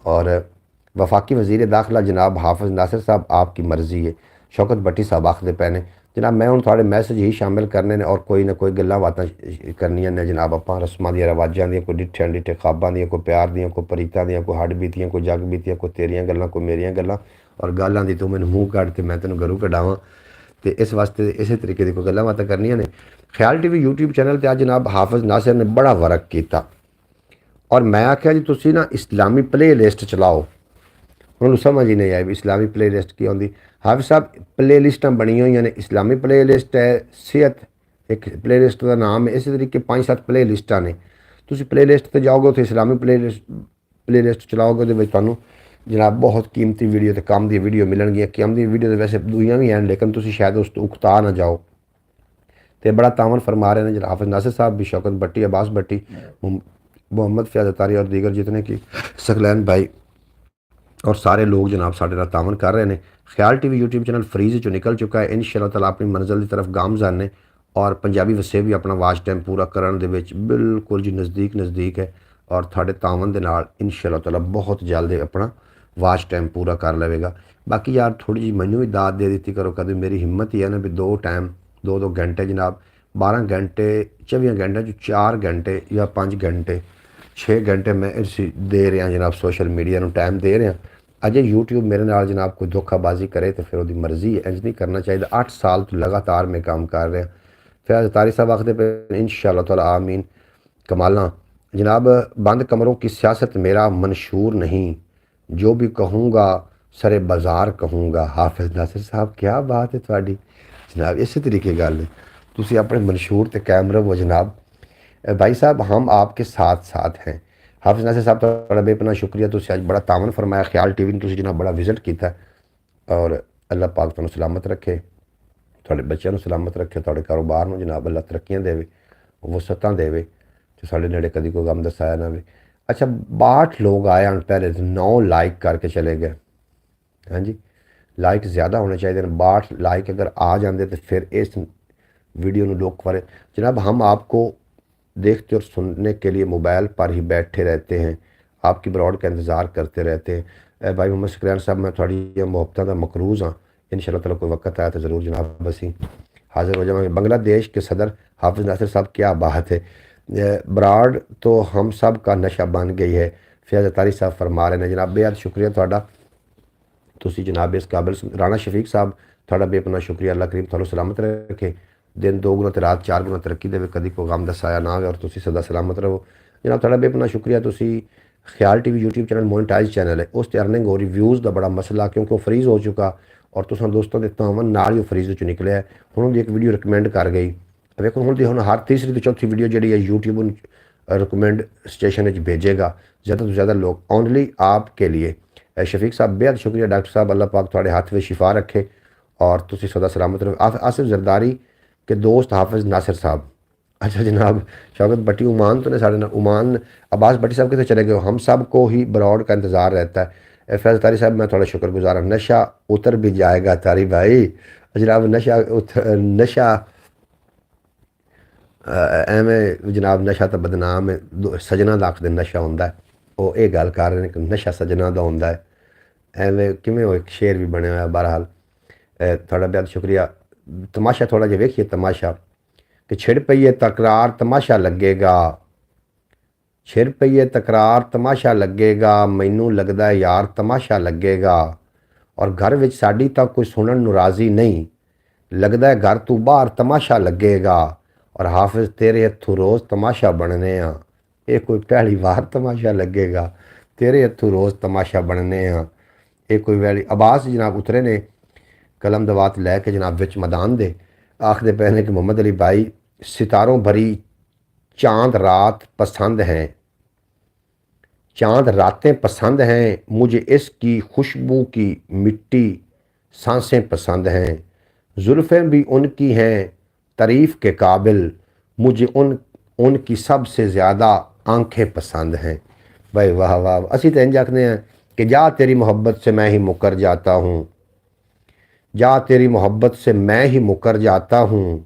और वफाकी वज़ीर दाखिला जनाब हाफिज नासिर साहब आपकी मर्ज़ी है, शौकत भट्टी साहब आखते पे ने जनाब मैं हूँ थोड़े मैसेज ही शामिल करने ने, और कोई ना कोई गल्लां बातां करनियां ने जनाब, आपां रस्मां दी रवाजां दी, कोई डिठे अनडिठे ख्वाबां दी, कोई प्यार दी, कोई परीतां दी, कोई हड्ड बीतियां, कोई जग बीतियां, कोई तेरियां गल्लां, कोई मेरियां गल्लां, और गल्लां दी तू मैनूं मूँह कढ़ ते मैं तैनूं घरों कढावां, तो इस वास्ते इस तरीके की कोई गल्लां बातां करनियां ने। ख्याल टीवी यूट्यूब चैनल पर अज जनाब हाफिज नासिर ने बड़ा वर्क किया, और मैं आख्या जी तुसीं ना इस्लामी प्ले लिस्ट चलाओ, उन्होंने समझ ही नहीं आई भी इस्लामी प्ले लिस्ट की आती। हाफिज साहब प्ले लिस्टां बनी हुई ने, इस्लामी प्ले लिस्ट है, सेहत एक प्ले लिस्ट का नाम है, इस तरीके 5-7 प्ले लिस्टां ने, तुसीं प्ले लिस्ट पर जाओगे तो इस्लामी प्ले लिस्ट चलाओगे तो तुहानूं जनाब बहुत कीमती वीडियो तो काम दी वीडियो मिलणगियां। काम दी वीडियो तो वैसे दूइयां भी हैं, लेकिन तुसीं शायद उस तो उकता ना जाओ, तो बड़ा तावन फरमा रहे हैं जनाब हाफिज नासिर साहब भी, शौकत भट्टी, अब्बास भट्टी, मोहम्मद फयाज अतारी और दीगर जितने की सकलैन भाई और सारे लोग जनाब साढ़े नाल तावन कर रहे हैं। ख्याल टीवी यूट्यूब चैनल फ्रीज चो निकल चुका है, इंशाअल्लाह ताला अपनी मंजिल की तरफ गामज़न ने, और पंजाबी वसे भी अपना वाच टाइम पूरा करने दे विच बिल्कुल जी नज़दीक है, और थोड़े तावन दे नाल इंशाअल्लाह ताला बहुत जल्द अपना वाच टाइम पूरा कर लेगा। बाकी यार थोड़ी जी मैनू भी दाद दे दी करो, कभी मेरी हिम्मत ही है ना भी 2 घंटे जनाब 12 घंटे 24 घंटे 4 घंटे या 5 घंटे 6 घंटे मैं इस दे रहा जनाब सोशल मीडिया में टाइम दे रहा। अजय यूट्यूब मेरे नाल जनाब कोई धोखाबाजी करे तो फिर वो मर्जी है, इंज नहीं करना चाहिए। 8 साल तो लगातार मैं काम कर रहा। फयाज तारी साहब आखते पे इंशाअल्लाह ताला आमीन कमाला। जनाब बंद कमरों की सियासत मेरा मंशूर नहीं, जो भी कहूँगा सरे बाज़ार कहूँगा। हाफिज नासिर साहब क्या बात है थोड़ी जनाब, इस तरीके गल है तुसी अपने मंशूर ते कायम रहो जनाब। भाई साहब हम आपके साथ साथ हैं। हाफिज नासिर साहब थोड़ा बेपना शुक्रिया, तुसी अज बड़ा तावन फरमाया। ख्याल टीवी ने तुसी जनाब बड़ा विजिट किया, और अल्लाह पाक तुहानूं सलामत रखे, थोड़े बच्चों को सलामत रखे, थोड़े कारोबार में जनाब अल्लाह तरक्कियां देवे, वसतां देवे, जो साढ़े नेड़े कभी कोई गम दसाया ना वे। अच्छा 62 लोग आए हैं पहले, 9 लाइक करके चले गए। हाँ जी लाइक ज़्यादा होने चाहिए, 62 लाइक अगर आ जाते तो फिर इस वीडियो में लोग करे। जनाब हम आपको देखते और सुनने के लिए मोबाइल पर ही बैठे रहते हैं, आपकी ब्रॉड का इंतज़ार करते रहते हैं। भाई मोहम्मद सकरैन साहब मैं थोड़ी मुहब्बत का मकरूज़ हाँ, इंशाअल्लाह ताला कोई वक्त आया तो ज़रूर जनाब बसी हाजिर हो जाएंगे। बांग्लादेश के सदर हाफिज नासिर साहब क्या बात है, ब्रॉड तो हम सब का नशा बन गई है। फयाज अतारी साहब फरमा रहे हैं जनाब बेहद शुक्रिया थोड़ा, तुसी जनाब इस काबिल। राणा शफीक साहब थोड़ा बेपना शुक्रिया, अल्लाह करीम थानू सलामत रखे, दिन 2 गुना तो रात 4 गुना तरक्की दे, कभी कोई गम दसाया ना हो, और तुसी सदा सलामत रहो जनाब। थोड़ा बेपना शुक्रिया। तुसी Khayal TV YouTube channel monetize channel है, उस अर्निंग हो रिव्यूज़ का बड़ा मसला, क्योंकि वो फ्रीज़ हो चुका, और तुसां दोस्तों के तावन नाल ही फ्रीज़ चो निकलिया है। हुण एक वीडियो रिकमेंड कर गई, वेखो हुण हर तीसरी तो चौथी वीडियो जी है यूट्यूब रिकमेंड स्टेशन भेजेगा, ज़्यादा तो ज़्यादा लोग ओनली आपके लिए। शफीक साहब बेहद शुक्रिया। डॉक्टर साहब अल्लाह पाक थोड़े हाथ में शिफा रखे, और तुसी सदा सलामत रहो। आसिफ जरदारी के दोस्त हाफिज नासिर साहब, अच्छा जनाब शौकत भट्टी उमान तो ने साढ़े ना, उमान अब्बास भट्टी साहब कितने चले गए, हम सब को ही ब्रॉड का इंतज़ार रहता है। फैज़ तारी साहब मैं थोड़ा शुक्रगुजार हूँ। नशा उतर भी जाएगा तारी भाई, जनाब नशा एवं जनाब नशा तो बदनाम है, सजना का आखते नशा होंदा है, वो ये गल कर रहे हैं कि नशा सजना का होंदा है, एवं किमें वो एक शेर भी बने हुआ। बहरहाल थोड़ा बेहद शुक्रिया। तमाशा थोड़ा जिहा वेखिए तमाशा कि छिड़ पईए तकरार तमाशा लगेगा, छिड़ पईए तकरार तमाशा लगेगा, मैनू लगदा यार तमाशा लगेगा, और घर विच साडी तां कोई सुनन नूं राज़ी नहीं, लगदा है घर तू बाहर तमाशा लगेगा, और हाफिज तेरे हथों रोज़ तमाशा बनने आ। ये कोई पहली बार तमाशा लगेगा, तेरे हथों रोज़ तमाशा बनने हाँ। ये कोई वैली अब्बास जनाब उतरे ने कलम दवात लैके जनाब विच मैदान दे, आखदे पे ने कि मोहम्मद अली भाई सितारों भरी चांद रात पसंद हैं, चांद रातें पसंद हैं, मुझे इसकी खुशबू की मिट्टी सांसें पसंद हैं, जुल्फ़ें भी उनकी हैं तारीफ़ के काबिल, मुझे उनकी सबसे ज़्यादा आंखें पसंद हैं। भाई वाह वाह, असी तो इंज आखने हैं कि जा तेरी मोहब्बत से मैं ही मुकर जाता हूँ, जा तेरी मोहब्बत से मैं ही मुकर जाता हूँ,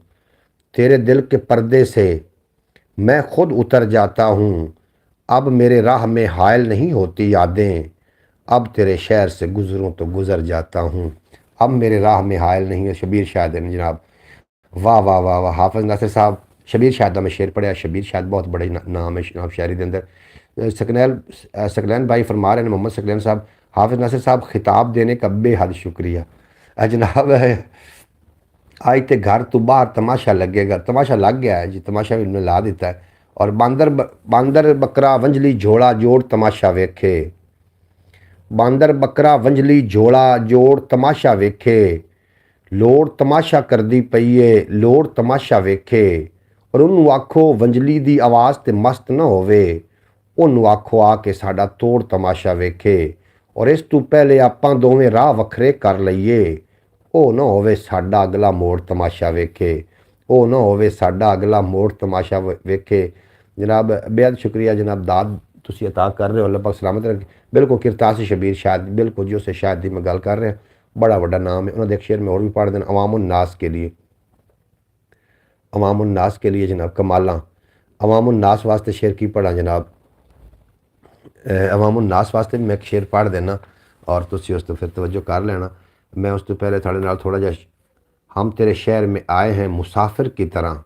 तेरे दिल के पर्दे से मैं खुद उतर जाता हूँ, अब मेरे राह में हायल नहीं होती यादें, अब तेरे शहर से गुज़रूँ तो गुज़र जाता हूँ, अब मेरे राह में हायल नहीं है। शबीर शाहिद ने जनाब, वाह वाह वाह वाह। हाफिज़ नासिर साहब शबीर शाहिद का मैं शेर पढ़िया, शबीर शाहिद बहुत बड़े नाम है जनाब शायरी के अंदर। सकलैन भाई फरमा रहे हैं, मोहम्मद सकलैन साहब, हाफिज़ नासिर साहब खिताब देने का बेहद शुक्रिया। जनाब आज तो घर तो बाहर तमाशा लगेगा, तमाशा लग गया है जी, तमाशा भी इन्होंने ला दिता है। और बांदर बकरा वंजली झोला जोड़ तमाशा वेखे, बांदर बकरा वंजली झोला जोड़ तमाशा वेखे, लोड़ तमाशा करदी पई है लोड़ तमाशा वेखे, और उन्होंने आखो वंजली दी आवाज़ ते मस्त ना होवे, उन्होंने आखो आके साडा तोड़ तमाशा वेखे, और इस तू पहले आपां दोवें राह वखरे कर लईए, ਉਹ ਨਾ ਹੋਵੇ ਸਾਡਾ ਅਗਲਾ ਮੋੜ ਤਮਾਸ਼ਾ ਵੇਖੇ, ਉਹ ਨਾ ਹੋਵੇ ਸਾਡਾ ਅਗਲਾ ਮੋੜ ਤਮਾਸ਼ਾ ਵੇਖੇ। जनाब बेहद शुक्रिया जनाब, दाद तुसी अता कर रहे हो, अल्लाह पाक सलामत रखे। बिल्कुल किरतास शबीर शायद बिल्कुल जी उसे शायद की मैं गल कर रहा, बड़ा वड्डा नाम है। उन्होंने एक शेर में और भी पढ़ देना, अवामुन्नास के लिए, अवामुन्नास के लिए जनाब कमाला, अवामुन्नास वास्ते शेर की पढ़ा जनाब, अवामुन्नास वास्ते मैं एक शेर पढ़ देना और तुसी उस तो फिर तवज्जो कर लेना। मैं उस तो पहले थोड़े नाल थोड़ा जा, हम तेरे शहर में आए हैं मुसाफिर की तरह।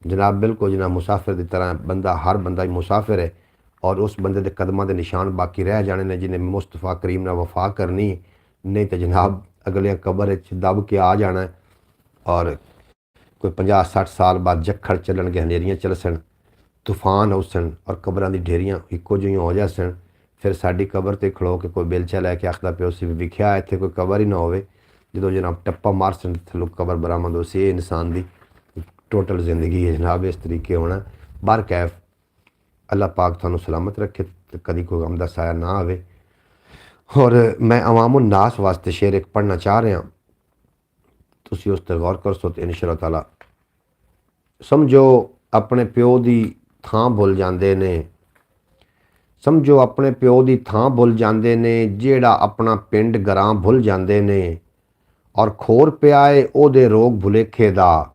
जनाब बिल्कुल जनाब मुसाफिर की तरह, बंदा हर बंदा ही मुसाफिर है, और उस बंदे के कदमों के निशान बाकी रह जाने ने जिन्हें मुस्तफा करीम ने वफा करनी, नहीं तो जनाब अगले कबर दब के आ जाना है। और कोई 50-60 साल बाद जखड़ चलन के हनेरियाँ चलसन, तूफान उसन और कबरां दी ढेरियां इक्को जिहियां हो जासन, फिर साडी कबर ते खड़ो के कोई बेलचा लैके आखदा पिओ सी विख्या इत्थे कोई कबर ही ना होवे, जो जनाब टप्पा मारसन थल्लों कबर बरामद हो सी। इंसान दी टोटल जिंदगी है जनाब इस तरीके होना। बार कैफ अल्लाह पाक थानू सलामत रखे, कदी कोई गम दा साया ना आवे। और मैं अवामुन नास वास्ते शेर एक पढ़ना चाह रहा, तुसी उस ते गौर कर सो तो इंशाअल्लाह ताला समझो अपने प्यो दी थां भुल जाते ने, समझो अपने प्यो की थां भुल जाते ने, जेड़ा अपना पिंड ग्रां भुल जाते ने, और खोर पिया है ओदे रोग भुलेखे दा,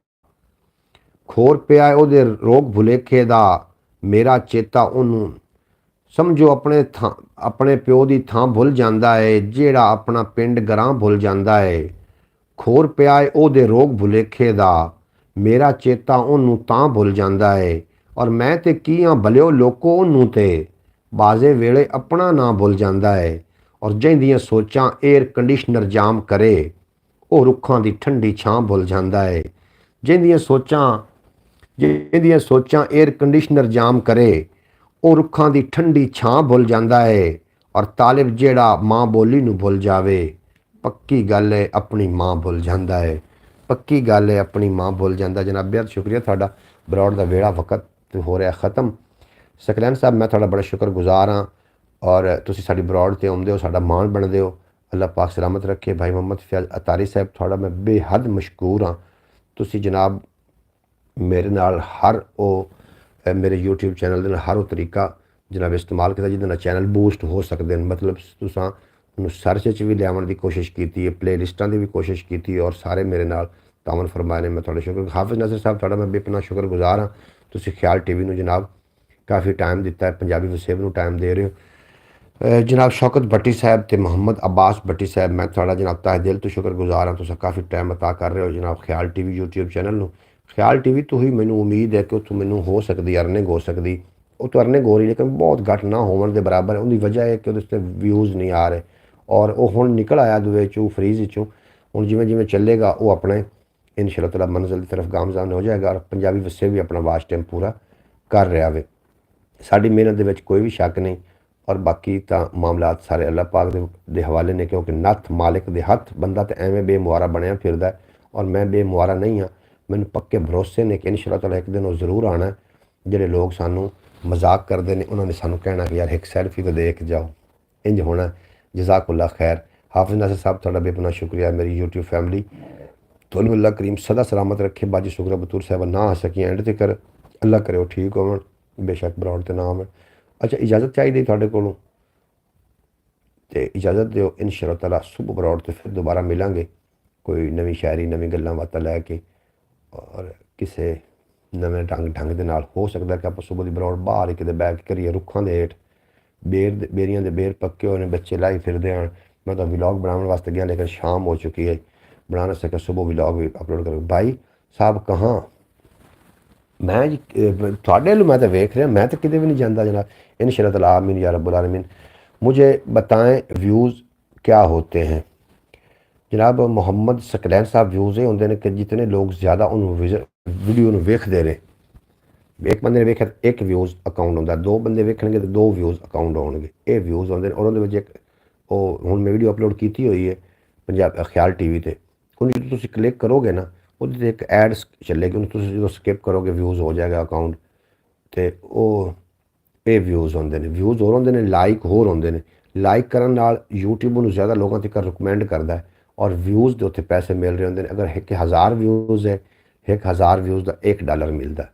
खोर पिया है ओदे रोग भुलेखे दा, मेरा चेता उन्होंने। समझो अपने प्यो की थां भुल जाता है, जेड़ा अपना पिंड ग्रां भुल जाता है, खोर पिया है ओदे रोग भुलेखे दा, मेरा चेता उन्होंने तां भुल जाता है, और मैं ते की हाँ भलियो लोको उन्होंने ते, बाजे वेले अपना ना भुल जाता है, और जिंदियां सोचां एयर कंडीशनर जाम करे, वो रुखां दी ठंडी छां भुल जाता है, जिंदियां सोचां एयर कंडीशनर जाम करे, वो रुखां दी ठंडी छां भुल जाता है, और तालिब जेड़ा माँ बोली नू भुल जावे, पक्की गल है अपनी माँ भुल जाता है, पक्की गल है अपनी माँ भुल जाता। जनाब बेहद शुक्रिया थाड़ा, ब्रॉड का वेड़ा वक्त हो रहा ख़त्म। सकलैन साहब मैं थोड़ा बड़ा शुक्रगुजार हाँ, और तुसी साडी ब्रॉड ते आउंदे हो, साडा मान बनदे हो, अल्लाह पाक सलामत रखे। भाई मोहम्मद फैज़ अतारी साहब थोड़ा मैं बेहद मशकूर हाँ, तुसी जनाब मेरे नाल हर वो मेरे यूट्यूब चैनल दे हर वो तरीका जनाब इस्तेमाल किया जिहदे चैनल बूस्ट हो सकते हैं। मतलब तुसां सर्च च भी लियावन की कोशिश की, प्ले लिस्टां की भी कोशिश की, और सारे मेरे नाल तावन फरमाए ने। मैं थोड़ा शुक्र हाफिज़ नासिर साहब थोड़ा मैं बेपना शुक्रगुजार हाँ, तुसी ख्याल टीवी नू जनाब काफ़ी टाइम दिता है, पंजाबी वसेब नू टाइम दे रहे हो। जनाब शौकत भट्टी साहब तो मोहम्मद अब्बास भट्टी साहब मैं थोड़ा जनाब तहे दिल तो शुक्रगुजार हाँ, तुसा काफ़ी टाइम अता कर रहे हो जनाब ख्याल टीवी यूट्यूब चैनल नू। ख्याल टीवी तो ही मैनू उम्मीद है कि उतों मैनू हो सकती अर्निंग हो सकती, वो तो अर्निंग हो रही लेकिन बहुत घट ना होने के बराबर है। उनकी वजह है कि उससे व्यूज़ नहीं आ रहे, और वो हुण निकल आया दुए चों फ्रीज चों, हुण जिमें जिमें चलेगा वो अपने इंशाअल्लाह ताला मंजिल की तरफ गामज़ान हो जाएगा, और पंजाबी वसे भी अपना वाच टाइम पूरा कर रहा है। ਸਾਡੀ ਮਿਹਨਤ ਦੇ ਵਿੱਚ ਕੋਈ ਵੀ ਸ਼ੱਕ ਨਹੀਂ। ਔਰ ਬਾਕੀ ਤਾਂ ਮਾਮਲਾਤ ਸਾਰੇ ਅੱਲਾਹ ਪਾਕ ਦੇ ਹਵਾਲੇ ਨੇ, ਕਿਉਂਕਿ ਨੱਥ ਮਾਲਿਕ ਦੇ ਹੱਥ। ਬੰਦਾ ਤਾਂ ਐਵੇਂ ਬੇਮੁਹਾਰਾ ਬਣਿਆ ਫਿਰਦਾ ਔਰ ਮੈਂ ਬੇਮੁਹਾਰਾ ਨਹੀਂ ਹਾਂ। ਮੈਨੂੰ ਪੱਕੇ ਭਰੋਸੇ ਨੇ ਕਿ ਇਨਸ਼ਾ ਅੱਲਾਹ ਤਾਲਾ ਇੱਕ ਦਿਨ ਉਹ ਜ਼ਰੂਰ ਆਉਣਾ। ਜਿਹੜੇ ਲੋਕ ਸਾਨੂੰ ਮਜ਼ਾਕ ਕਰਦੇ ਨੇ ਉਹਨਾਂ ਨੇ ਸਾਨੂੰ ਕਹਿਣਾ ਕਿ ਯਾਰ ਇੱਕ ਸੈਲਫੀ ਤਾਂ ਦੇਖ ਜਾਓ, ਇੰਜ ਹੋਣਾ। ਜਜ਼ਾਕੁल्लाह खैर। हाफिज़ नासिर साहब ਤੁਹਾਡਾ बेपनाह शुक्रिया। मेरी यूट्यूब फैमिली ਤੁਹਾਨੂੰ अल्लाह करीम सदा सलामत रखे। बाजी शुक्र बतूर साहब ना आ सकियां एंड तक अल्लाह करे वो ठीक होवन, बेशक बरौड़ ते नाम है। अच्छा इजाज़त चाहिए ਤੁਹਾਡੇ ਕੋਲੋਂ तो इजाज़त दिओ। इंशाअल्लाह ताला सुबह बरौड़ तो फिर दोबारा मिलांगे कोई नवी शायरी नवी गल्लां बातां लैके और किसी नਵੇਂ ढंग ਦੇ ਨਾਲ। हो सकता कि ਆਪਾਂ सुबह की बरौड़ बाहर ही किते बैठ के करिए रुखों के हेठ। बेरियां के बेर पक्के होने, बच्चे लाई फिरदे हैं। मैं तो व्लॉग बनाने वास्ते गया लेकिन शाम हो चुकी है, बना ना सका। सुबह व्लॉग भी अपलोड करो। भाई साहब कहाँ मैं जी थोड़े लो मैं तो वेख रहा, मैं तो किते भी नहीं जाता जनाब। इंशाअल्लाह ताला आमीन या रब्बुल आलमीन। मुझे बताएं व्यूज़ क्या होते हैं जनाब। मोहम्मद सकलैन साहब व्यूज़ ये होंगे ने कि जितने लोग ज़्यादा उन्होंने वीडियो वेखते रहे। एक बंदे ने वेखिया एक व्यूज़ अकाउंट होंगे, दो बंदे वेखणगे तो दो व्यूज़ अकाउंट होंगे। ये व्यूज़ होंगे और उन्होंने एक हुण मैं वीडियो अपलोड की हुई है पंजाब ख्याल टीवी ते। उन्हें तुम क्लिक करोगे ना वो एक ऐड चलेगी, उन्हें जो स्किप करोगे व्यूज़ हो जाएगा अकाउंट। तो ये व्यूज़ होंगे ने, व्यूज़ होर होंगे ने, लाइक होर होंगे ने। लाइक करन नाल यूट्यूब उन्हें ज़्यादा लोगों तक रिकमेंड करता है और व्यूज़ के उत्ते पैसे मिल रहे होंगे। अगर 1000 व्यूज़ है 1000 व्यूज़ का $1 मिलता है।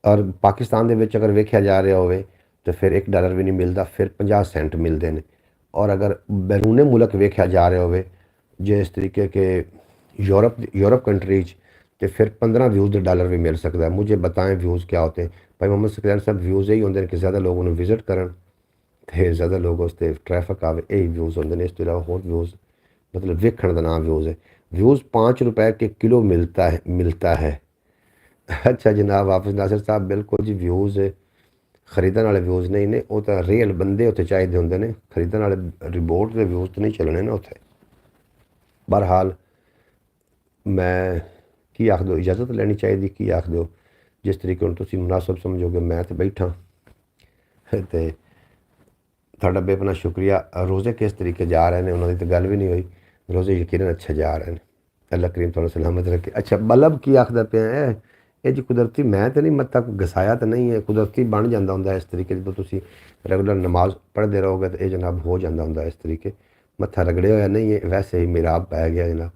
और पाकिस्तान दे विच अगर वेख्या जा रहा हो तो फिर $1 भी नहीं मिलता, फिर 50 सेंट मिलते हैं। और अगर बैरूने मुल्क वेख्या जा रहा हो जिस तरीके के यूरोप कंट्रीज तो फिर 15 व्यूज़ $1 भी मिल सकता है। मुझे बताएं व्यूज़ क्या होते हैं। भाई मोहम्मद सकलैन साहब व्यूज़ यही होंगे कि ज़्यादा लोग उन्हें विजिट करन तो ज़्यादा लोग उस पर ट्रैफिक आवे, यही व्यूज़ होंगे। इस तो इलावा होर व्यूज़ मतलब वेखण का नाम व्यूज़ है। व्यूज़ ₹5 के किलो मिलता है। अच्छा जनाब हाफिज़ नासिर साहब बिल्कुल जी व्यूज़ खरीदने वाले व्यूज़ नहीं ने, वो तो रियल बंदे उत्ते चाहिए होंगे ने। खरीदने वाले रिपोर्ट के व्यूज़ तो नहीं चलने ना उत्थे। बहरहाल मैं की आख दो इजाज़त लेनी चाहिए, की आख दो जिस तरीके हुण तुसीं मुनासिब समझोगे। मैं तो बैठा तो तुहाडा बेपनाह शुक्रिया। रोज़े किस तरीके जा रहे हैं उन्होंने तो गल भी नहीं हुई। रोज़े यकीनन अच्छा जा रहे हैं, अल्लाह करीम तुहानूं सलामत रखे। अच्छा बल्ब की आखदा पिया है ये जी कुदरती, मैं तो नहीं मत्था घसाया तो नहीं है, कुदरती बन जाता होंगे इस तरीके जो तुम रेगुलर नमाज पढ़ते रहोगे तो ये जनाब हो जाता होंगे इस तरीके। मत्था रगड़े होया नहीं है, वैसे ही मेरा आप पै गया जनाब।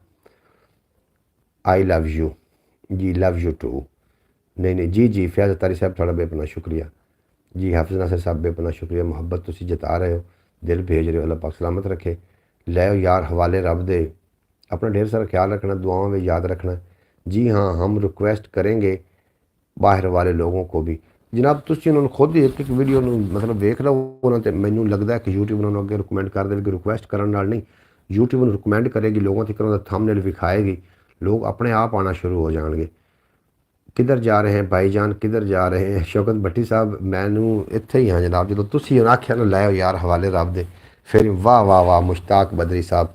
आई लव यू जी, लव यू टू। नहीं जी जी फैज़ अतारी साहब थोड़ा बेपनाह शुक्रिया जी। हाफिज़ नासिर साहब बेपनाह शुक्रिया, मुहब्बत तुम जता रहे हो, दिल भेज रहे हो, अल्लाह पाक सलामत रखे। लै यार हवाले रब दे, अपना ढेर सारा ख्याल रखना, दुआओं में याद रखना। जी हाँ हम रिक्वेस्ट करेंगे बाहर वाले लोगों को भी जनाब। तुसीं उन्होंने खुद ही एक वीडियो मतलब वेख लो उन्होंने, मैनू लगता है कि यूट्यूब उन्होंने अगे रिकमेंड कर देगी। रिक्वेस्ट करने नाल नहीं, यूट्यूब उन्होंने रिकमेंड करेगी, लोगों तक उन्होंने थंबनेल विखाएगी, लोग अपने आप आना शुरू हो जाएंगे। किधर जा रहे हैं भाईजान, किधर जा रहे हैं। शौकत भट्टी साहब मैनू इत्थे ही हाँ जनाब, जो तुसीं आख्या ना लाओ यार हवाले रब दे, फिर वाह वाह वाह। मुश्ताक बदरी साहब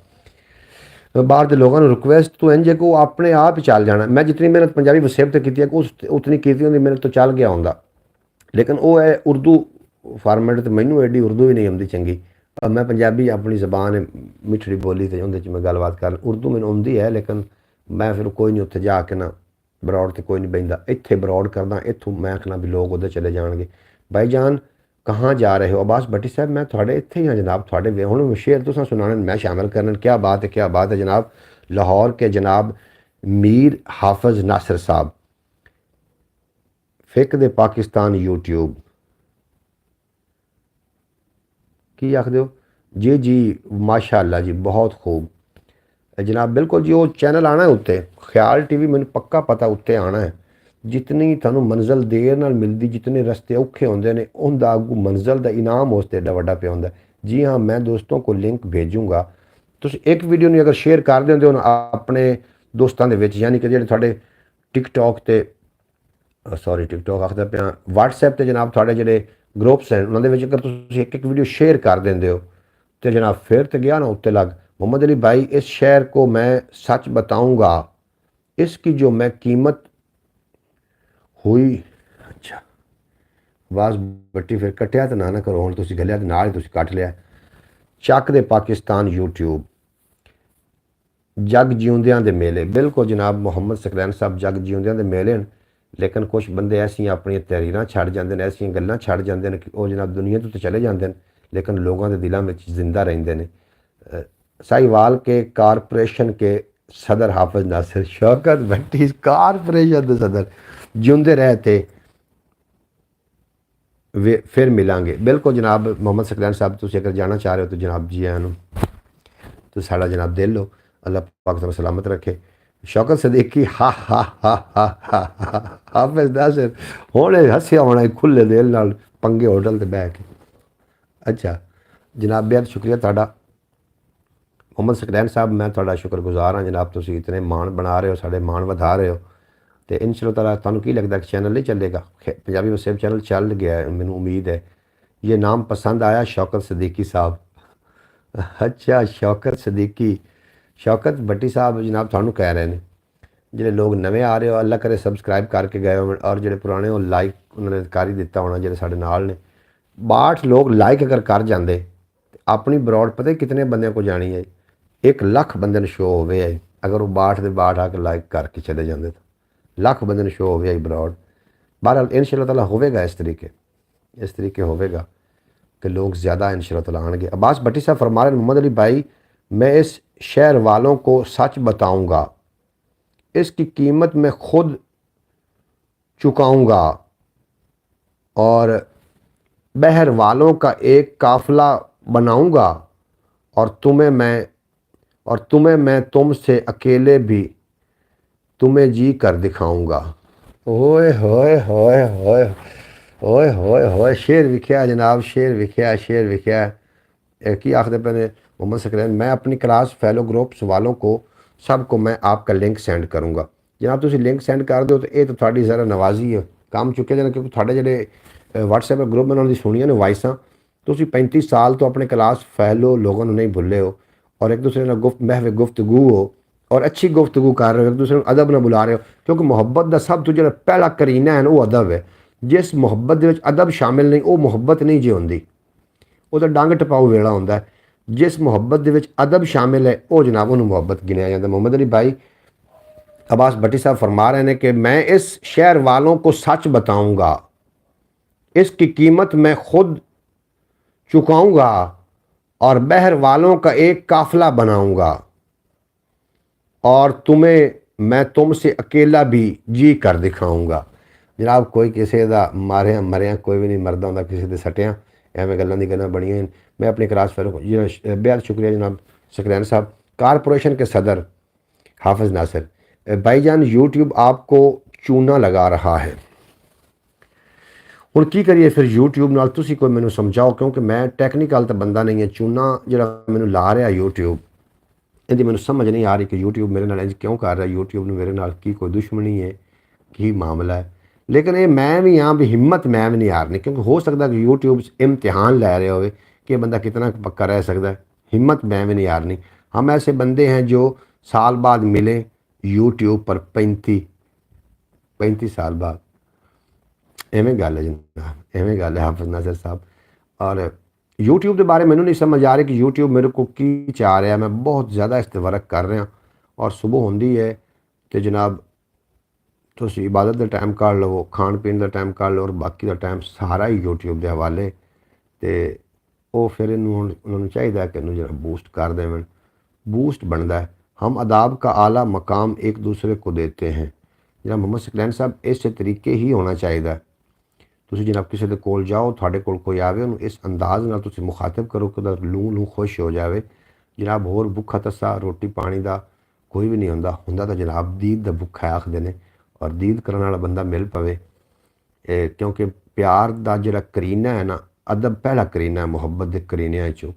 बाहर के लोगों को रिक्वेस्ट तो इंज है कि वो अपने आप ही चल जाना। मैं जितनी मेहनत पंजाबी वसेबत की उतनी की होंगी मेहनत तो चल गया होंगे, लेकिन वो है उर्दू फार्मेट तो मैनू एडी उर्दू भी नहीं आती चंगी। मैं पंजाबी अपनी जबान है मिठड़ी बोली तो उन्हें मैं गलबात कर उर्दू मैंने आती है, लेकिन मैं फिर कोई नहीं उत्थे जाके ना बरौड़ तो कोई नहीं बहता, इत्थे बरौड़ करदा, इत्थों मैं आखना भी लोग उधर चले जाएंगे। भाई जान कहाँ जा रहे हो। अब्बास भट्टी साहब मैं थोड़े इत्थे ही हाँ जनाब, थोड़े हुण शेर तुसां सुनाने मैं शामिल करना। क्या बात है, क्या बात है जनाब। लाहौर के जनाब मीर हाफिज़ नासिर साहब फिक दे पाकिस्तान यूट्यूब की आखदे हो जी जी माशाअल्लाह जी बहुत खूब जनाब। बिल्कुल जी वो चैनल आना है उत्ते ख्याल टीवी, मैंने पक्का पता उत्ते आना है। जितनी थानू मंजिल देर नाल मिलती, जितने रस्ते औखे होंगे ने उनका अगू मंजिल का इनाम उस एडा वड्डा पिया होंदा। जी हाँ मैं दोस्तों को लिंक भेजूँगा, तुम एक वीडियो ने अगर शेयर कर देंगे हो अपने दोस्तों के विच, यानी कि जो थोड़े टिकटॉक ते सॉरी टिकटॉक आखदा पिया व्हाट्सएप ते जनाब थोड़े जोड़े ग्रुप्स हैं उन्होंने अगर तुम एक वीडियो शेयर कर देंगे हो तो जनाब फिर तो गया ना उत्ते लग। मोहम्मद अली भाई इस शहर को मैं सच बताऊंगा, इसकी जो मैं कीमत हुई अच्छा ਆਵਾਜ਼ ਬੱਟੀ ਫਿਰ ਕੱਟਿਆ ਤਾਂ ਨਾ ਕਰੋ, ਹੁਣ ਤੁਸੀਂ ਗੱਲਿਆ ਤੇ ਨਾਲ ਹੀ ਤੁਸੀਂ ਕੱਟ ਲਿਆ। ਚੱਕ ਦੇ ਪਾਕਿਸਤਾਨ YouTube ਜਗ ਜਿਉਂਦਿਆਂ ਦੇ ਮੇਲੇ, ਬਿਲकुल जनाब मुहम्मद सकलैन साहब जग जिਉਂਦਿਆਂ ਦੇ ਮੇਲੇ ਹਨ। लेकिन कुछ बंदे ऐसियां अपनी तहरीरां छड़ जाते हैं, ऐसियां गल्लां छड़ जाते हैं कि वो जनाब दुनिया तो चले जाते हैं लेकिन लोगों के दिलों में जिंदा रहते हैं। साहिवाल के कारपोरेशन के सदर हाफिज नासिर शौकत भट्टी कारपोरेशन के सदर जिਉਂਦੇ रहे थे वे फिर मिलांगे। बिल्कुल जनाब मुहम्मद सकलैन साहब, तुम अगर जाना चाह रहे हो तो जनाब जी आया तो साड़ा जनाब दिल लो, अल्लाह पाक तुहानू सलामत रखे। शौकत सदीकी हाफिज नासिर हुणे हस्या होना खुले दिल नाल पंगे होटल ते बह के। अच्छा जनाब बेहद शुक्रिया तुहाडा मुहम्मद सकलैन साहब, मैं तुहाडा शुक्रगुजार हाँ जनाब, तुसीं इतने मान बना रहे हो, साडे मान वधा रहे हो। तो इंशाअल्लाह ताला तुहानू की लगता कि चैनल नहीं चलेगा? पंजाबी वसेब चैनल चल गया है, मैनू उम्मीद है। ये नाम पसंद आया शौकत सदीकी साहब। अच्छा शौकत सदीकी, शौकत भट्टी साहब जनाब थानू कह रहे हैं जो लोग नवे आ रहे हो अल्लाह करे सबसक्राइब करके गए हो, और जो पुराने हो लाइक उन्होंने कर ही दिता होना। जो साढ़े नाल ने 62 लोग लाइक अगर कर जाते अपनी ब्रॉड पता कितने बंदे को जानी है, 1 लाख बंदे ने शो हो है। अगर वो 62 के 62 आके लाइक करके चले जाते तो लाख बंदे ने शो हो गया ब्रॉड। बहरहाल इंशाअल्लाह ताला होगा इस तरीके होगा कि लोग ज़्यादा इंशाअल्लाह ताला आएंगे। अब्बास भट्टी साहब फरमा रहे मोहम्मद अली भाई, मैं इस शहर वालों को सच बताऊंगा, इसकी कीमत मैं खुद चुकाऊंगा और बहर वालों का एक काफ़िला बनाऊंगा और तुम्हें मैं तुमसे अकेले भी तुम्हें जी कर दिखाऊंगा। ओए होए होए होए ओए होए होए शेर विख्या जनाब, शेर विख्या की आखिर पे मोहम्मद सकलैन, मैं अपनी क्लास फैलो ग्रुप्स वालों को सबको मैं आपका लिंक सेंड करूँगा। जनाब तुम लिंक सेंड कर दो तो ये तो थोड़ी ज़रा नवाजी है काम चुके जाने, क्योंकि थोड़े जो व्हाट्सएप ग्रुप में उन्होंने सुनिया ने वाइसा, तुम 35 साल तो अपने क्लास फैलो लोगों नहीं भुले हो और एक दूसरे ने महव गुफ्तगू हो और अच्छी गुफ्तगू कर रहे हो, एक दूसरे को अदब ना बुला रहे हो, क्योंकि मुहब्बत का सब तो जो पहला करीना है ना वो अदब है। जिस मुहब्बत के अदब शामिल नहीं वो मुहब्बत नहीं जी होंगी, वो तो डंग टपाऊ वेला होंदा है। जिस मुहब्बत के अदब शामिल है वो जनाब उन्होंने मुहब्बत गिनिया जाता। मोहम्मद अली भाई अब्बास भट्टी साहब फरमा रहे हैं कि मैं इस शहर वालों को सच बताऊंगा, इसकी कीमत मैं खुद चुकाऊंगा और बहर वालों का एक काफ़िला बनाऊंगा और मैं तुमसे अकेला भी जी कर दिखाऊंगा। जनाब कोई किसी का मारिया मरिया कोई भी नहीं मरदा होंदा, किसी के सटिया एवं गल्लां दी गल्लां बनियां। मैं अपनी क्लास फेलो बेहद शुक्रिया जनाब सकलैन साहब। कारपोरेशन के सदर हाफिज नासिर, भाईजान यूट्यूब आपको चूना लगा रहा है, हुण की करिए फिर यूट्यूब नाल तुसीं कोई मैनू समझाओ, क्योंकि मैं टैक्नीकल तो बंदा नहीं है। चूना जिहड़ा मैनू ला रहा यूट्यूब इहदी मैनू समझ नहीं आ रही कि यूट्यूब मेरे नाल इंज क्यों कर रहा है, यूट्यूब ने मेरे नाल की कोई दुश्मनी है, की मामला है। लेकिन ये मैं भी हाँ भी हिम्मत मैं भी नहीं हारनी, क्योंकि हो सकता कि यूट्यूब इम्तिहान लै रहे हो कि बंदा कितना पक्का रह सकता है। हिम्मत मैं भी नहीं हारनी। हम ऐसे बंदे हैं जो साल बाद मिले यूट्यूब पर 35 साल बाद, एवें गल है जनाब, एवें गल है हाफिज नासिर साहब। और यूट्यूब के बारे मैनू नहीं समझ आ रही कि यूट्यूब मेरे को की चाह रहा है। मैं बहुत ज़्यादा इस वर्क कर रहा और सुबह होंदी है तो जनाब तुसीं इबादत का टाइम कढ़ लवो, खाण पीण का टाइम कढ़ लो और बाकी का टाइम सारा ही यूट्यूब के हवाले। तो वो फिर उन्होंने चाहिए कि इन्हू जरा बूस्ट कर देवन, बूस्ट बनता है। हम अदाब का आला मकाम एक दूसरे को देते हैं। जनाब मोहम्मद सकलैन साहब इस तरीके ही होना चाहिए। तुसीं जनाब किसी के कोल जाओ, तुहाडे कोल कोई आवे उन्होंने इस अंदाज नाल तुसीं मुखातिब करो कि लूँ खुश हो जाए। जनाब होर भुखा तस्सा रोटी पानी का कोई भी नहीं होंदा तो जनाब दीद का भुखा आखते हैं और दीद करने वाला बंदा मिल पवे। क्योंकि प्यार का जो करीना है ना, अदब पहला करीना है मुहब्बत के करीनिया चो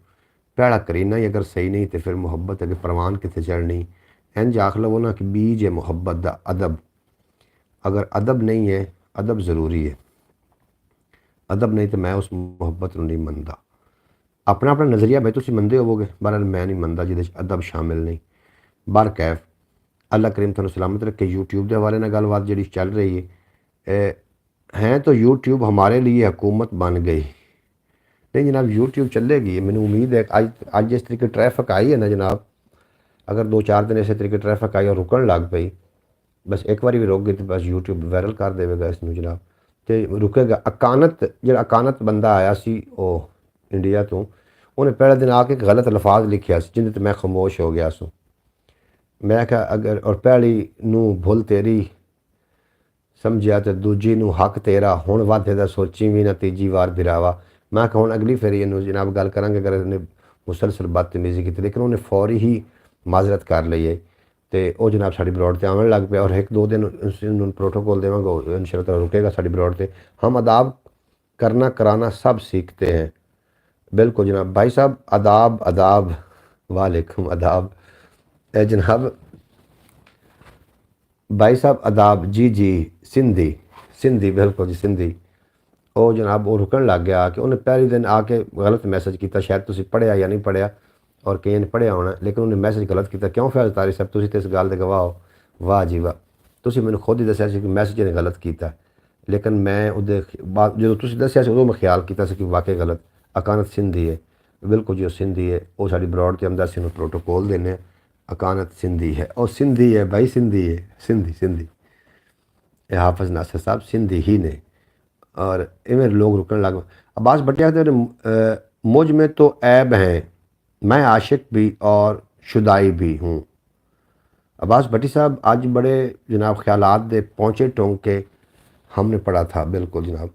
पहला करीना ही अगर सही नहीं तो फिर मुहब्बत अगर परवान कितने चढ़नी। इंज आख लवो ना कि बीज है मुहब्बत का अदब। अगर अदब नहीं है, अदब ज़रूरी है, अदब नहीं तो मैं उस मुहब्बत को नहीं मनता। अपना अपना नज़रिया भाई तुम मनते होवोगे, बहरहाल मैं नहीं मनता जिद अदब शामिल नहीं। बर कैफ अल्लाह करीम तुहानू सलामत रखे। यूट्यूब के हवाले नाल गलबात जी चल रही है, हैं तो यूट्यूब हमारे लिए हुकूमत बन गई। नहीं जनाब, यूट्यूब चलेगी, मैंने उम्मीद है अज अज इस तरीके ट्रैफिक आई है ना जनाब, अगर 2-4 दिन इस तरीके ट्रैफिक आई और रुकन लग पई, बस एक बार भी रुक गई तो बस यूट्यूब वायरल कर देगा इसनूं जनाब, तो रुकेगा। अकानत जो अकानत बंदा आया सी वो इंडिया तो, उन्हें पहले दिन आके गलत लफाज लिखिया जिन्हें तो मैं खामोश हो गया सू। मैं क्या अगर और पहली नू भुल तेरी समझिया तो दूजी नू हक तेरा, हुण वाधे दा सोची भी ना तीजी वार दिरावा। मैं कहा हुण अगली फेरी इनू जनाब गल करांगे अगर इन्हें मुसलसल बदतमीजी की, लेकिन उन्हें फौरी ही माजरत कर ली है तो वह जनाब साड़ी ब्रॉड से आवन लग पाया। और 1-2 दिन प्रोटोकॉल देवगा इंशाअल्लाह रुकेगा साड़ी ब्रॉड से। हम अदाब करना कराना सब सीखते हैं। बिल्कुल जनाब भाई साहब, अदाब अदाब, वालेकुम अदाब। जनाब भाई साहब अदाब, जी जी, सिंधी सिंधी बिल्कुल जी सिंधी। वो जनाब वो रुकन लग गया कि उन्हें पहले दिन आके गलत मैसेज किया, शायद तुम पढ़िया या नहीं पढ़िया और कई ने पढ़िया होना, लेकिन उन्हें मैसेज गलत किया। क्यों फैज तारी साहब तुम तो इस गल के गवाह हो। वाह जी वाह, तुम मैंने खुद ही दसिया कि मैसेज ने गलत किया, लेकिन मैं उदे बाद जो तुम दसिया उदो मैं ख्याल किया कि वाकई गलत। अकानत सिंधी है, बिल्कुल जी वो सिंधी है, वो साड़ी ब्रॉड के अंदर से प्रोटोकॉल देने। अकानत सिंधी है और सिंधी है भाई, सिंधी है, सिंधी सिंधी। हाफिज नासिर साहब सिंधी ही ने। और इवें लोग रुकने लग। अब्बास भट्टिया कहते हैं मुझ में तो ऐब हैं, मैं आशिक भी और शुदाई भी हूँ। अब्बास भट्टी साहब आज बड़े जनाब ख्यालात दे पहुँचे टोंक के हमने पढ़ा था। बिल्कुल जनाब,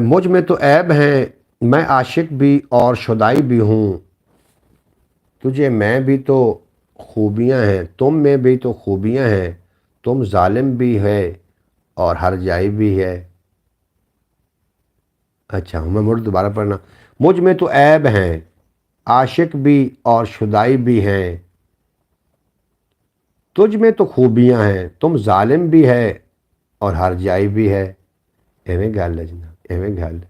मुझ में तो ऐब हैं, मैं आशिक भी और शुदाई भी हूँ। तुझे मैं भी तो खूबियाँ हैं, तुम में भी तो खूबियाँ हैं। तुम जालिम भी है और हर जाई भी है। अच्छा मैं मुड़ दोबारा पढ़ना। मुझ में तो ऐब हैं, आशिक भी और शुदाई भी हैं। तुझ में तो खूबियाँ हैं, तुम जालिम भी है और हर जाई भी है। एवें गल है जनाब, एवें गल।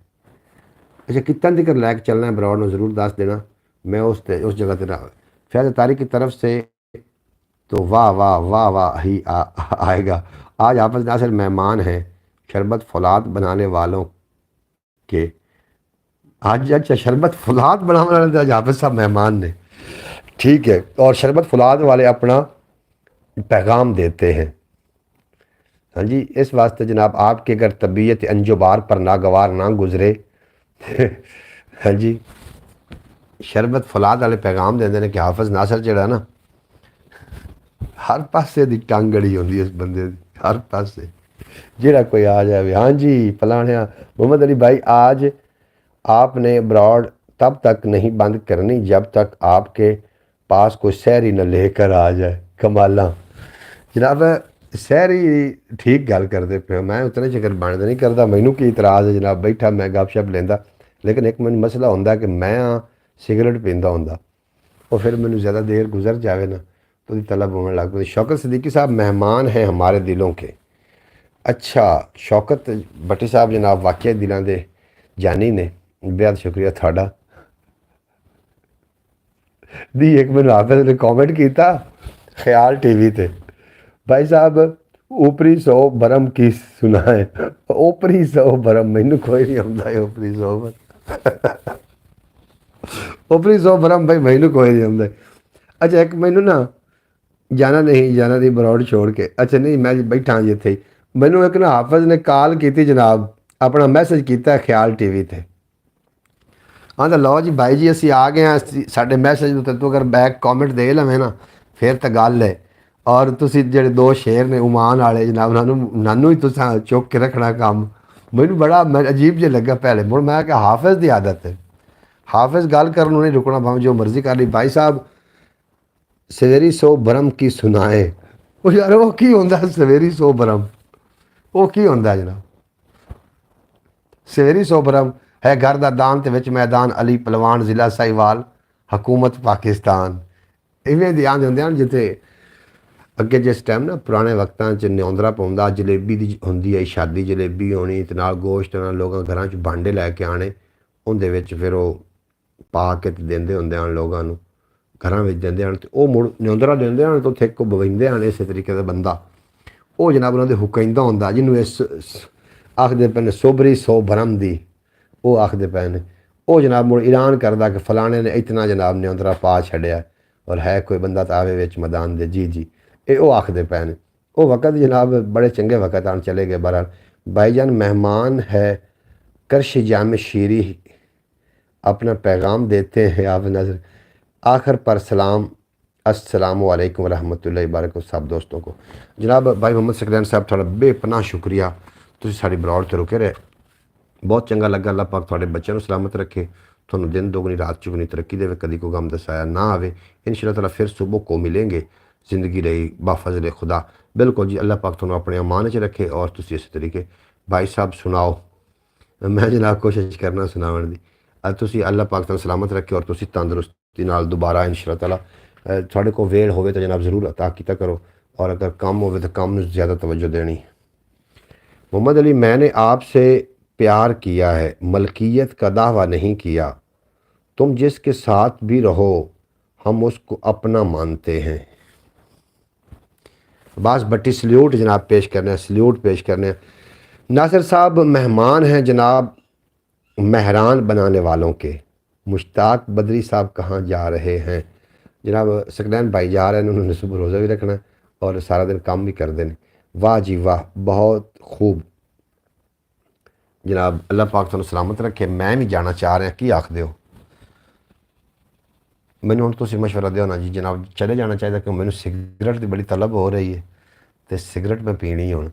अच्छा कितना दिक्कत लैके चलना है ब्रॉड में ज़रूर दस देना, मैं उस जगह पर फैज़ तारिक की तरफ से तो वाह वाह वाह वाह ही आएगा। आज हाफिज नासिर मेहमान हैं शरबत फौलाद बनाने वालों के। आज अच्छा शरबत फौलाद बनाने वाले आज हाफिज साहब मेहमान ने, ठीक है। और शरबत फौलाद वाले अपना पैगाम देते हैं। हाँ जी, इस वास्ते जनाब आपकी अगर तबीयत अंजुबार पर नागवार ना गुजरे हाँ जी, शरबत फौलाद वाले पैगाम देंगे ने कि हाफिज नासिर जड़ा ना हर पासे दी टंग अड़ी होंदी इस बंदे दी, हर पासे जेड़ा कोई आ जाए। हाँ जी फलाने मोहम्मद अली भाई, आज आपने ब्रॉड तब तक नहीं बंद करनी जब तक आपके पास कोई सहरी न लेकर आ जाए। कमाला जनाब, सहरी ठीक गल करते पे हो, मैं उतने चक्कर बंद नहीं करता, मैनू की इतराज़ है जनाब, बैठा मैं गपशप लेंदा, लेकिन एक मैनू मसला होंदा कि मैं सिगरेट पींदा होंदा और फिर मैनू ज़्यादा देर गुजर जाए ना तो तलब होने लग पई। शौकत सिद्दीकी साहब मेहमान हैं हमारे दिलों के। अच्छा शौकत भट्टी साहब जनाब वाकई दिलों के जानी ने, बेहद शुक्रिया थाड़ा। दी एक मैंने हाफिज ने कॉमेंट किया ख्याल टीवी ते, भाई साहब ऊपरी 100 बरम की सुनाए। ऊपरी 100 बरम मैनू कोई नहीं आंदा, ऊपरी 100 ऊपरी 100 बरम भाई मैनू कोई नहीं आंदा। अच्छा एक मैनू ना जाना नहीं, जाना नहीं बरौड़ छोड़ के। अच्छा नहीं मैं बैठा जी इत्थे ही, मैनू एक ना हाफिज ने कॉल की जनाब, अपना मैसेज किया ख्याल टीवी ते। आंदा लो जी भाई जी असी आ गए हैं, साडे मैसेज उत्ते तू अगर बैक कॉमेंट दे लवें ना फिर तो गल है। और तुसी जेडे 2 शेर ने उमान वाले जनाब, नानू ही तुसा चुक के रखना काम। मैनू बड़ा मैं अजीब जे लगा पहले, मुड़ मैं कि हाफिज की आदत है, हाफिज गल करन नहीं रुकना भावें जो मर्जी कर ली। भाई साहब सवेरी 100 बरम की सुनाए, वो यार वो की होंदा सवेरी 100 बरम, वो की होंदा जनाब सवेरी 100 बरम है घर का दान ते विच मैदान अली पलवान जिला साहिवाल हुकूमत पाकिस्तान। इवें दी आंदे होंदे जिथे अगे जिस टाइम ना पुराने वक्तां च न्यौंदरा पौंदा, जलेबी दी होंदी है शादी, जलेबी होनी ते नाल गोश्त नाल लोगों घरां च भांडे लैके आने, उंदे विच फिर वो पा के ते देंदे होंदे हन लोगों नूं, घरां विच देंदे हन ते ओह मुड़ न्यौंदरा देंदे हन तो थिक बविंदे हन। इस तरीके दा बंदा वो जनाब उन्हां दे हुकैंदा होंदा, जिन्हों इस आखते पे ने सोबरी सौ भरम दी, वो आखते पे ने वो जनाब मुड़ ऐलान करदा कि फलाने ने इतना जनाब ने अंदरा पा छड़िया और है कोई बंदा तो आवे विच मैदान दे। जी जी, ये वो आखते पे ने। वो वक़्त जनाब बड़े चंगे वक़्त आन चले गए। बहरहाल भाईजान मेहमान है करश जाम शीरी अपना पैगाम देते हैं आप नज़र आखिर पर सलाम अस्सलामु अलैकुम रहमतुल्लाहि बारक सब दोस्तों को। जनाब भाई मोहम्मद सकलैन साहब थोड़ा बेपनाह शुक्रिया, तुसीं साडी बरौड़ ते रुके रहे, बहुत चंगा लगा। अल्लाह पाक थोड़े बच्चों सलामत रखे, थोनों दिन दोगुनी रात चुगनी तरक्की देवे, कदी को गम दसाया ना आवे। इंशाअल्लाह ताला फिर सुबह को मिलेंगे, ज़िंदगी रही बाफजल खुदा। बिल्कुल जी, अल्लाह पाक थोनों अपने अमान च रखे और तुसीं इस तरीके भाई साहब सुनाओ, मैं जनाब कोशिश करना सुनावन दी। तुसीं अल्लाह पाक तुहानूं सलामत रखे और तुसीं तंदुरुस्ती नाल दोबारा इंशाअल्लाह ताला थोड़े को वेल होवे तो जनाब ज़रूर अता कीता करो, और अगर कम होवे तो कम नूं ज़्यादा तवज्जो देनी। मोहम्मद अली, मैंने आपसे प्यार किया है, मलकियत का दावा नहीं किया। तुम जिसके साथ भी रहो हम उसको अपना मानते हैं। अब्बास भट्टी सल्यूट जनाब पेश करने हैं, सल्यूट पेश करने हैं। नासिर साहब मेहमान हैं जनाब मेहरान बनाने वालों के। मुश्ताक बदरी साहब कहाँ जा रहे हैं? जनाब सकलैन भाई जा रहे हैं, उन्होंने सुबह रोज़ा भी रखना है और सारा दिन काम भी कर देने। वाह जी वाह, बहुत खूब जनाब, अल्लाह पाक तुहानूं सलामत रखे। मैं भी जाना चाह रहा, की आखदे हो? मैनूं हुण तुसीं मशवरा दिओ ना जी जनाब, चले जाना चाहिए कि मैनूं सिगरट की बड़ी तलब हो रही है तो सिगरट मैं पीनी हुण।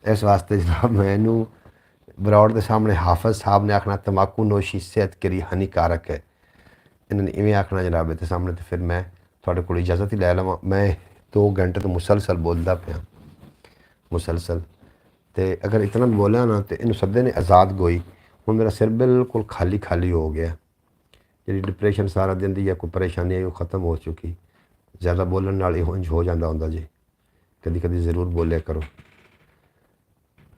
इस वास्ते जनाब मैनूं बरौड़ के सामने हाफिज़ साहब ने आखना तंबाकू नोशी सेहत के लिए हानिकारक है, इन्होंने इवें आखना जनाब के सामने, तो फिर मैं थोड़े को इजाज़त ही लै लवां। मैं 2 घंटे तो मुसलसल बोलता पाया, मुसलसल। तो अगर इतना बोलिया ना तो इन सदे ने आज़ाद गोई। हुण मेरा सिर बिल्कुल खाली खाली हो गया, जी डिप्रेशन सारा दिन की या कोई परेशानी है वो ख़त्म हो चुकी। ज़्यादा बोलने नाल इहो इंज हो जाता होंदा जी, कदी कदी ज़रूर बोलिया करो।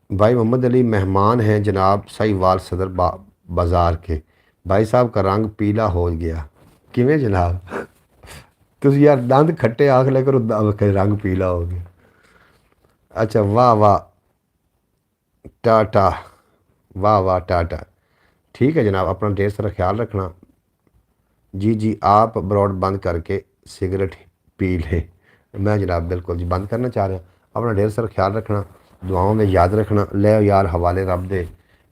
भाई मोहम्मद अली मेहमान हैं जनाब साहिवाल सदर बाज़ार के। भाई साहब का रंग पीला हो गया। किवें जनाब? तुम यार दंद खट्टे आख लिया करो, रंग पीला हो गया। अच्छा वाह वाह टाटा, वाह वाह टाटा। ठीक है जनाब, अपना ढेर सारा ख्याल रखना। जी जी, आप ब्रॉड बंद करके सिगरेट पी लें। मैं जनाब बिल्कुल जी बंद करना चाह रहा। अपना ढेर सारा ख्याल रखना, दुआओं में याद रखना। ले यार हवाले रब दे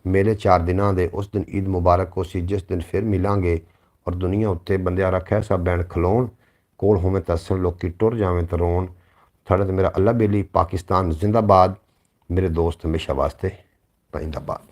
मेरे 4 दिनों दे, उस दिन ईद मुबारक हो सी जिस दिन फिर मिलांगे और दुनिया उत्ते बंदे रखा ऐसा बैंड खलोन कोल होवें तसन लोग टुर जावें तो रोन। थोड़े तो मेरा अल्लाह बेली पाकिस्तान जिंदाबाद, मेरे दोस्त हमेशा वास्ते पाइंदाबाद।